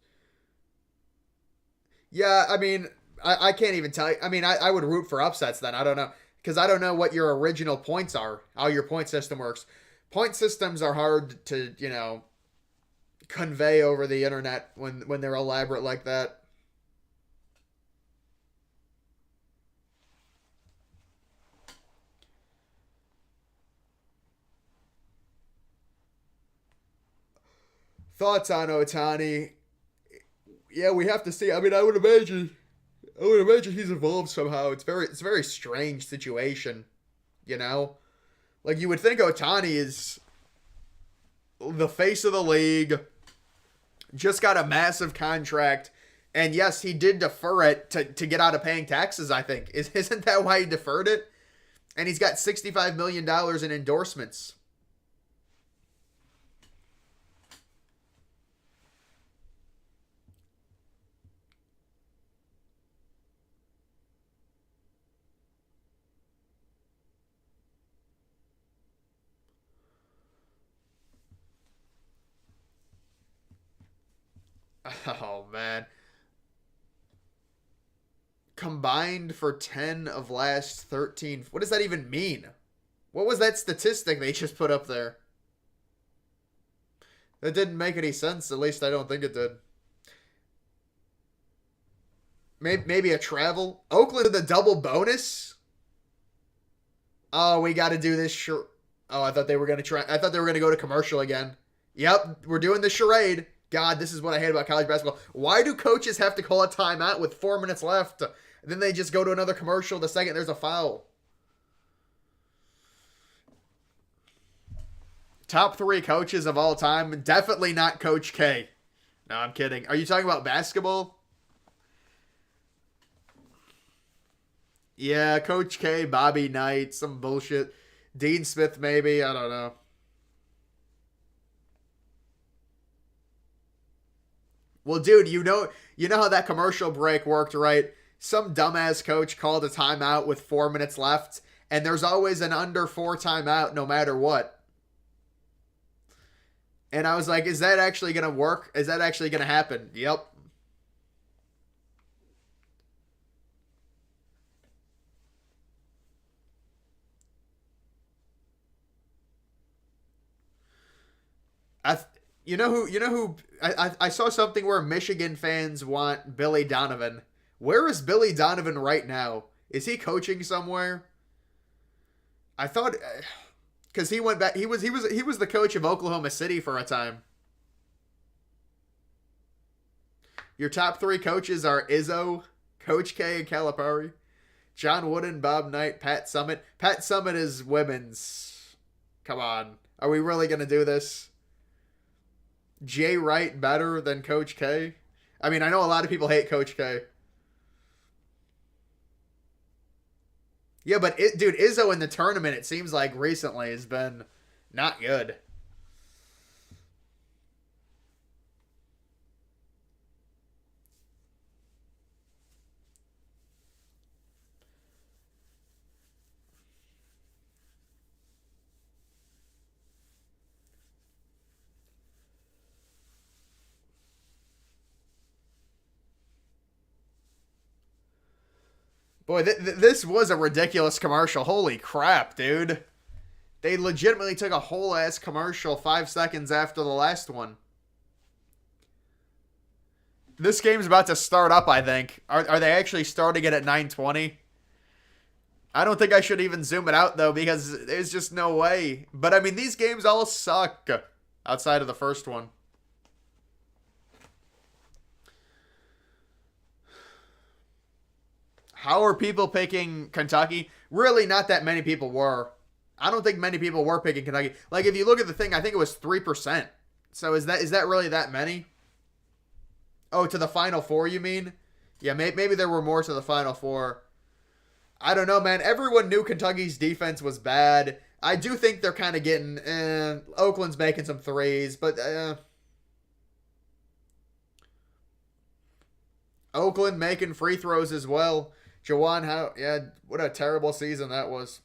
Yeah, I mean, I can't even tell you. I mean, I would root for upsets then. I don't know. Because I don't know what your original points are, how your point system works. Point systems are hard to, convey over the internet when they're elaborate like that. Thoughts on Otani? Yeah, we have to see. I mean, I would imagine he's involved somehow. It's a very strange situation, you know? Like you would think Otani is the face of the league, just got a massive contract, and yes, he did defer it to get out of paying taxes, I think. Isn't that why he deferred it? And he's got $65 million in endorsements. Oh, man. Combined for 10 of last 13. What does that even mean? What was that statistic they just put up there? That didn't make any sense. At least I don't think it did. Maybe a travel. Oakland the double bonus? Oh, we got to do this. Sure. Oh, I thought they were going to try. I thought they were going to go to commercial again. Yep, we're doing the charade. God, this is what I hate about college basketball. Why do coaches have to call a timeout with 4 minutes left? Then they just go to another commercial the second there's a foul. Top 3 coaches of all time. Definitely not Coach K. No, I'm kidding. Are you talking about basketball? Yeah, Coach K, Bobby Knight, some bullshit. Dean Smith, maybe. I don't know. Well, dude, you know how that commercial break worked, right? Some dumbass coach called a timeout with 4 minutes left, and there's always an under 4 timeout no matter what. And I was like, is that actually going to work? Is that actually going to happen? Yep. I, I saw something where Michigan fans want Billy Donovan. Where is Billy Donovan right now? Is he coaching somewhere? I thought because he went back. He was the coach of Oklahoma City for a time. Your top 3 coaches are Izzo, Coach K, and Calipari. John Wooden, Bob Knight, Pat Summit. Pat Summit is women's. Come on, are we really gonna do this? Jay Wright better than Coach K? I mean, I know a lot of people hate Coach K. Yeah, but dude, Izzo in the tournament, it seems like recently has been not good. Boy, this was a ridiculous commercial. Holy crap, dude. They legitimately took a whole ass commercial 5 seconds after the last one. This game's about to start up, I think. Are they actually starting it at 9:20? I don't think I should even zoom it out, though, because there's just no way. But, I mean, these games all suck outside of the first one. How are people picking Kentucky? Really, not that many people were. I don't think many people were picking Kentucky. Like, if you look at the thing, I think it was 3%. So is that really that many? Oh, to the Final Four, you mean? Yeah, maybe there were more to the Final Four. I don't know, man. Everyone knew Kentucky's defense was bad. I do think they're kind of getting... Oakland's making some threes, but... Oakland making free throws as well. Jawan, what a terrible season that was.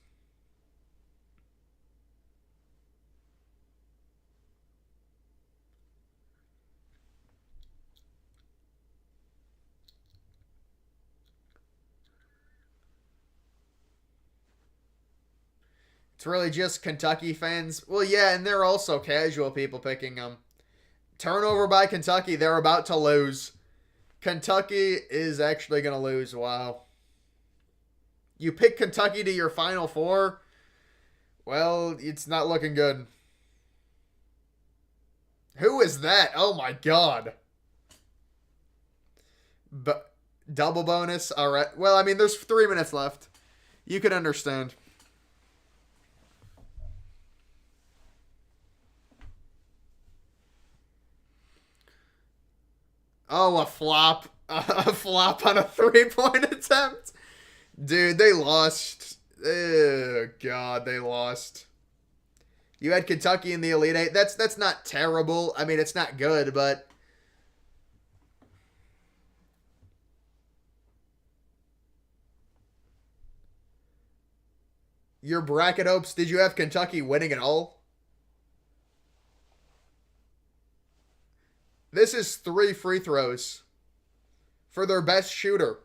It's really just Kentucky fans. Well, yeah, and they're also casual people picking them. Turnover by Kentucky. They're about to lose. Kentucky is actually going to lose. Wow. You pick Kentucky to your Final Four? Well, it's not looking good. Who is that? Oh, my God. But double bonus? All right. Well, I mean, there's 3 minutes left. You can understand. Oh, a flop. A flop on a 3-point attempt. Dude, they lost. Oh, God, they lost. You had Kentucky in the Elite Eight. That's not terrible. I mean, it's not good, but... Your bracket hopes, did you have Kentucky winning at all? This is 3 free throws for their best shooter.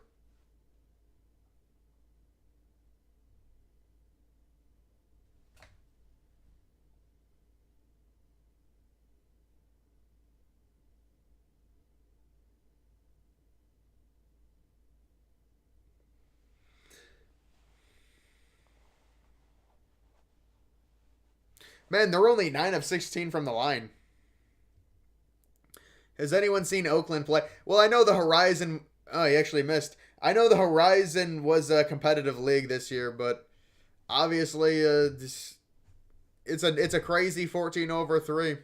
Man, they're only 9 of 16 from the line. Has anyone seen Oakland play? Well, I know the Horizon... Oh, he actually missed. I know the Horizon was a competitive league this year, but obviously it's a crazy 14/3.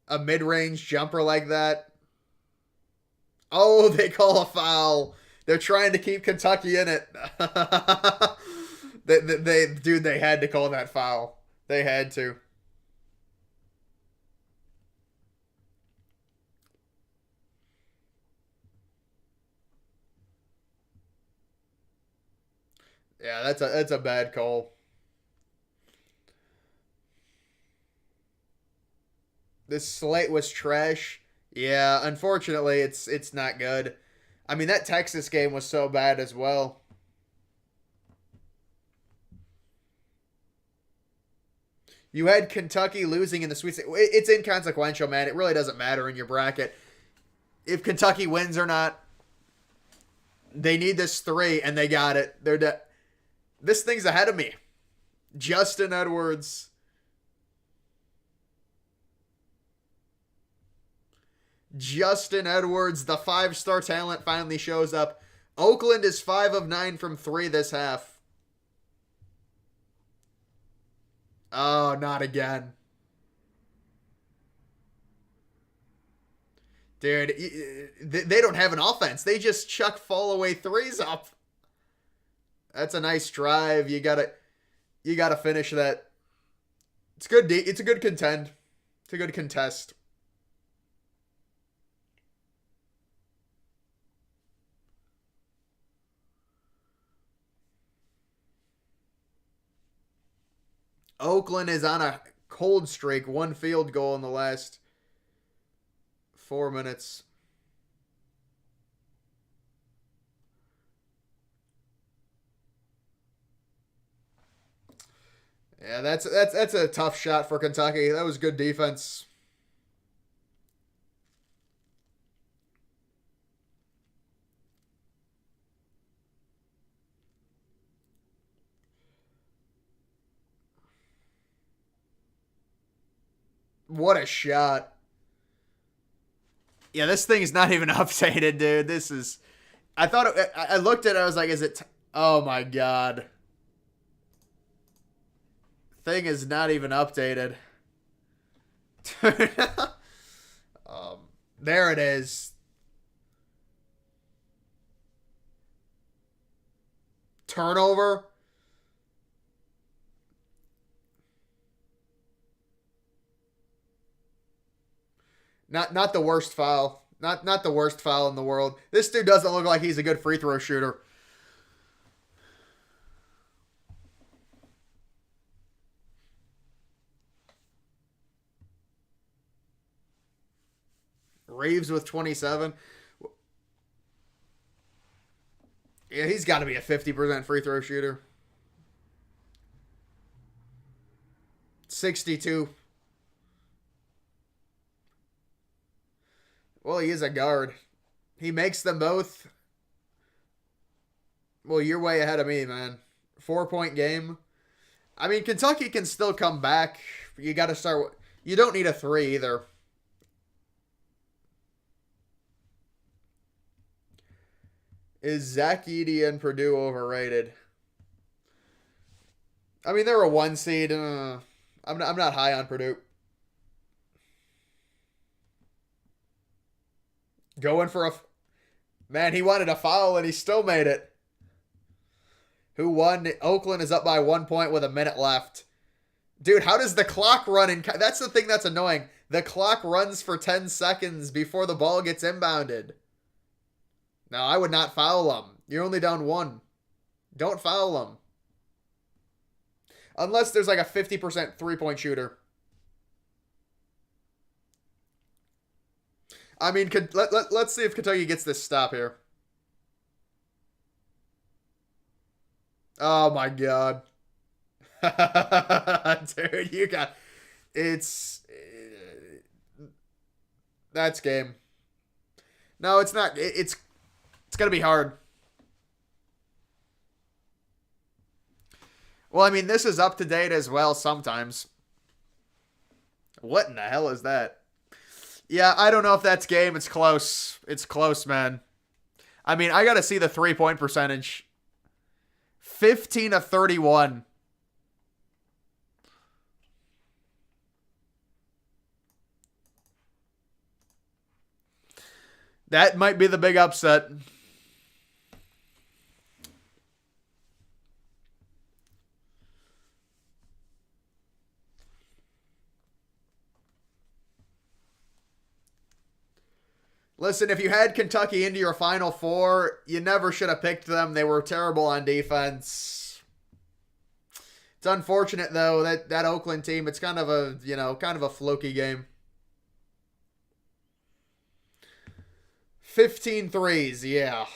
A mid-range jumper like that. Oh, they call a foul. They're trying to keep Kentucky in it. They had to call that foul. They had to. Yeah, that's a bad call. This slate was trash. Yeah, unfortunately, it's not good. I mean, that Texas game was so bad as well. You had Kentucky losing in the Sweet Sixteen. It's inconsequential, man. It really doesn't matter in your bracket. If Kentucky wins or not, they need this 3, and they got it. This thing's ahead of me. Justin Edwards. Justin Edwards, the 5-star talent, finally shows up. Oakland is 5 of 9 from 3 this half. Oh, not again. Dude, they don't have an offense. They just chuck fall away threes up. That's a nice drive. You gotta finish that. It's good. It's a good contend. It's a good contest. Oakland is on a cold streak. 1 field goal in the last 4 minutes. Yeah, that's a tough shot for Kentucky. That was good defense. What a shot. Yeah, this thing is not even updated, dude. This is. I thought I looked at it. I was like, "Is it?" Oh my god, thing is not even updated. um, there it is. Turnover. Not the worst foul. Not the worst foul in the world. This dude doesn't look like he's a good free throw shooter. Reeves with 27. Yeah, he's got to be a 50% free throw shooter. 62. Well, he is a guard. He makes them both. Well, you're way ahead of me, man. 4-point game. I mean, Kentucky can still come back. You got to start. You don't need a three either. Is Zach Edey and Purdue overrated? I mean, they're a one seed. I'm not high on Purdue. Going for a. Man, he wanted a foul and he still made it. Who won? Oakland is up by 1 point with a minute left. Dude, how does the clock run in? That's the thing that's annoying. The clock runs for 10 seconds before the ball gets inbounded. No, I would not foul him. You're only down one. Don't foul him. Unless there's like a 50% three-point shooter. I mean, let's see if Kentucky gets this stop here. Oh, my God. Dude, you got... It's... That's game. No, it's not. It's going to be hard. Well, I mean, this is up to date as well sometimes. What in the hell is that? Yeah, I don't know if that's game. It's close. It's close, man. I mean, I got to see the three-point percentage. 15 of 31. That might be the big upset. Listen, if you had Kentucky into your Final Four, you never should have picked them. They were terrible on defense. It's unfortunate, though, that Oakland team, it's kind of a, kind of a fluky game. 15 threes, yeah.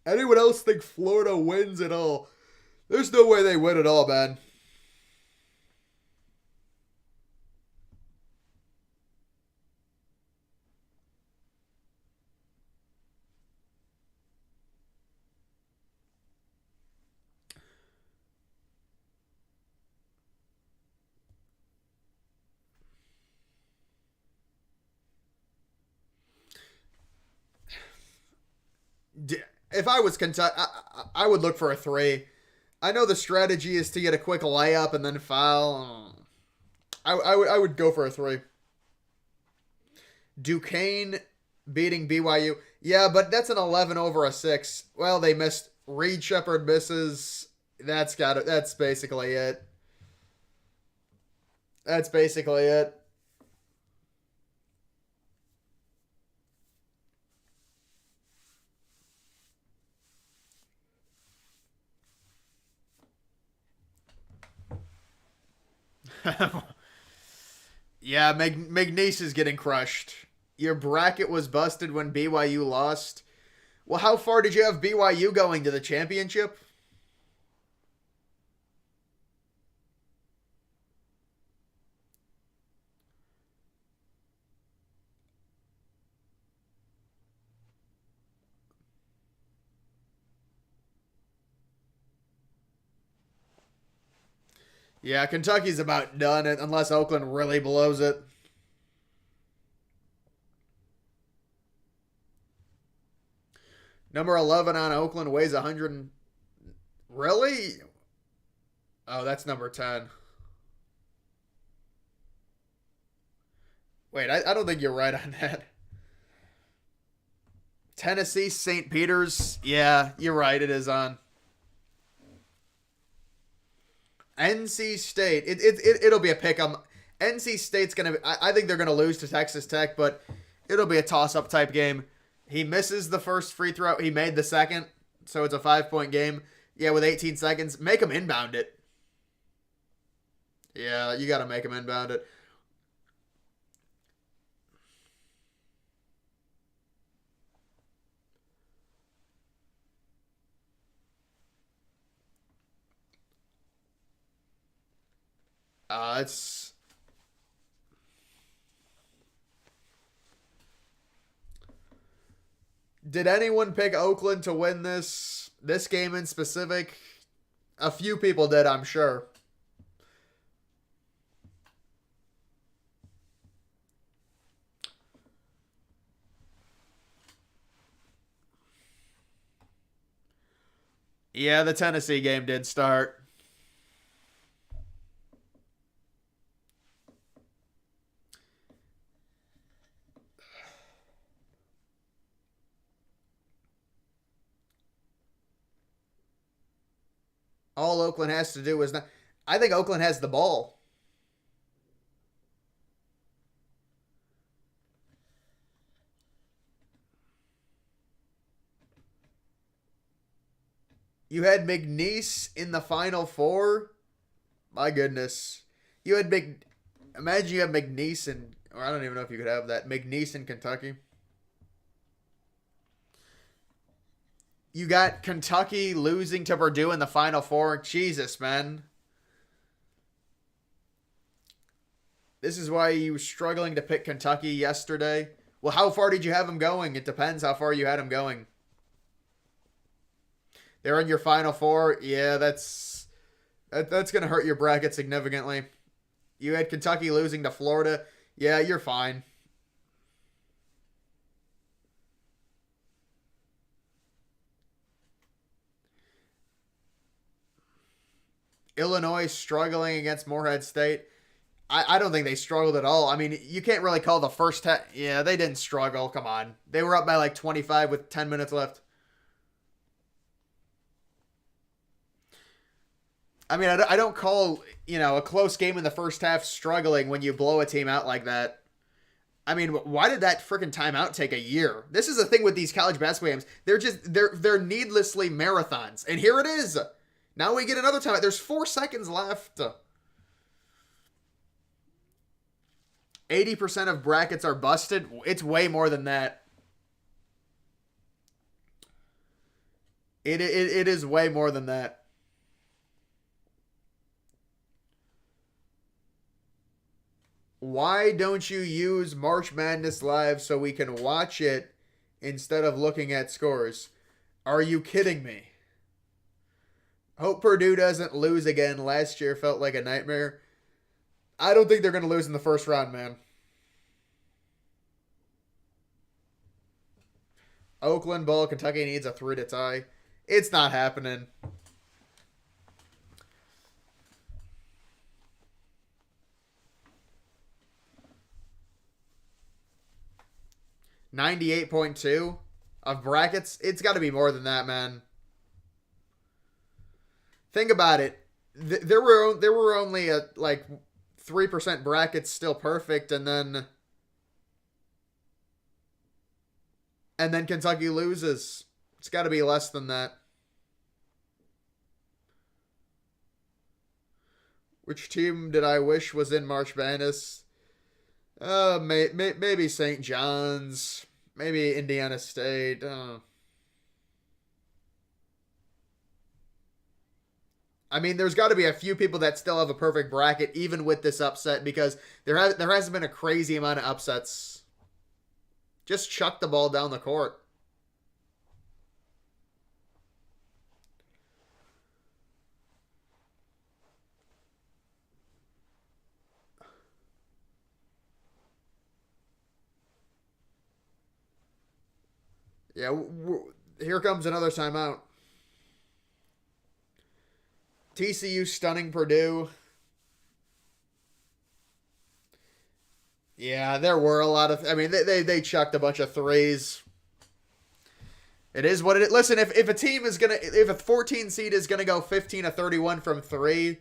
Anyone else think Florida wins at all? There's no way they win at all, man. If I was Kentucky, I would look for a three. I know the strategy is to get a quick layup and then foul. I would go for a three. Duquesne beating BYU. Yeah, but that's an 11 over a 6. Well, they missed. Reed Shepherd misses. That's got it. That's basically it. That's basically it. Yeah, McNeese is getting crushed. Your bracket was busted when BYU lost. Well, how far did you have BYU going to the championship? Yeah, Kentucky's about done unless Oakland really blows it. Number 11 on Oakland weighs 100. Really? Oh, that's number 10. Wait, I don't think you're right on that. Tennessee, St. Peter's. Yeah, you're right. It is on. NC State. It'll be a pick. NC State's going to. I think they're going to lose to Texas Tech, but it'll be a toss up type game. He misses the first free throw. He made the second, so it's a 5-point game. Yeah, with 18 seconds. Make him inbound it. Yeah, you got to make him inbound it. It's. Did anyone pick Oakland to win this game in specific? A few people did, I'm sure. Yeah, the Tennessee game did start. All Oakland has to do is not. I think Oakland has the ball. You had McNeese in the Final Four. My goodness. You had Imagine you have McNeese and, or I don't even know if you could have that. McNeese in Kentucky. You got Kentucky losing to Purdue in the Final Four. Jesus, man. This is why you were struggling to pick Kentucky yesterday. Well, how far did you have them going? It depends how far you had them going. They're in your Final Four. Yeah, that's going to hurt your bracket significantly. You had Kentucky losing to Florida. Yeah, you're fine. Illinois struggling against Morehead State. I don't think they struggled at all. I mean, you can't really call the first half. Yeah, they didn't struggle. Come on. They were up by like 25 with 10 minutes left. I mean, I don't call, a close game in the first half struggling when you blow a team out like that. I mean, why did that freaking timeout take a year? This is the thing with these college basketball games. They're needlessly marathons. And here it is. Now we get another timeout. There's 4 seconds left. 80% of brackets are busted. It's way more than that. It is way more than that. Why don't you use March Madness Live so we can watch it instead of looking at scores? Are you kidding me? Hope Purdue doesn't lose again. Last year felt like a nightmare. I don't think they're going to lose in the first round, man. Oakland ball. Kentucky needs a 3 to tie. It's not happening. $98.2 of brackets. It's got to be more than that, man. Think about it. There were only like 3% brackets still perfect, and then Kentucky loses. It's got to be less than that. Which team did I wish was in March Madness? Maybe St. John's, maybe Indiana State. I mean, there's got to be a few people that still have a perfect bracket, even with this upset, because there hasn't been a crazy amount of upsets. Just chuck the ball down the court. Yeah, here comes another timeout. TCU stunning Purdue. Yeah, there were a lot of. I mean, they chucked a bunch of threes. It is what it is. Listen, if a team is gonna, if a 14 seed is gonna go 15 to 31 from three,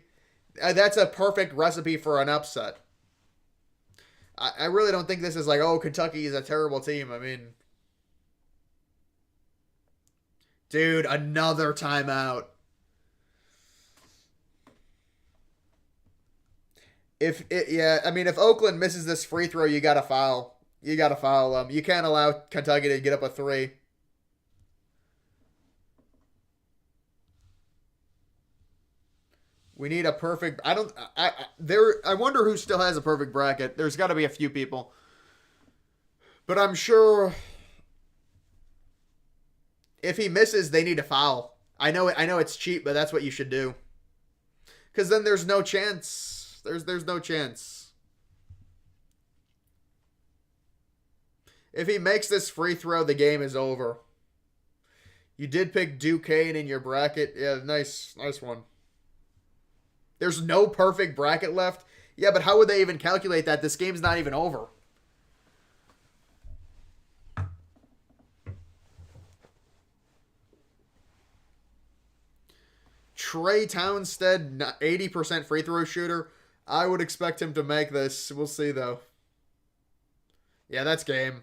that's a perfect recipe for an upset. I really don't think this is like, oh, Kentucky is a terrible team. I mean, dude, another timeout. I mean, if Oakland misses this free throw, you gotta foul. You gotta foul them. You can't allow Kentucky to get up a three. We need a perfect. I don't. I wonder who still has a perfect bracket. There's got to be a few people, but I'm sure if he misses, they need to foul. I know it's cheap, but that's what you should do. Because then there's no chance. There's no chance. If he makes this free throw, the game is over. You did pick Duquesne in your bracket. Yeah, nice one. There's no perfect bracket left. Yeah, but how would they even calculate that? This game's not even over. Trey Townsend, 80% free throw shooter. I would expect him to make this. We'll see, though. Yeah, that's game.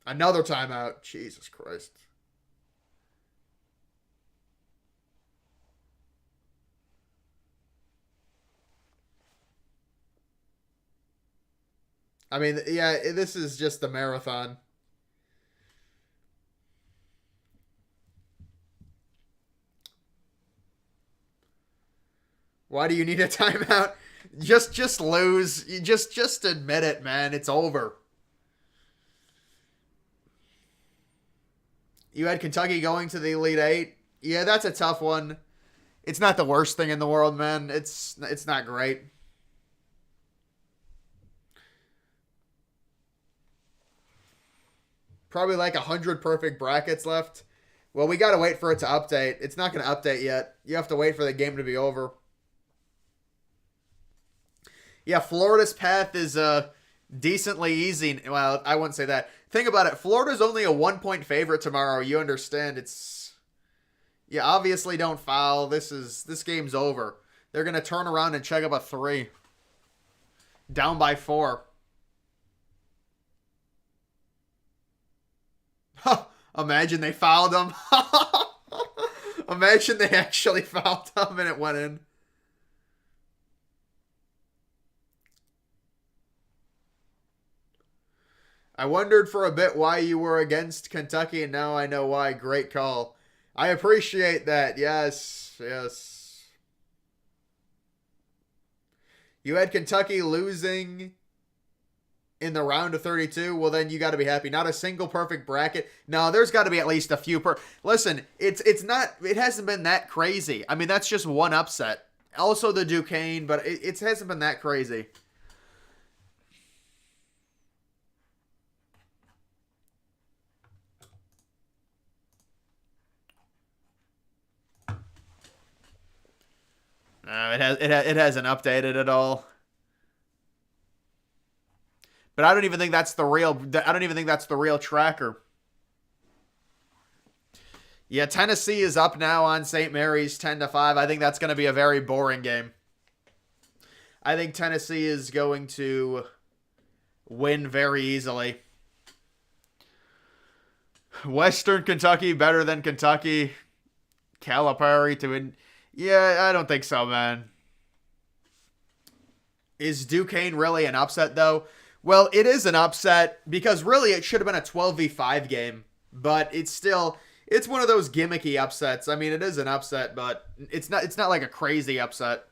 Another timeout. Jesus Christ. I mean, yeah, this is just a marathon. Why do you need a timeout? Just lose. You just admit it, man. It's over. You had Kentucky going to the Elite Eight. Yeah, that's a tough one. It's not the worst thing in the world, man. It's not great. Probably like 100 perfect brackets left. Well, we got to wait for it to update. It's not going to update yet. You have to wait for the game to be over. Yeah, Florida's path is decently easy. Well, I wouldn't say that. Think about it. Florida's only a 1-point favorite tomorrow. You understand? It's obviously don't foul. This game's over. They're gonna turn around and check up a three. Down by 4. Imagine they fouled him. Imagine they actually fouled him and it went in. I wondered for a bit why you were against Kentucky, and now I know why. Great call. I appreciate that. Yes, yes. You had Kentucky losing in the round of 32. Well, then you got to be happy. Not a single perfect bracket. No, there's got to be at least a few Listen, it's not. It hasn't been that crazy. I mean, that's just one upset. Also the Duquesne, but it hasn't been that crazy. It hasn't updated at all. But I don't even think that's the real. I don't even think that's the real tracker. Yeah, Tennessee is up now on St. Mary's 10-5. I think that's going to be a very boring game. I think Tennessee is going to win very easily. Western Kentucky better than Kentucky. Calipari to win. Yeah, I don't think so, man. Is Duquesne really an upset, though? Well, it is an upset because really it should have been a 12v5 game, but it's one of those gimmicky upsets. I mean, it is an upset, but it's not like a crazy upset.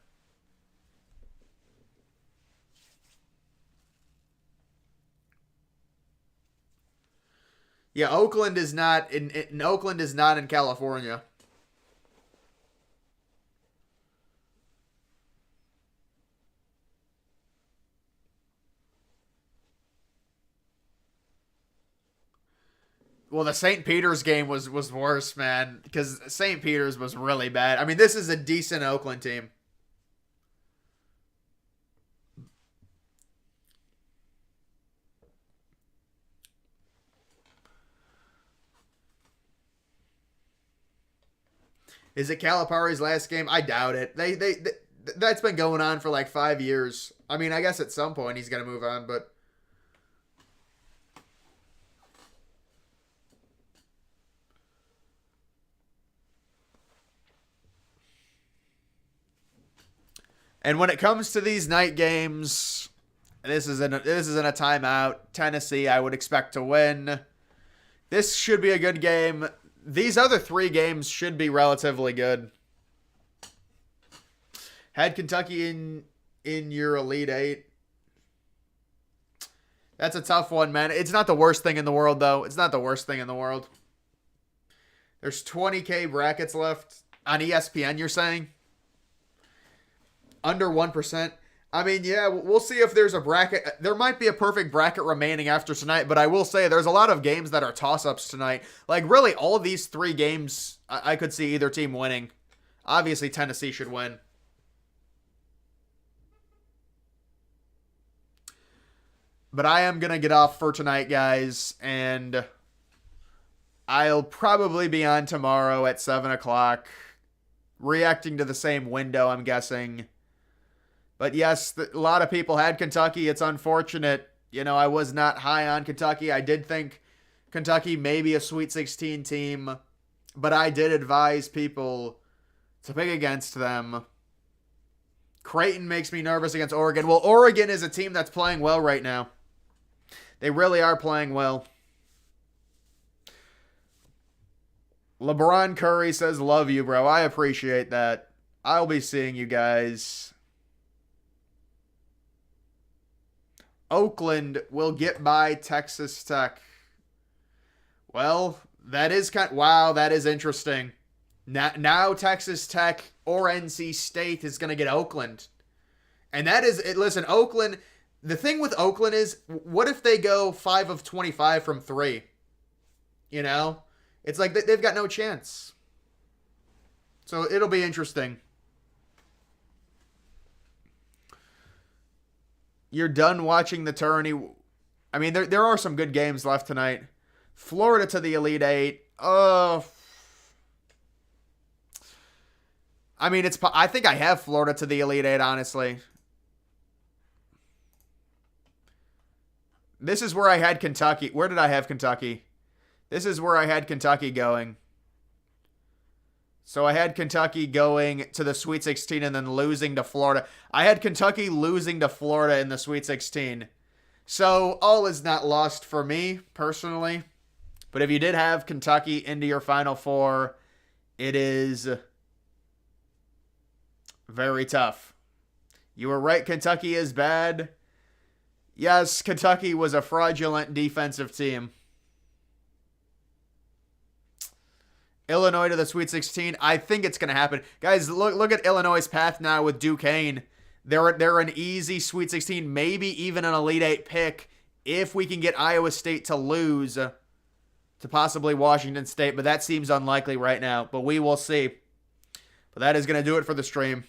Yeah, Oakland is not in Oakland is not in California. Well, the St. Peter's game was worse, man, because St. Peter's was really bad. I mean, this is a decent Oakland team. Is it Calipari's last game? I doubt it. That's been going on for like 5 years. I mean, I guess at some point he's gonna move on, but and when it comes to these night games, this isn't a timeout. Tennessee, I would expect to win. This should be a good game. These other three games should be relatively good. Had Kentucky in your Elite Eight. That's a tough one, man. It's not the worst thing in the world, though. It's not the worst thing in the world. There's 20K brackets left on ESPN, you're saying? Under 1%. I mean, yeah, we'll see if there's a bracket. There might be a perfect bracket remaining after tonight, but I will say there's a lot of games that are toss-ups tonight. Like, really, all these three games, I could see either team winning. Obviously, Tennessee should win. But I am going to get off for tonight, guys, and I'll probably be on tomorrow at 7 o'clock, reacting to the same window, I'm guessing. But yes, a lot of people had Kentucky. It's unfortunate. You know, I was not high on Kentucky. I did think Kentucky may be a Sweet 16 team, but I did advise people to pick against them. Creighton makes me nervous against Oregon. Well, Oregon is a team that's playing well right now. They really are playing well. LeBron Curry says, love you, bro. I appreciate that. I'll be seeing you guys. Oakland will get by Texas Tech. Well, that is wow, that is interesting. Now Texas Tech or NC State is going to get Oakland. And that is, listen, Oakland, the thing with Oakland is, what if they go 5 of 25 from 3? You know? It's like they've got no chance. So it'll be interesting. You're done watching the tourney. I mean, there are some good games left tonight. Florida to the Elite Eight. I mean, I think I have Florida to the Elite Eight, honestly. This is where I had Kentucky. Where did I have Kentucky? This is where I had Kentucky going. So I had Kentucky going to the Sweet 16 and then losing to Florida. I had Kentucky losing to Florida in the Sweet 16. So all is not lost for me, personally. But if you did have Kentucky into your Final Four, it is very tough. You were right, Kentucky is bad. Yes, Kentucky was a fraudulent defensive team. Illinois to the Sweet 16. I think it's going to happen. Guys, look at Illinois' path now with Duquesne. They're an easy Sweet 16, maybe even an Elite 8 pick if we can get Iowa State to lose to possibly Washington State, but that seems unlikely right now. But we will see. But that is going to do it for the stream.